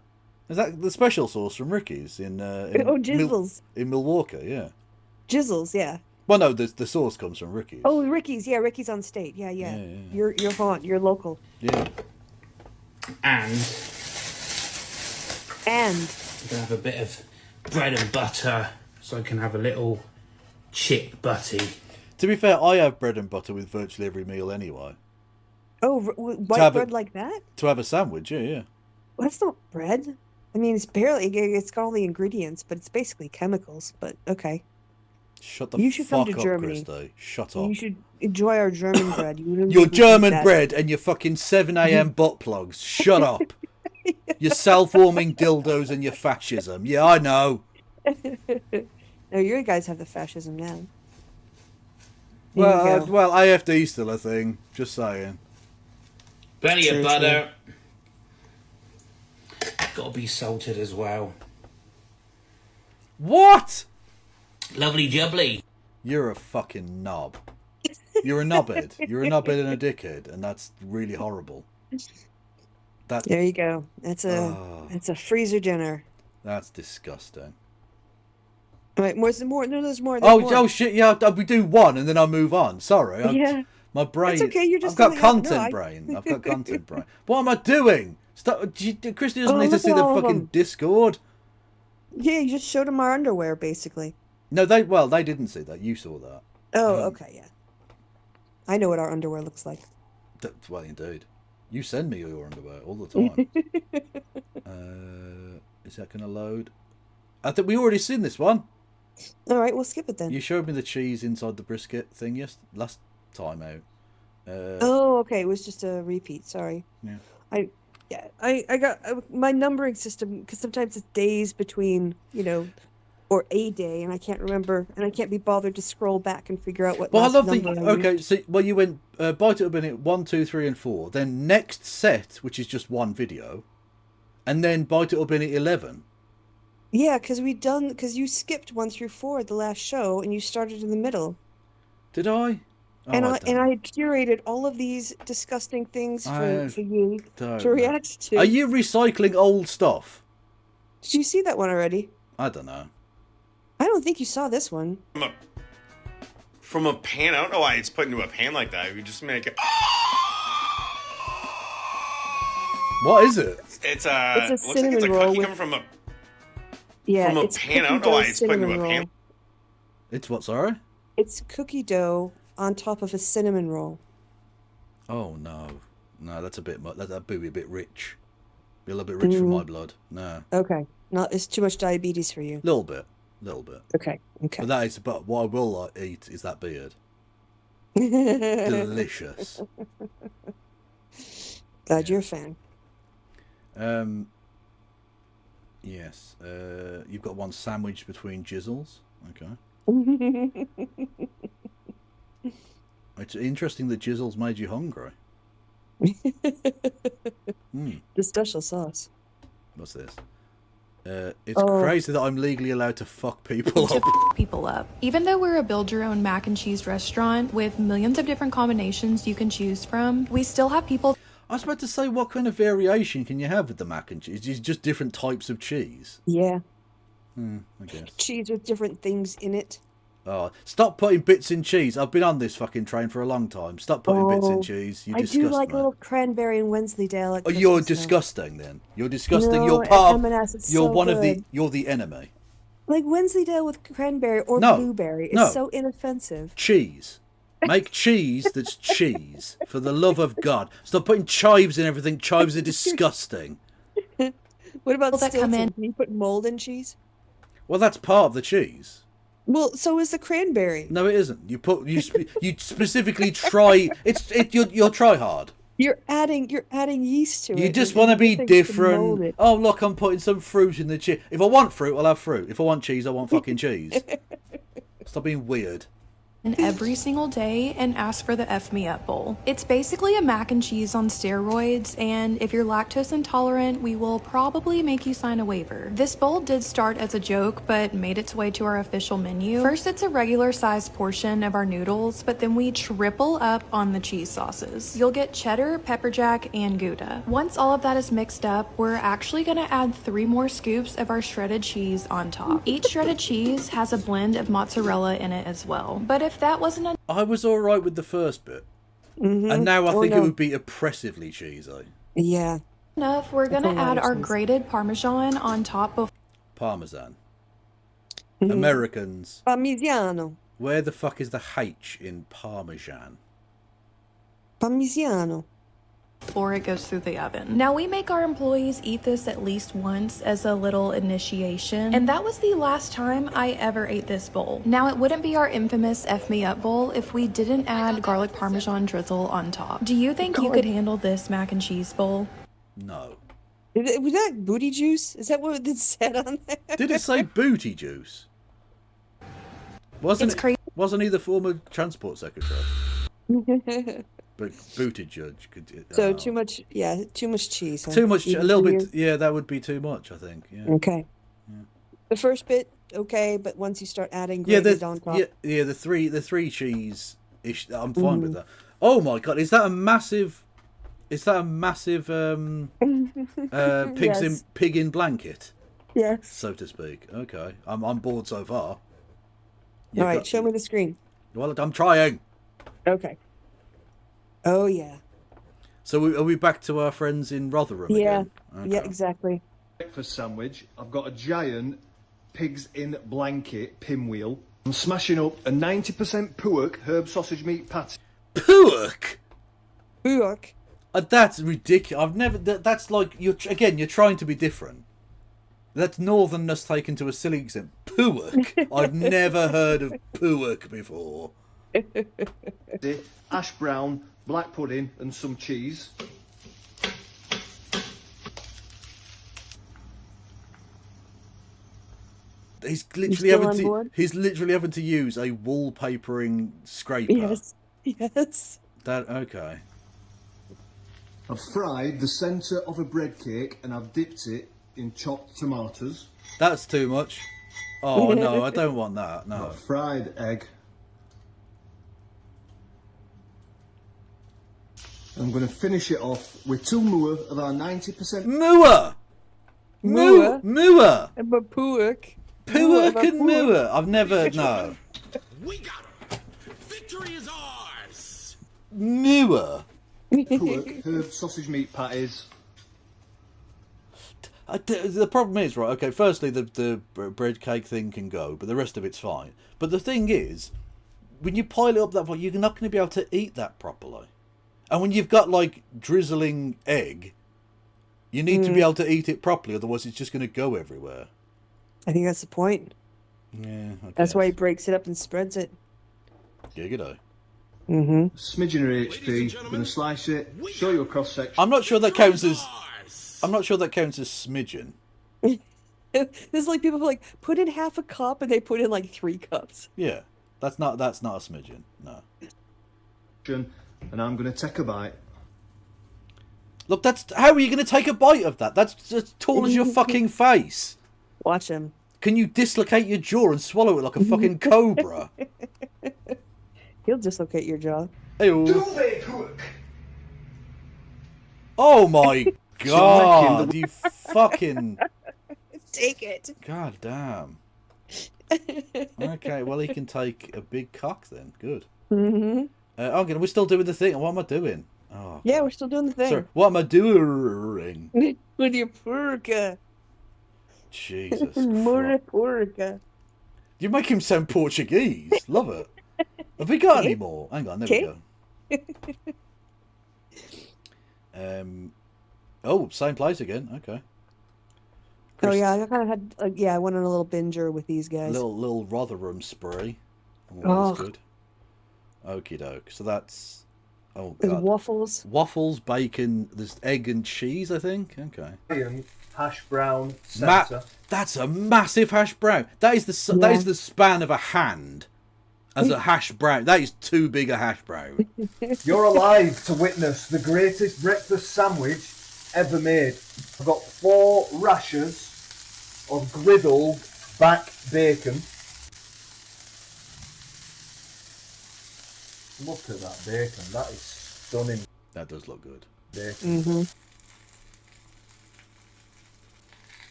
the special sauce from Ricky's in Jizzles. in Milwaukee? Yeah. Jizzles, yeah. Well, no, the sauce comes from Ricky's. Oh, Ricky's, yeah, Ricky's on State, yeah. Your haunt, your local. Yeah. And I'm gonna have a bit of bread and butter, so I can have a little chip butty. To be fair, I have bread and butter with virtually every meal anyway. Oh, white bread like that? To have a sandwich, yeah. Well, that's not bread. I mean, it's got all the ingredients, but it's basically chemicals. But okay. Shut the You should come fuck to up, Germany. Christo. Shut up. You should enjoy our German bread. You wouldn't Your be able to eat German that. bread and your fucking 7 a.m. butt plugs. Shut up. your self-warming dildos and your fascism. Yeah, I know. No, you guys have the fascism now. Well, AFD's still a thing. Just saying. Plenty of butter. Got to be salted as well. What? Lovely jubbly. You're a fucking knob. You're a knobhead. You're a knobhead and a dickhead, and that's really horrible. There you go. It's a freezer dinner. That's disgusting. All right, there's more. No, there's more. Oh shit! Yeah, we do one and then I'll move on. Sorry. Yeah. My brain. It's okay. You're just. I've got content brain. I've got content brain. What am I doing? Stop. Christy doesn't need to see the fucking Discord. Yeah, you just showed them our underwear, basically. No, they didn't see that. You saw that. Oh, okay, yeah. I know what our underwear looks like. Well, indeed. You send me your underwear all the time. Is that going to load? I think we already seen this one. All right, we'll skip it then. You showed me the cheese inside the brisket thing last time out. Oh, okay. It was just a repeat. Sorry. Yeah. I got my numbering system because sometimes it's days between, or a day, and I can't remember, and I can't be bothered to scroll back and figure out what. Well, I love number the. I Okay, used. so you went Bite It Up in it 1, 2, 3, and 4. Then next set, which is just one video, and then Bite It Up in it 11. Yeah, because you skipped 1 through 4 the last show, and you started in the middle. Did I? Oh, And I curated all of these disgusting things for you don't to react to. Are you recycling old stuff? Did you see that one already? I don't know. I don't think you saw this one. From a pan. I don't know why it's put into a pan like that. You just make it. What is it? It's a looks like it's a cinnamon roll cookie with- coming from a It's pan. I cookie don't know why dough it's put into a cinnamon pan. roll. It's what, sorry? It's cookie dough on top of a cinnamon roll. Oh, no. No, that's a bit much. That'd be a bit rich. Be a little bit rich for my blood. No. Okay. It's too much diabetes for you. Little bit. Okay. But what I will eat is that beard. Delicious. Glad you're a fan. Yes. You've got one sandwich between jizzles. Okay. It's interesting that jizzles made you hungry. The special sauce. What's this? It's crazy that I'm legally allowed to fuck people up. People up. Even though we're a build your own mac and cheese restaurant with millions of different combinations you can choose from, we still have people. I was about to say, what kind of variation can you have with the mac and cheese? It's just different types of cheese. Yeah. I guess. Cheese with different things in it. Oh, stop putting bits in cheese. I've been on this fucking train for a long time. Stop putting bits in cheese. You I disgust do like me. little cranberry and Wensleydale. Oh, you're disgusting then. You're disgusting. No, You're part of, M&S, it's you're so one of the good. you're the enemy. Like Wensleydale with cranberry or No, blueberry. It's no. so inoffensive. Cheese. Make cheese that's cheese. For the love of God. Stop putting chives in everything. Chives are disgusting. What about That come Stilton? in. Can you put mold in cheese? Well, that's part of the cheese. Well, so is the cranberry. No, it isn't. You specifically try. You'll try hard. You're adding yeast to it. You just and want to be things to mold different. it. Oh, look, I'm putting some fruit in the cheese. If I want fruit, I'll have fruit. If I want cheese, I want fucking cheese. Stop being weird. Every single day and ask for the F Me Up Bowl. It's basically a mac and cheese on steroids, and if you're lactose intolerant, we will probably make you sign a waiver. This bowl did start as a joke, but made its way to our official menu. First, it's a regular sized portion of our noodles, but then we triple up on the cheese sauces. You'll get cheddar, pepper jack, and Gouda. Once all of that is mixed up, we're actually gonna add 3 more scoops of our shredded cheese on top. Each shredded cheese has a blend of mozzarella in it as well. But if that wasn't I was all right with the first bit, Mm-hmm. and now I Or think no. it would be oppressively cheesy. Yeah. enough, we're gonna a lot add of our cheese. grated Parmesan on top of Parmesan. Mm-hmm. Americans. Parmigiano. Where the fuck is the H in Parmesan? Parmigiano. before it goes through the oven. Now, we make our employees eat this at least once as a little initiation, and that was the last time I ever ate this bowl. Now, it wouldn't be our infamous F Me Up bowl if we didn't add garlic parmesan drizzle on top. Do you think you could handle this mac and cheese bowl? No. Was that booty juice? Is that what it said on there? Did it say booty juice? Wasn't It's crazy. Wasn't he the former transport secretary? But booty judge could. So too much, too much cheese. Huh? Too much, a Even little for bit. you? Yeah, that would be too much. I think. Yeah. Okay. The first bit, okay, but once you start adding Yeah, gravy on top, the three cheese ish. I'm fine with that. Oh my god, is that a massive? Is that a massive Yes. pig in blanket? Yes. So to speak. Okay, I'm on board so far. All right, show me the screen. Well, I'm trying. Okay. Oh yeah. So are we back to our friends in Rotherham Yeah. again? Okay. Yeah, exactly. Breakfast sandwich. I've got a giant pigs in blanket pinwheel. I'm smashing up a 90% puerk herb sausage meat patty. Puerk. Puerk. That's ridiculous. I've never. That's like you're trying to be different. That's northernness taken to a silly extent. Puerk. I've never heard of puerk before. Ash brown, black pudding, and some cheese. He's literally having to use a wallpapering scraper. Yes. Yes. That okay. I've fried the centre of a bread cake and I've dipped it in chopped tomatoes. That's too much. Oh no, I don't want that. No. A fried egg. I'm going to finish it off with 2 moor of our 90%. Moor. Moor. Moor. But puerk. Puerk and moor. I've never no. Victory is ours. Moor. Puerk, herb sausage meat patties. The problem is, right, okay, firstly, the bread cake thing can go, but the rest of it's fine. But the thing is, when you pile it up that way, you're not going to be able to eat that properly. And when you've got, like, drizzling egg, you need to be able to eat it properly, otherwise it's just going to go everywhere. I think that's the point. Yeah, okay. That's why he breaks it up and spreads it. Giggity. Mm-hmm. Smidgen of HP. I'm going to slice it, show you a cross section. I'm not sure that counts as... I'm not sure that counts as smidgen. There's like people who like put in half a cup and they put in like 3 cups. Yeah, that's not a smidgen. No. And I'm going to take a bite. Look, how are you going to take a bite of that? That's as tall as your fucking face. Watch him. Can you dislocate your jaw and swallow it like a fucking cobra? He'll dislocate your jaw. Ew. Oh my god, you fucking... Take it. God damn. Okay, well he can take a big cock then. Good. Mm-hmm. Okay, we're still doing the thing. What am I doing? Oh, yeah, we're still doing the thing. sorry. What am I doing? With your puerca. Jesus. More puerca. You make him sound Portuguese. Love it. Have we got any more? Hang on, there we go. Oh, same place again. Okay. Oh yeah, I kind of had I went on a little binger with these guys. Little Rotherham spree. Oh. That's good. Okie doke. So that's There's waffles. Waffles, bacon. There's egg and cheese. I think. Okay. Hash brown Matt, centre. that's a massive hash brown. That is the span of a hand as a hash brown. That is too big a hash brown. You're alive to witness the greatest breakfast sandwich ever made. I've got 4 rashers of griddled back bacon. Look at that bacon. That is stunning. That does look good. Bacon. Mm-hmm.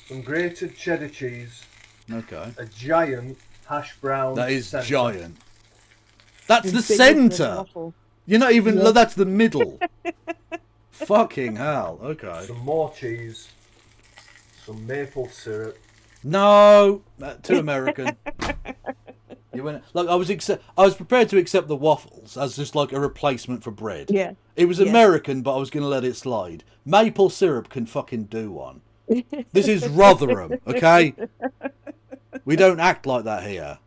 Some grated cheddar cheese. Okay. A giant hash brown. That is centre. giant. That's the It's bigger than a centre. waffle. You're not even. Yeah. That's the middle. Fucking hell. Okay. Some more cheese. Some maple syrup. No, too American. You went. Look, I was prepared to accept the waffles as just like a replacement for bread. Yeah. It was Yeah. American, but I was going to let it slide. Maple syrup can fucking do one. This is Rotherham, okay? We don't act like that here.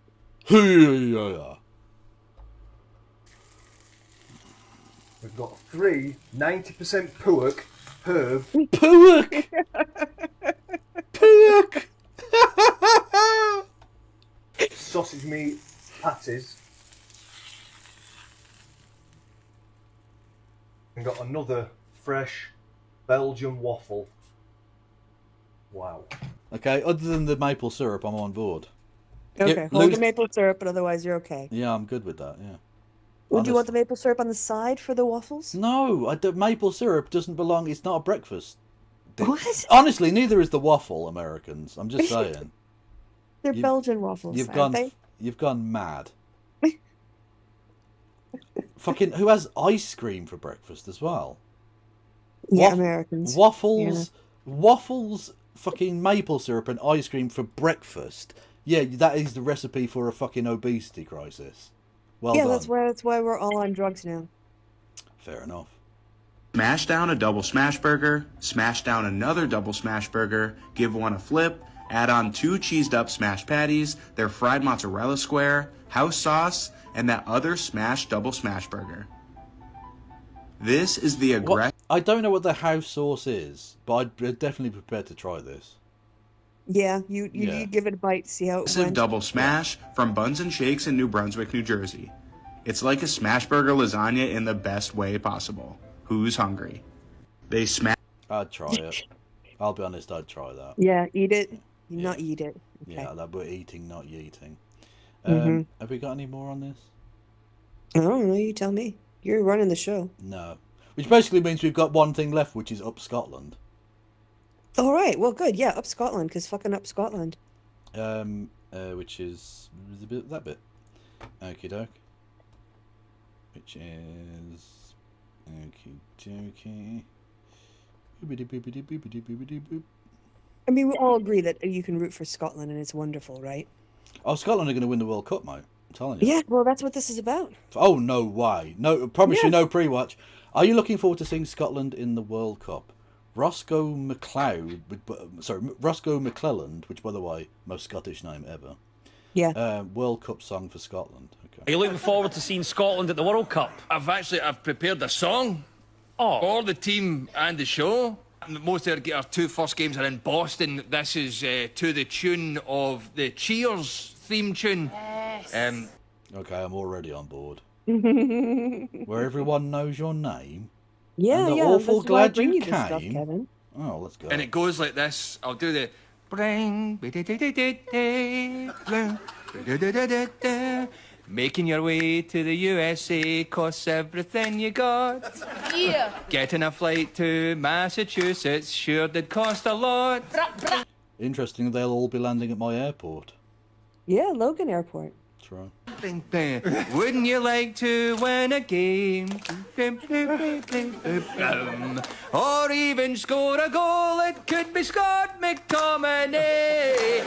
We've got 3 90% puerk herb. Puerk! Puerk! Sausage meat patties. And got another fresh Belgian waffle. Wow. Okay, other than the maple syrup, I'm on board. Okay, hold the maple syrup, but otherwise you're okay. Yeah, I'm good with that, yeah. Would you want the maple syrup on the side for the waffles? No, maple syrup doesn't belong. It's not a breakfast. What? Honestly, neither is the waffle, Americans. I'm just saying. They're Belgian waffles, aren't they? You've gone mad. Fucking, who has ice cream for breakfast as well? Yeah, Americans. Waffles, waffles, fucking maple syrup and ice cream for breakfast. Yeah, that is the recipe for a fucking obesity crisis. Well yeah, done. that's why we're all on drugs now. Fair enough. Smash down a double smash burger, smash down another double smash burger, give one a flip, add on 2 cheesed up smash patties, their fried mozzarella square, house sauce, and that other smashed double smash burger. This is the aggressive... I don't know what the house sauce is, but I'd definitely prepared to try this. Yeah, you give it a bite, see how it went. double smash from Buns and Shakes in New Brunswick, New Jersey. It's like a smash burger lasagna in the best way possible. Who's hungry? They smash... I'd try it. I'll be honest, I'd try that. Yeah, eat it. Not eat it. Okay. Yeah, that we're eating, not yeeting. Mhm. Have we got any more on this? I don't know, you tell me. You're running the show. No. Which basically means we've got one thing left, which is Up Scotland. All right, well, good. Yeah, up Scotland, because fucking up Scotland. Which is that bit. Okie doke. Which is... Okie dokie. I mean, we all agree that you can root for Scotland and it's wonderful, right? Oh, Scotland are going to win the World Cup, mate. I'm telling you. Yeah, well, that's what this is about. Oh, no way. No, promise you no pre-watch. Are you looking forward to seeing Scotland in the World Cup? Roscoe McClelland, which, by the way, most Scottish name ever. Yeah. World Cup song for Scotland. Okay. Are you looking forward to seeing Scotland at the World Cup? I've prepared a song for the team and the show. Most of our 2 first games are in Boston. This is to the tune of the Cheers theme tune. Yes. Okay, I'm already on board. Where everyone knows your name. Yeah, and they're yeah. awful That's why I glad bring you this stuff, came. Kevin. Oh, let's go. And it goes like this. I'll do the bring, making your way to the USA costs everything you got. Yeah. Getting a flight to Massachusetts sure did cost a lot. Interesting, they'll all be landing at my airport. Yeah, Logan Airport. That's right. Wouldn't you like to win a game? Or even score a goal? It could be Scott McTominay.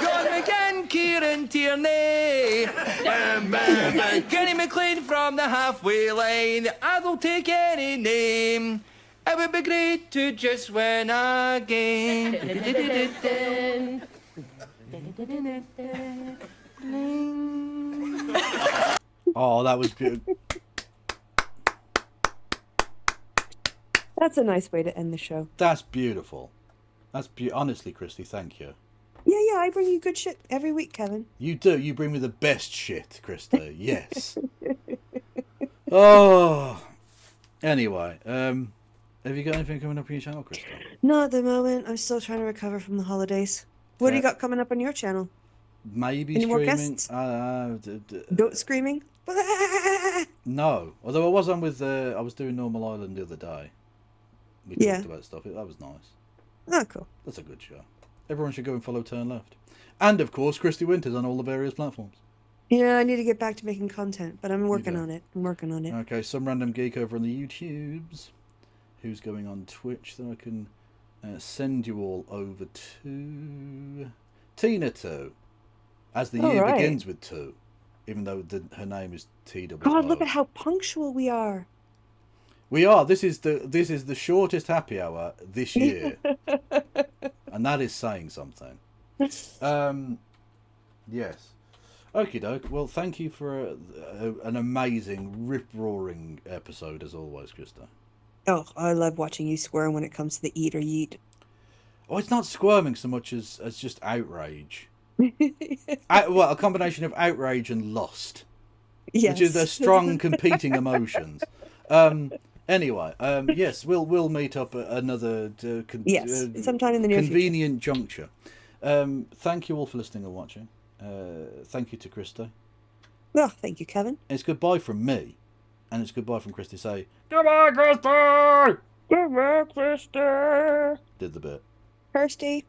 Gone McGinn, Kieran Tierney. Kenny McLean from the halfway line. I will take any name. It would be great to just win a game. Oh, that was beautiful. That's a nice way to end the show. That's beautiful. That's honestly, Christy, thank you. Yeah, yeah, I bring you good shit every week, Kevin. You do. You bring me the best shit, Christy. Yes. Oh. Anyway, have you got anything coming up on your channel, Christy? Not at the moment. I'm still trying to recover from the holidays. What do you got coming up on your channel? Maybe Any more streaming. guests? Goat screaming? No. Although I was on with, I was doing Normal Island the other day. We Yeah. talked about stuff. That was nice. Oh, cool. That's a good show. Everyone should go and follow Turn Left. And, of course, Christy Winters on all the various platforms. Yeah, I need to get back to making content, but I'm working on it. I'm working on it. Okay, some random geek over on the YouTubes who's going on Twitch that I can send you all over to. Tina 2. As the year Alright. begins with 2. Even though her name is T-double-O. God, look at how punctual we are. We are. This is the shortest happy hour this year. And that is saying something. Yes. Okie doke. Well, thank you for an amazing, rip-roaring episode as always, Krista. Oh, I love watching you squirm when it comes to the eat or yeet. Oh, it's not squirming so much as just outrage. Well, a combination of outrage and lust. Yes. Which is the strong competing emotions. Anyway, yes, we'll meet up at another Yes, sometime in the near convenient juncture. Thank you all for listening and watching. Thank you to Krista. Oh, thank you, Kevin. It's goodbye from me, and it's goodbye from Krista. Say Goodbye, Krista! Goodbye, Krista! Did the bit. Kirsty.